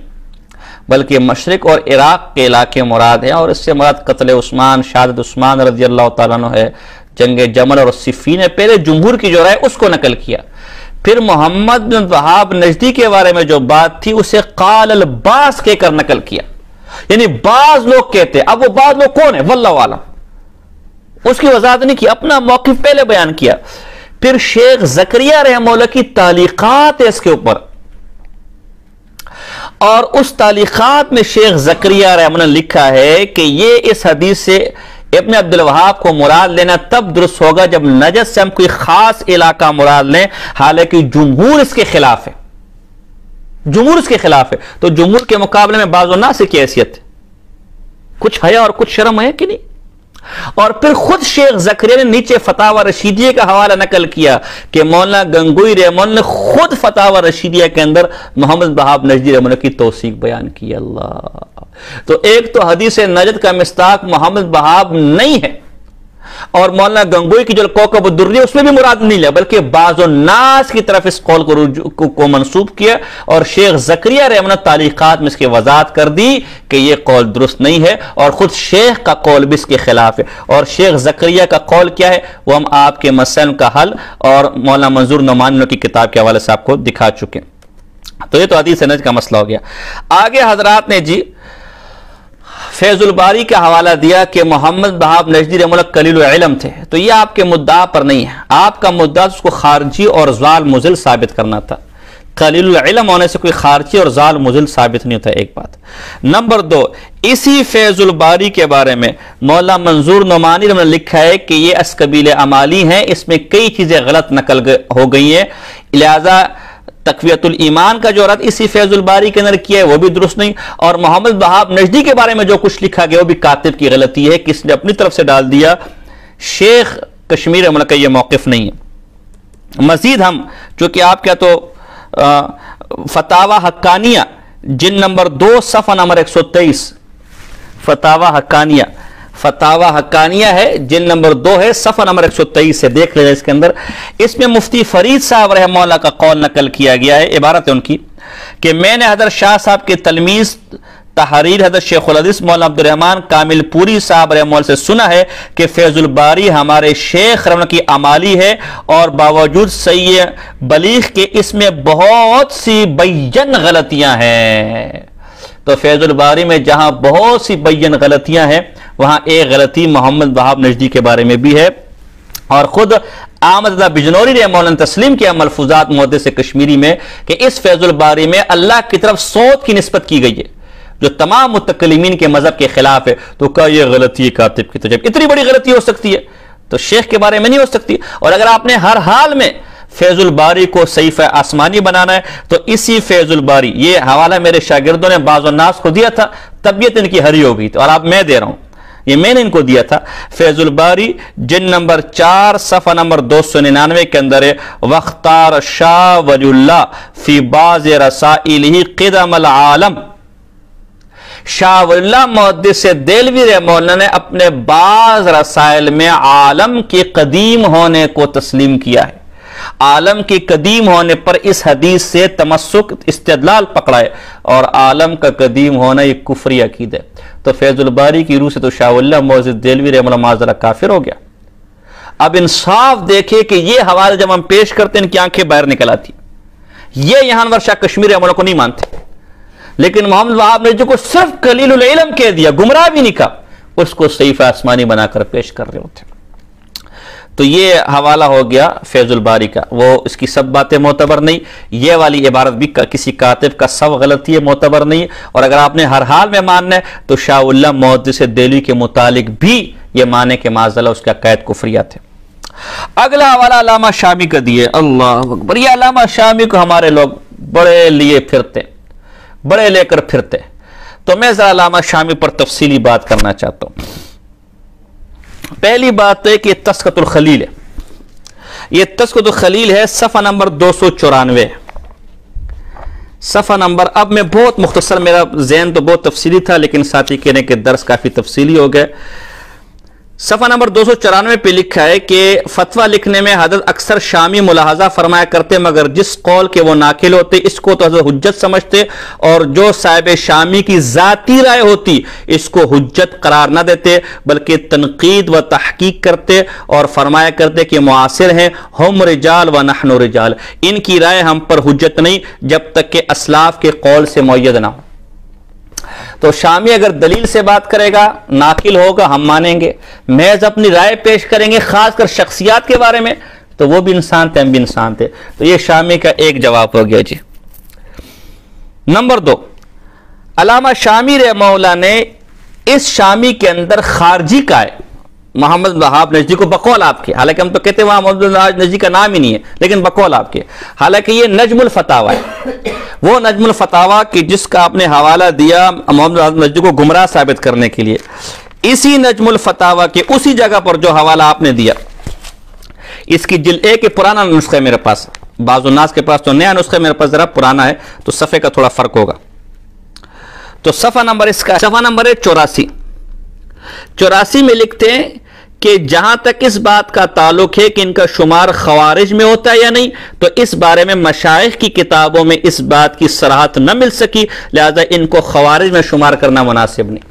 S1: بلکہ مشرق اور عراق کے علاقے مراد ہیں، اور اس سے مراد قتل عثمان، شہادت عثمان رضی اللہ تعالیٰ عنہ ہے، جنگ جمل اور صفین ہے۔ پہلے جمہور کی جو رائے اس کو نقل کیا، پھر محمد بن وہاب نجدی کے بارے میں جو بات تھی اسے قال الباس کہہ کر نقل کیا، یعنی بعض لوگ کہتے ہیں۔ اب وہ بعض لوگ کون ہیں؟ واللہ عالم، اس کی وضاحت نہیں کی، اپنا موقف پہلے بیان کیا۔ پھر شیخ زکریا رحمہ اللہ کی تعلیقات ہے اس کے اوپر، اور اس تعلیقات میں شیخ زکریا رحمہ اللہ نے لکھا ہے کہ یہ اس حدیث سے ابن عبد الوہاب کو مراد لینا تب درست ہوگا جب نجد سے ہم کوئی خاص علاقہ مراد لیں، حالانکہ جمہور اس کے خلاف ہے، جمہور اس کے خلاف ہے۔ تو جمہور کے مقابلے میں بعض الناس کی حیثیت ہے، کچھ حیا اور کچھ شرم ہے کہ نہیں؟ اور پھر خود شیخ زکریا نے نیچے فتاوی رشیدیہ کا حوالہ نقل کیا کہ مولانا گنگوئی رحمہ اللہ نے خود فتاوی رشیدیہ کے اندر محمد وہاب نجدی رحمہ اللہ کی توثیق بیان کی. اللہ، تو ایک تو حدیث نجد کا مصداق محمد وہاب نہیں ہے، اور مولانا گنگوئی کی جو کوکب الدری ہے اس میں بھی مراد نہیں لیا، بلکہ بعض الناس کی طرف اس قول کو منسوب کیا، اور شیخ زکریا رحمہ اللہ تعلیقات میں اس کی وضاحت کر دی کہ یہ قول درست نہیں ہے، اور خود شیخ کا قول بھی اس کے خلاف ہے. اور شیخ زکریا کا قول کیا ہے وہ ہم آپ کے مسائل کا حل اور مولانا منظور نعمانی کی کتاب کے حوالے سے آپ کو دکھا چکے. تو یہ تو حدیث نجد کا مسئلہ ہو گیا. آگے حضرات نے جی فیض الباری کا حوالہ دیا کہ محمد وہاب نجدی رحمہ اللہ قلیل العلم تھے. تو یہ آپ کے مدعا پر نہیں ہے، آپ کا مدعا اس کو خارجی اور ضال مضل ثابت کرنا تھا. قلیل العلم ہونے سے کوئی خارجی اور ضال مضل ثابت نہیں ہوتا. ایک بات. نمبر دو، اسی فیض الباری کے بارے میں مولانا منظور نعمانی نے لکھا ہے کہ یہ اسقبیل امالی ہیں، اس میں کئی چیزیں غلط نقل ہو گئی ہیں، لہذا تقویت الایمان کا جو رد اسی فیض الباری کے اندر کیا ہے وہ بھی درست نہیں. اور محمد وہاب نجدی کے بارے میں جو کچھ لکھا گیا وہ بھی کاتب کی غلطی ہے، کس نے اپنی طرف سے ڈال دیا. شیخ کشمیر رحمہ اللہ کا یہ موقف نہیں ہے. مزید ہم چونکہ آپ کیا تو فتاوی حقانیہ جن نمبر 2 صفحہ نمبر 123 فتاوی حقانیہ ہے، جن نمبر 2 ہے، صفحہ نمبر 123 سے دیکھ لیں. اس کے اندر اس میں مفتی فرید صاحب رحمہ اللہ کا قول نقل کیا گیا ہے. عبارت ہے ان کی کہ میں نے حضرت شاہ صاحب کے تلمیذ تحریر حضرت شیخ الحدیث مولانا عبد الرحمن کامل پوری صاحب رحمہ اللہ سے سنا ہے کہ فیض الباری ہمارے شیخ رحمہ اللہ کی امالی ہے، اور باوجود صحیح بلیغ کے اس میں بہت سی بین غلطیاں ہیں. تو فیض الباری میں جہاں بہت سی بین غلطیاں ہیں وہاں ایک غلطی محمد وہاب نجدی کے بارے میں بھی ہے. اور خود احمد بجنوری رحمہ اللہ نے تسلیم کیا ملفوظات محدث کشمیری میں کہ اس فیض الباری میں اللہ کی طرف صوت کی نسبت کی گئی ہے جو تمام متکلمین کے مذہب کے خلاف ہے. تو کہا یہ غلطی ہے کاتب کی. تو جب اتنی بڑی غلطی ہو سکتی ہے تو شیخ کے بارے میں نہیں ہو سکتی. اور اگر آپ نے ہر حال میں فیض الباری کو صحیفہ آسمانی بنانا ہے تو اسی فیض الباری، یہ حوالہ میرے شاگردوں نے بعض الناس کو دیا تھا، طبیعت ان کی ہری ہو گئی تھی، اور آپ میں دے رہا ہوں، یہ میں نے ان کو دیا تھا. فیض الباری جن نمبر 4 صفحہ نمبر 299 کے اندر ہے، وَاخْتَارَ شاہ ولی اللہ فی بعض رسائلہ قدم العالم. شاہ ولی اللہ محدث دہلوی رحمہ اللہ نے اپنے بعض رسائل میں عالم کے قدیم ہونے کو تسلیم کیا ہے. عالم کے قدیم ہونے پر اس حدیث سے تمسک استدلال پکڑا ہے، اور عالم کا قدیم ہونا یہ کفری عقیدہ ہے. تو فیض الباری کی روح سے تو شاہ ولی اللہ محدث دہلوی رحمہ اللہ معذرہ کافر ہو گیا. اب انصاف دیکھے کہ یہ حوالے جب ہم پیش کرتے ہیں ان کی آنکھیں باہر نکل آتی. یہ یہاں انور شاہ کشمیر رحمہ اللہ کو نہیں مانتے، لیکن محمد وہاب نے جو کو صرف قلیل العلم کہہ دیا، گمراہ بھی نہیں کہا، اس کو صحیفہ آسمانی بنا کر پیش کر رہے ہوتے. تو یہ حوالہ ہو گیا فیض الباری کا، وہ اس کی سب باتیں معتبر نہیں. یہ والی عبارت بھی کسی کاتب کا سب غلطی ہے، معتبر نہیں. اور اگر آپ نے ہر حال میں ماننا ہے تو شاہ اللہ محدث دہلوی کے متعلق بھی یہ مانے کہ معاذاللہ اس کے عقائد کفریات ہے. اگلا حوالہ علامہ شامی کا دیے. اللہ اکبر. یہ علامہ شامی کو ہمارے لوگ بڑے لیے پھرتے، بڑے لے کر پھرتے. تو میں ذرا علامہ شامی پر تفصیلی بات کرنا چاہتا ہوں. پہلی بات ہے کہ تذکرۃ الخلیل ہے. یہ تذکرۃ الخلیل ہے، صفحہ نمبر 294. صفحہ نمبر، اب میں بہت مختصر، میرا ذہن تو بہت تفصیلی تھا لیکن ساتھی کہنے کے درس کافی تفصیلی ہو گئے. صفحہ نمبر 294 پہ لکھا ہے کہ فتویٰ لکھنے میں حضرت اکثر شامی ملاحظہ فرمایا کرتے، مگر جس قول کے وہ ناقل ہوتے اس کو تو حضرت حجت سمجھتے، اور جو صاحب شامی کی ذاتی رائے ہوتی اس کو حجت قرار نہ دیتے بلکہ تنقید و تحقیق کرتے اور فرمایا کرتے کہ معاصر ہیں، ہم رجال و نحن رجال، ان کی رائے ہم پر حجت نہیں جب تک کہ اسلاف کے قول سے معید نہ ہو. تو شامی اگر دلیل سے بات کرے گا، ناقل ہوگا، ہم مانیں گے. محض اپنی رائے پیش کریں گے خاص کر شخصیات کے بارے میں تو وہ بھی انسان تھے، ہم بھی انسان تھے. تو یہ شامی کا ایک جواب ہو گیا جی. نمبر 2، علامہ شامی رحمہ اللہ نے اس شامی کے اندر خارجی کا ہے محمد وہاب نجدی کو بقول آپ کے، حالانکہ ہم تو کہتے ہیں وہاں محمد وہاب نجدی کا نام ہی نہیں ہے لیکن بقول آپ کے، حالانکہ یہ نجم الفتاوی ہے. وہ نجم الفتاوی کہ جس کا آپ نے حوالہ دیا محمد وہاب نجدی کو گمراہ ثابت کرنے کے لیے. اسی نجم الفتاوا کے اسی جگہ پر جو حوالہ آپ نے دیا، اس کی جلد 1 کے پرانا نسخہ میرے پاس، بعض الناس کے پاس تو نیا نسخہ، میرے پاس ذرا پرانا ہے تو صفحے کا تھوڑا فرق ہوگا. تو صفحہ نمبر اس کا صفحہ نمبر ہے 84 میں لکھتے ہیں کہ جہاں تک اس بات کا تعلق ہے کہ ان کا شمار خوارج میں ہوتا ہے یا نہیں، تو اس بارے میں مشائخ کی کتابوں میں اس بات کی صراحت نہ مل سکی، لہذا ان کو خوارج میں شمار کرنا مناسب نہیں.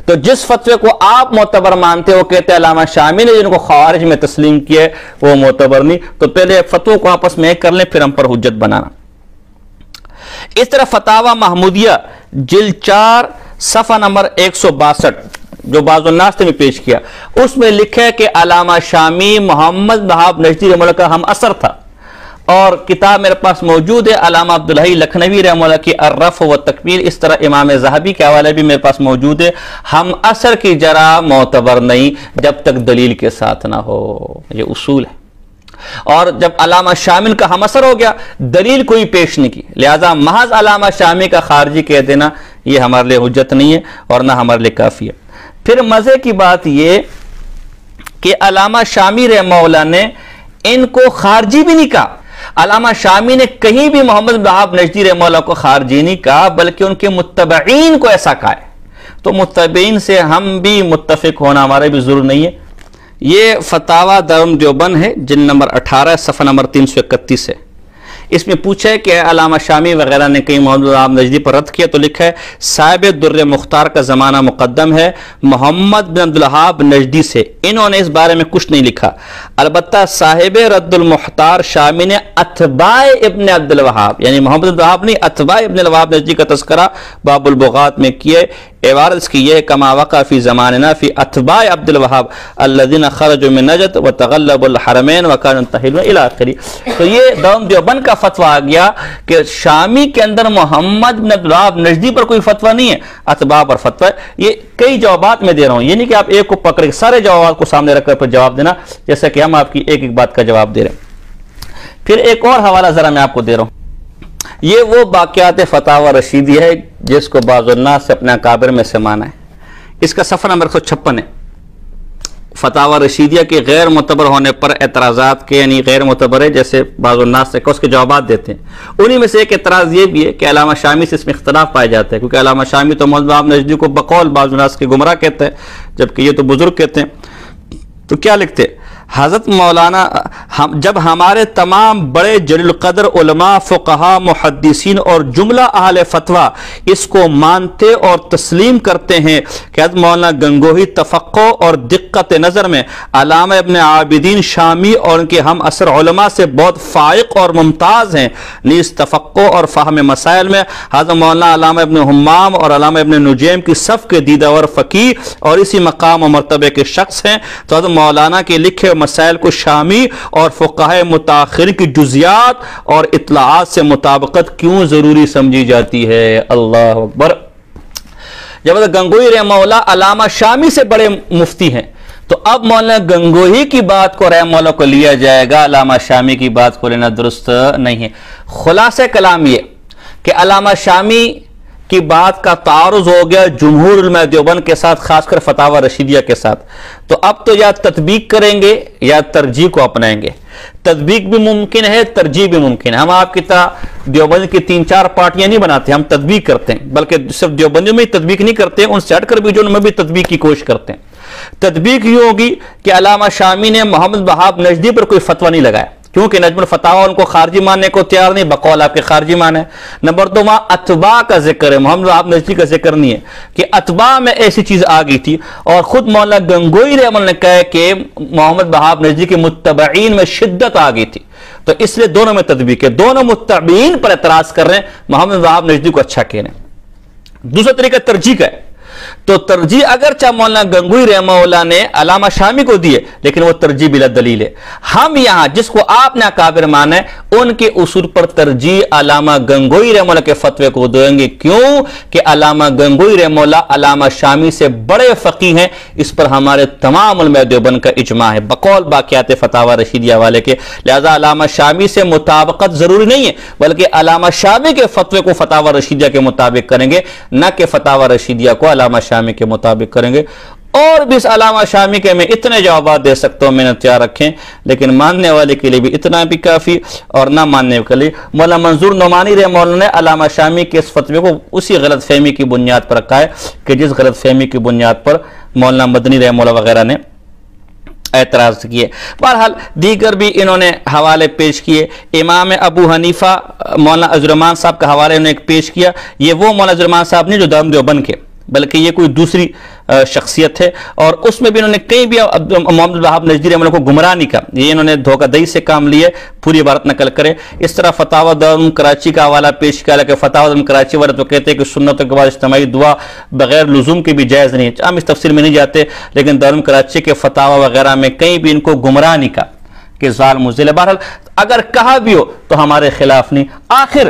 S1: تو جس فتوے کو آپ معتبر مانتے ہو، کہتے ہیں علامہ شامی نے جن کو خوارج میں تسلیم کیا ہے وہ معتبر نہیں، تو پہلے فتووں کو آپس میں ایک کر لیں پھر ہم پر حجت بنانا. اس طرح فتاوی محمودیہ جلد 4 صفحہ نمبر 162 جو بعض الناس نے بھی پیش کیا، اس میں لکھا ہے کہ علامہ شامی محمد وہاب نجدی رحمہ اللہ کا ہم اثر تھا، اور کتاب میرے پاس موجود ہے علامہ عبدالحی لکھنوی رحمہ اللہ کی الرفع و تکمیل، اس طرح امام ذہبی کے حوالے بھی میرے پاس موجود ہے. ہم اثر کی جرا معتبر نہیں جب تک دلیل کے ساتھ نہ ہو، یہ اصول ہے. اور جب علامہ شامی کا ہم اثر ہو گیا، دلیل کوئی پیش نہیں کی، لہذا محض علامہ شامی کا خارجی کہہ دینا یہ ہمارے لیے حجت نہیں ہے اور نہ ہمارے لیے کافی ہے. پھر مزے کی بات یہ کہ علامہ شامی رحمہ اللہ نے ان کو خارجی بھی نہیں کہا. علامہ شامی نے کہیں بھی محمد وہاب نجدی رحمہ اللہ کو خارجی نہیں کہا، بلکہ ان کے متبعین کو ایسا کہا ہے. تو متبعین سے ہم بھی متفق ہونا ہمارے بھی ضرور نہیں ہے. یہ فتاوی دارالعلوم دیوبند ہے، جلد نمبر 18 صفحہ نمبر 331 ہے. اس میں پوچھا ہے کہ علامہ شامی وغیرہ نے کہیں محمد وہاب نجدی پر رد کیا، تو لکھا ہے صاحب در مختار کا زمانہ مقدم ہے محمد بن عبدالوہاب نجدی سے، انہوں نے اس بارے میں کچھ نہیں لکھا. البتہ صاحب رد المختار شامی نے اتباع ابن عبدالوہاب، یعنی محمد الوہاب نہیں، اتباع ابن الوہاب نجدی کا تذکرہ باب البغات میں کیے. عبارت اس کی یہ ہے کما وقع فی زماننا فی اتباع عبد الوہاب الذین خرجوا من نجد وتغلبوا الحرمین وکانوا تحلون الی آخری. تو یہ دارالعلوم دیوبند کا فتویٰ آ گیا کہ شامی کے اندر محمد بن عبدالوہاب نجدی پر کوئی فتویٰ نہیں ہے، اتباع پر فتویٰ ہے. یہ کئی جوابات میں دے رہا ہوں، یہ نہیں کہ آپ ایک کو پکڑے سارے جوابات کو سامنے رکھ کر پھر جواب دینا، جیسا کہ ہم آپ کی ایک ایک بات کا جواب دے رہے ہیں. پھر ایک اور حوالہ ذرا میں آپ کو دے رہا ہوں. یہ وہ باقیات فتاوی رشیدیہ ہے جس کو بعض الناس سے اپنے اکابر میں سے مانا ہے. اس کا صفحہ نمبر 156 ہے. فتاوی رشیدیہ کے غیر معتبر ہونے پر اعتراضات کے، یعنی غیر معتبر ہے جیسے بعض الناس سے اس کے جوابات دیتے ہیں. انہی میں سے ایک اعتراض یہ بھی ہے کہ علامہ شامی سے اس میں اختلاف پائے جاتے ہیں، کیونکہ علامہ شامی تو محمد وہاب نجدی کو بقول بعض الناس کے گمراہ کہتے ہیں، جبکہ یہ تو بزرگ کہتے ہیں. تو کیا لکھتے حضرت مولانا جب ہمارے تمام بڑے جلیل قدر علماء، فقہاء، محدثین اور جملہ اہل فتویٰ اس کو مانتے اور تسلیم کرتے ہیں کہ حضرت مولانا گنگوہی تفقہ اور دقت نظر میں علامہ ابن عابدین شامی اور ان کے ہم اثر علماء سے بہت فائق اور ممتاز ہیں، نیز تفقہ اور فہم مسائل میں حضرت مولانا علامہ ابن حمام اور علامہ ابن نجیم کی صف کے دیدہ ور فقیہ اور اسی مقام و مرتبے کے شخص ہیں. تو حضرت مولانا کے لکھے مسائل کو شامی اور فقہائے متاخرین کی جزیات اور اطلاعات سے مطابقت کیوں ضروری سمجھی جاتی ہے؟ اللہ اکبر. جب گنگوہی رحمہ اللہ علامہ شامی سے بڑے مفتی ہیں، تو اب مولانا گنگوہی کی بات کو رحمہ اللہ کو لیا جائے گا، علامہ شامی کی بات کو لینا درست نہیں ہے. خلاصہ کلام یہ کہ علامہ شامی کی بات کا تعارض ہو گیا جمہور علماء دیوبند کے ساتھ، خاص کر فتاوی رشیدیہ کے ساتھ. تو اب تو یا تطبیق کریں گے یا ترجیح کو اپنائیں گے. تطبیق بھی ممکن ہے، ترجیح بھی ممکن ہے. ہم آپ کی طرح دیوبند کی 3-4 پارٹیاں نہیں بناتے، ہم تطبیق کرتے ہیں، بلکہ صرف دیوبندیوں میں تطبیق نہیں کرتے، ان سے ہٹ کر بھی جو ان میں بھی تطبیق کی کوشش کرتے ہیں. تطبیق یہ ہوگی کہ علامہ شامی نے محمد وہاب نجدی پر کوئی فتویٰ نہیں لگایا، کیونکہ نجم الفتاوی ان کو خارجی ماننے کو تیار نہیں، بقول آپ کے خارجی مانے. نمبر 2 وہاں اتباع کا ذکر ہے، محمد وہاب نجدی کا ذکر نہیں ہے کہ اتباع میں ایسی چیز آ گئی تھی. اور خود مولانا گنگوہی رحمہ اللہ نے کہا کہ محمد وہاب نجدی کے متبعین میں شدت آ گئی تھی. تو اس لیے دونوں میں تطبیق ہے، دونوں متبعین پر اعتراض کر رہے ہیں، محمد وہاب نجدی کو اچھا کہہ رہے ہیں. دوسرا طریقہ ترجیح کا ہے. تو ترجیح اگرچہ مولانا گنگوہی رحمہ اللہ نے علامہ شامی کو دیے، لیکن وہ ترجیح بلا دلیل ہے. ہم یہاں جس کو آپ نے اکابر مانا ہے ان کے اصول پر ترجیح علامہ گنگوہی رحمہ اللہ کے فتوے کو دیں گے. کیوں کہ علامہ گنگوہی رحمہ اللہ علامہ شامی سے بڑے فقیہ ہیں، اس پر ہمارے تمام علماء دیوبند کا اجماع ہے بقول باقیات فتاوی رشیدیہ والے کے. لہذا علامہ شامی سے مطابقت ضروری نہیں ہے، بلکہ علامہ شامی کے فتوے کو فتاوی رشیدیہ کے مطابق کریں گے، نہ کہ فتاوی رشیدیہ کو علامہ شامی کے مطابق کریں گے. اور بھی اس علامہ شامی کے میں اتنے جوابات دے سکتا ہوں، میں نے تیار رکھیں، لیکن ماننے والے کے لیے بھی اتنا بھی کافی اور نہ ماننے کے لیے مولانا منظور نعمانی رحمہ اللہ نے علامہ شامی کے اس فتوے کو اسی غلط فہمی کی بنیاد پر رکھا ہے کہ جس غلط فہمی کی بنیاد پر مولانا مدنی رحمہ اللہ وغیرہ نے اعتراض کیے۔ بہرحال دیگر بھی انہوں نے حوالے پیش کیے۔ امام ابو حنیفہ مولانا عزیز الرحمان صاحب کا حوالے انہوں نے ایک پیش کیا، یہ وہ مولانا عزیز الرحمان صاحب نہیں جو دارالعلوم دیوبند کے، بلکہ یہ کوئی دوسری شخصیت ہے، اور اس میں بھی انہوں نے کئی بھی محمد الوہاب نجدی رحمہ اللہ کو گمراہ نہیں کہا، یہ انہوں نے دھوکہ دہی سے کام لیے، پوری عبارت نقل کرے۔ اس طرح فتاوی دارالعلوم کراچی کا حوالہ پیش کیا، کہ فتاوی دارالعلوم کراچی والے تو کہتے ہیں کہ سنتوں کے بعد اجتماعی دعا بغیر لزوم کے بھی جائز نہیں ہے، ہم اس تفصیل میں نہیں جاتے، لیکن دارالعلوم کراچی کے فتاوی وغیرہ میں کہیں بھی ان کو گمراہ نہیں کہا کہ ظالم مضل۔ بہرحال اگر کہا بھی ہو تو ہمارے خلاف نہیں۔ آخر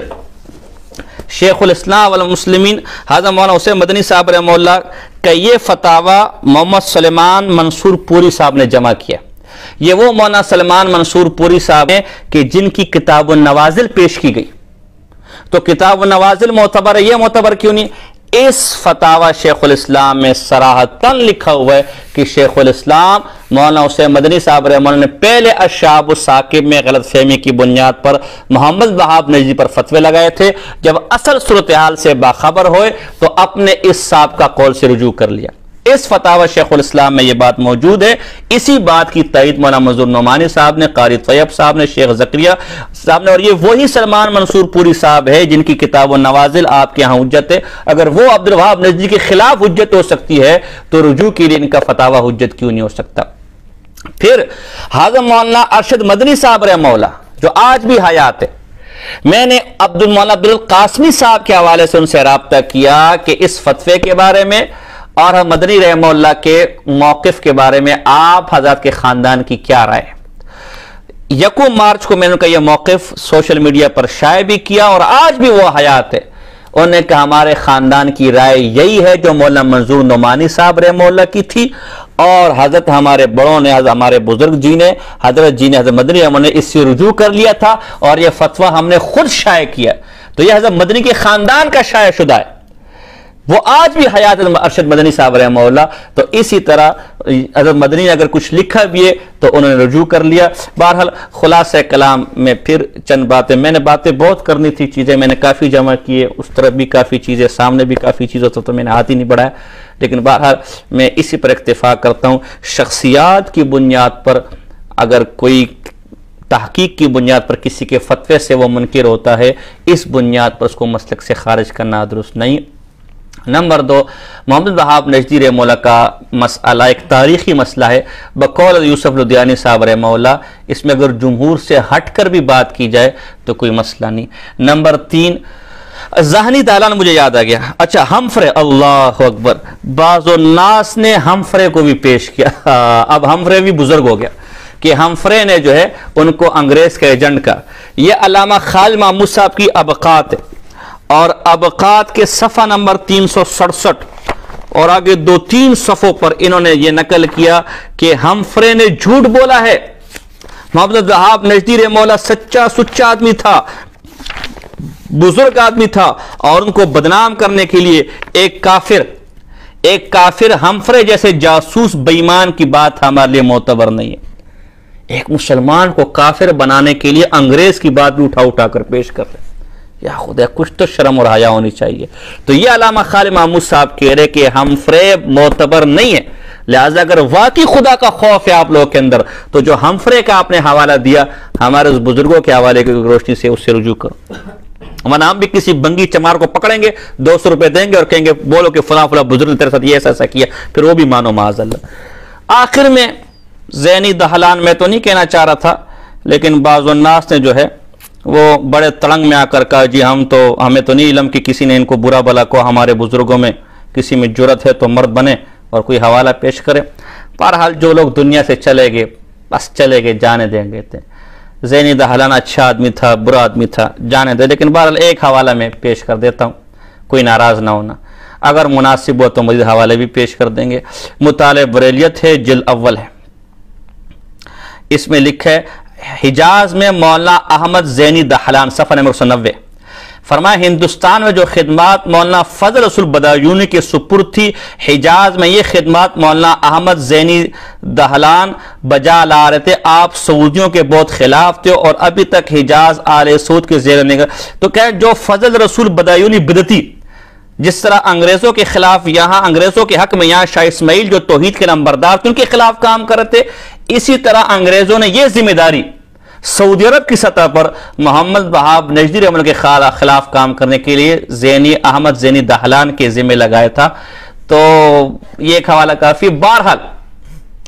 S1: شیخ الاسلام والمسلمین حضرت مولانا حسین مدنی صاحب رحمہ اللہ کا یہ فتاوی محمد سلیمان منصور پوری صاحب نے جمع کیا۔ یہ وہ مولانا سلیمان منصور پوری صاحب ہیں کہ جن کی کتاب النوازل پیش کی گئی، تو کتاب النوازل معتبر ہے، یہ معتبر کیوں نہیں؟ اس فتاوی شیخ الاسلام میں صراحتاً لکھا ہوا ہے کہ شیخ الاسلام مولانا حسین مدنی صاحب رحمہ اللہ نے پہلے الشہاب الثاقب میں غلط فہمی کی بنیاد پر محمد وہاب نجدی پر فتوے لگائے تھے، جب اصل صورتحال سے باخبر ہوئے تو اپنے اس صاحب کا قول سے رجوع کر لیا۔ اس فتاوی شیخ الاسلام میں یہ بات موجود ہے۔ اسی بات کی تائید مولانا منظور نعمانی صاحب نے، قاری طیب صاحب نے، شیخ زکریا صاحب نے، اور یہ وہی سلمان منصور پوری صاحب ہے جن کی کتاب النوازل آپ کے ہاں حجت ہے۔ اگر وہ عبد الوہاب نجدی کے خلاف حجت ہو سکتی ہے تو رجوع کے لیے ان کا فتاوی حجت کیوں نہیں ہو سکتا؟ پھر حضرت مولانا ارشد مدنی صاحب رحمہ اللہ جو آج بھی حیات ہے، میں نے مولانا عبدالقاسمی صاحب کے حوالے سے ان سے رابطہ کیا کہ اس فتوے کے بارے میں اور مدنی رحمہ اللہ کے موقف کے بارے میں آپ حضرات کے خاندان کی کیا رائے ہے۔ 1 مارچ کو میں نے ان کا یہ موقف سوشل میڈیا پر شائع بھی کیا، اور آج بھی وہ حیات ہے۔ انہوں نے کہا ہمارے خاندان کی رائے یہی ہے جو مولانا منظور نعمانی صاحب رحمہ اللہ کی تھی، اور حضرت ہمارے بڑوں نے، حضرت ہمارے بزرگ جی نے، حضرت جی نے، حضرت مدنی رحمہ نے اس سے رجوع کر لیا تھا، اور یہ فتویٰ ہم نے خود شائع کیا۔ تو یہ حضرت مدنی کے خاندان کا شائع شدہ ہے، وہ آج بھی حیات ارشد مدنی صاحب رحمہ اللہ۔ تو اسی طرح حضرت مدنی نے اگر کچھ لکھا بھی ہے تو انہوں نے رجوع کر لیا۔ بہرحال خلاصہ کلام میں پھر چند باتیں، میں نے باتیں بہت کرنی تھی، چیزیں میں نے کافی جمع کیے، اس طرف بھی کافی چیزیں، سامنے بھی کافی چیزیں تو میں نے ہاتھ ہی نہیں بڑھایا، لیکن بہرحال میں اسی پر اکتفا کرتا ہوں۔ شخصیات کی بنیاد پر اگر کوئی تحقیق کی بنیاد پر کسی کے فتوے سے وہ منکر ہوتا ہے، اس بنیاد پر اس کو مسلک سے خارج کرنا درست نہیں۔ نمبر 2، محمد وہاب نجدی رحمہ اللہ کا مسئلہ ایک تاریخی مسئلہ ہے، بقول یوسف لدھیانی صاحب رحمہ اللہ، اس میں اگر جمہور سے ہٹ کر بھی بات کی جائے تو کوئی مسئلہ نہیں۔ نمبر 3، ذہنی دالان مجھے یاد آ گیا، اچھا ہمفرے، اللہ اکبر، بعض الناس نے ہمفرے کو بھی پیش کیا، اب ہمفرے بھی بزرگ ہو گیا کہ ہمفرے نے جو ہے ان کو انگریز کا ایجنٹ کا، یہ علامہ خالد محمود صاحب کی ابقات ہے، اور ابقات کے صفحہ نمبر 367 اور آگے 2-3 صفحوں پر انہوں نے یہ نقل کیا کہ ہمفرے نے جھوٹ بولا ہے۔ محمد وہاب نجدی رحمہ اللہ سچا سچا آدمی تھا، بزرگ آدمی تھا، اور ان کو بدنام کرنے کے لیے ایک کافر ہمفرے جیسے جاسوس بے ایمان کی بات ہمارے لیے معتبر نہیں ہے۔ ایک مسلمان کو کافر بنانے کے لیے انگریز کی بات بھی اٹھا کر پیش کر رہے، یا خدا کچھ تو شرم اور حیا ہونی چاہیے۔ تو یہ علامہ خالد محمود صاحب کہہ رہے کہ ہم فریب معتبر نہیں ہے، لہٰذا اگر واقعی خدا کا خوف ہے آپ لوگوں کے اندر تو جو ہم فرے کا آپ نے حوالہ دیا ہمارے اس بزرگوں کے حوالے کی روشنی سے اس سے رجوع کرو، ورنہ ہم بھی کسی بنگی چمار کو پکڑیں گے، 200 روپے دیں گے اور کہیں گے بولو کہ فلاں فلاں بزرگ نے تیرے ساتھ یہ ایسا کیا، پھر وہ بھی مانو معاذ اللہ۔ آخر میں ذہنی دہلان میں تو نہیں کہنا چاہ رہا تھا، لیکن بعض الناس نے جو ہے وہ بڑے تڑنگ میں آ کر کہا جی ہمیں تو نہیں علم کہ کسی نے ان کو برا بلا کو، ہمارے بزرگوں میں کسی میں جرت ہے تو مرد بنے اور کوئی حوالہ پیش کرے۔ بہرحال جو لوگ دنیا سے چلے گئے بس چلے گئے، جانے دیں گے۔ ذہنی دہلان اچھا آدمی تھا، برا آدمی تھا، جانے دے، لیکن بہرحال ایک حوالہ میں پیش کر دیتا ہوں، کوئی ناراض نہ ہونا، اگر مناسب ہو تو مزید حوالے بھی پیش کر دیں گے۔ مطالعہ بریلیت ہے، جلد اول ہے، اس میں لکھا ہے حجاز میں مولانا احمد زینی دہلان، صفحہ نمبر 190، فرمایا ہندوستان میں جو خدمات مولانا فضل رسول بدایونی کے سپرد تھی، حجاز میں یہ خدمات مولانا احمد زینی دہلان بجا لا رہے تھے، آپ سعودیوں کے بہت خلاف تھے اور ابھی تک حجاز آل سعود کے زیر نگاہ۔ تو کہ جو فضل رسول بدایونی بدعتی جس طرح انگریزوں کے خلاف یہاں انگریزوں کے حق میں یہاں شاہ اسماعیل جو توحید کے نمبردار تھے ان کے خلاف کام کر رہے تھے، اسی طرح انگریزوں نے یہ ذمہ داری سعودی عرب کی سطح پر محمد وہاب نجدی رحمہ اللہ کے خلاف کام کرنے کے لیے احمد زینی دہلان کے ذمہ لگایا تھا۔ تو یہ ایک حوالہ کافی۔ بہرحال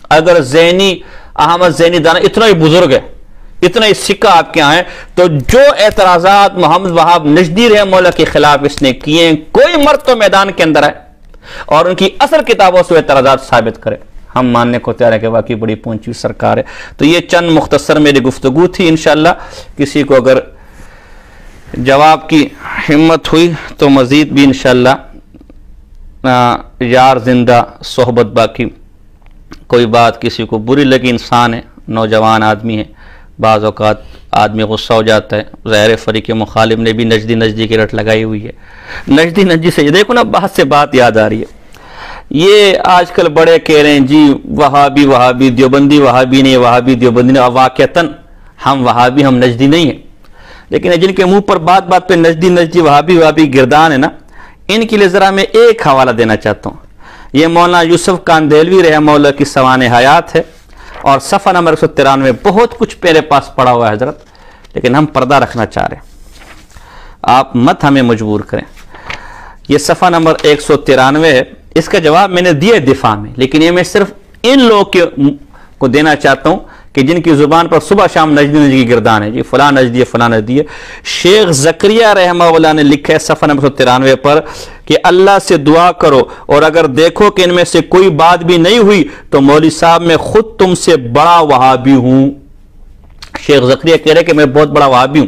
S1: اگر احمد زینی دہلان اتنا ہی بزرگ ہے، اتنا ہی سکہ آپ کے یہاں ہے، تو جو اعتراضات محمد وہاب نجدی رحمہ اللہ کے خلاف اس نے کیے ہیں، کوئی مرد تو میدان کے اندر ہے اور ان کی اصل کتابوں سے اعتراضات ثابت کرے، ہم ماننے کو تیار ہے کہ واقعی بڑی پہنچی سرکار ہے۔ تو یہ چند مختصر میری گفتگو تھی، انشاءاللہ کسی کو اگر جواب کی ہمت ہوئی تو مزید بھی انشاءاللہ یار زندہ صحبت باقی۔ کوئی بات کسی کو بری لگی، انسان ہے، نوجوان آدمی ہے، بعض اوقات آدمی غصہ ہو جاتا ہے، ظاہر فریق مخالف نے بھی نجدی کی رٹ لگائی ہوئی ہے، نجدی سے دیکھو نا، بات سے بات یاد آ رہی ہے۔ یہ آج کل بڑے کہہ رہے ہیں جی وہابی دیوبندی وہابی نہیں، وہابی دیوبندی نہیں، واقعتاً ہم وہابی ہم نجدی نہیں ہیں، لیکن جن کے منہ پر بات پہ نجدی وہابی گردان ہے نا، ان کے لیے ذرا میں ایک حوالہ دینا چاہتا ہوں۔ یہ مولانا یوسف کاندیلوی رحمہ اللہ کی سوانح حیات ہے اور صفحہ نمبر 193 بہت کچھ میرے پاس پڑا ہوا ہے حضرت، لیکن ہم پردہ رکھنا چاہ رہے ہیں، آپ مت ہمیں مجبور کریں۔ یہ صفحہ نمبر 193 ہے، اس کا جواب میں نے دیا دفاع میں، لیکن یہ میں صرف ان لوگوں کو دینا چاہتا ہوں کہ جن کی زبان پر صبح شام نجدی کی گردان ہے، جی فلاں نجدی ہے فلاں نجدی ہے۔ شیخ زکریہ رحمہ اللہ نے لکھا ہے صفحہ نمبر 193 پر کہ اللہ سے دعا کرو اور اگر دیکھو کہ ان میں سے کوئی بات بھی نہیں ہوئی تو مولوی صاحب میں خود تم سے بڑا وہابی ہوں۔ شیخ زکریہ کہہ رہے کہ میں بہت بڑا وہابی ہوں،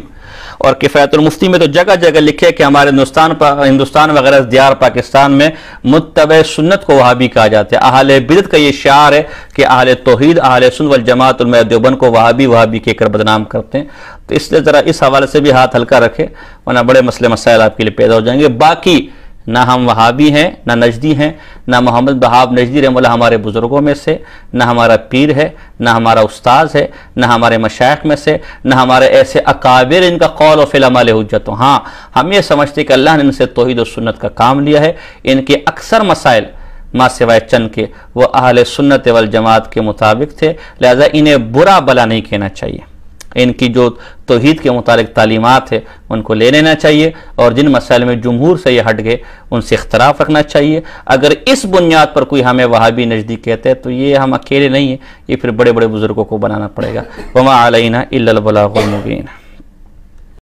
S1: اور کفایت المفتی میں تو جگہ جگہ لکھے کہ ہمارے ہندوستان وغیرہ دیار پاکستان میں متبع سنت کو وہابی کہا جاتا ہے۔ اہل بدعت کا یہ شعار ہے کہ اہل توحید اہل سنت والجماعت علماء دیوبند کو وہابی کہہ کر بدنام کرتے ہیں۔ تو اس لیے ذرا اس حوالے سے بھی ہاتھ ہلکا رکھے، ورنہ بڑے مسئلے مسائل آپ کے لیے پیدا ہو جائیں گے۔ باقی نہ ہم وہابی ہیں، نہ نجدی ہیں، نہ محمد وہاب نجدی رحمہ اللہ ہمارے بزرگوں میں سے، نہ ہمارا پیر ہے، نہ ہمارا استاذ ہے، نہ ہمارے مشائخ میں سے، نہ ہمارے ایسے اکابر ان کا قول و فعل عمل حجت ہو۔ ہاں ہم یہ سمجھتے کہ اللہ نے ان سے توحید و سنت کا کام لیا ہے، ان کے اکثر مسائل ما سوائے چند کے وہ اہل سنت والجماعت کے مطابق تھے، لہذا انہیں برا بلا نہیں کہنا چاہیے۔ ان کی جو توحید کے متعلق تعلیمات ہے ان کو لے لینا چاہیے، اور جن مسائل میں جمہور سے یہ ہٹ گئے ان سے اختلاف رکھنا چاہیے۔ اگر اس بنیاد پر کوئی ہمیں وہابی نجدی کہتے ہیں تو یہ ہم اکیلے نہیں ہیں، یہ پھر بڑے بڑے بزرگوں کو بنانا پڑے گا۔ وما علینا الا البلاغ المبین۔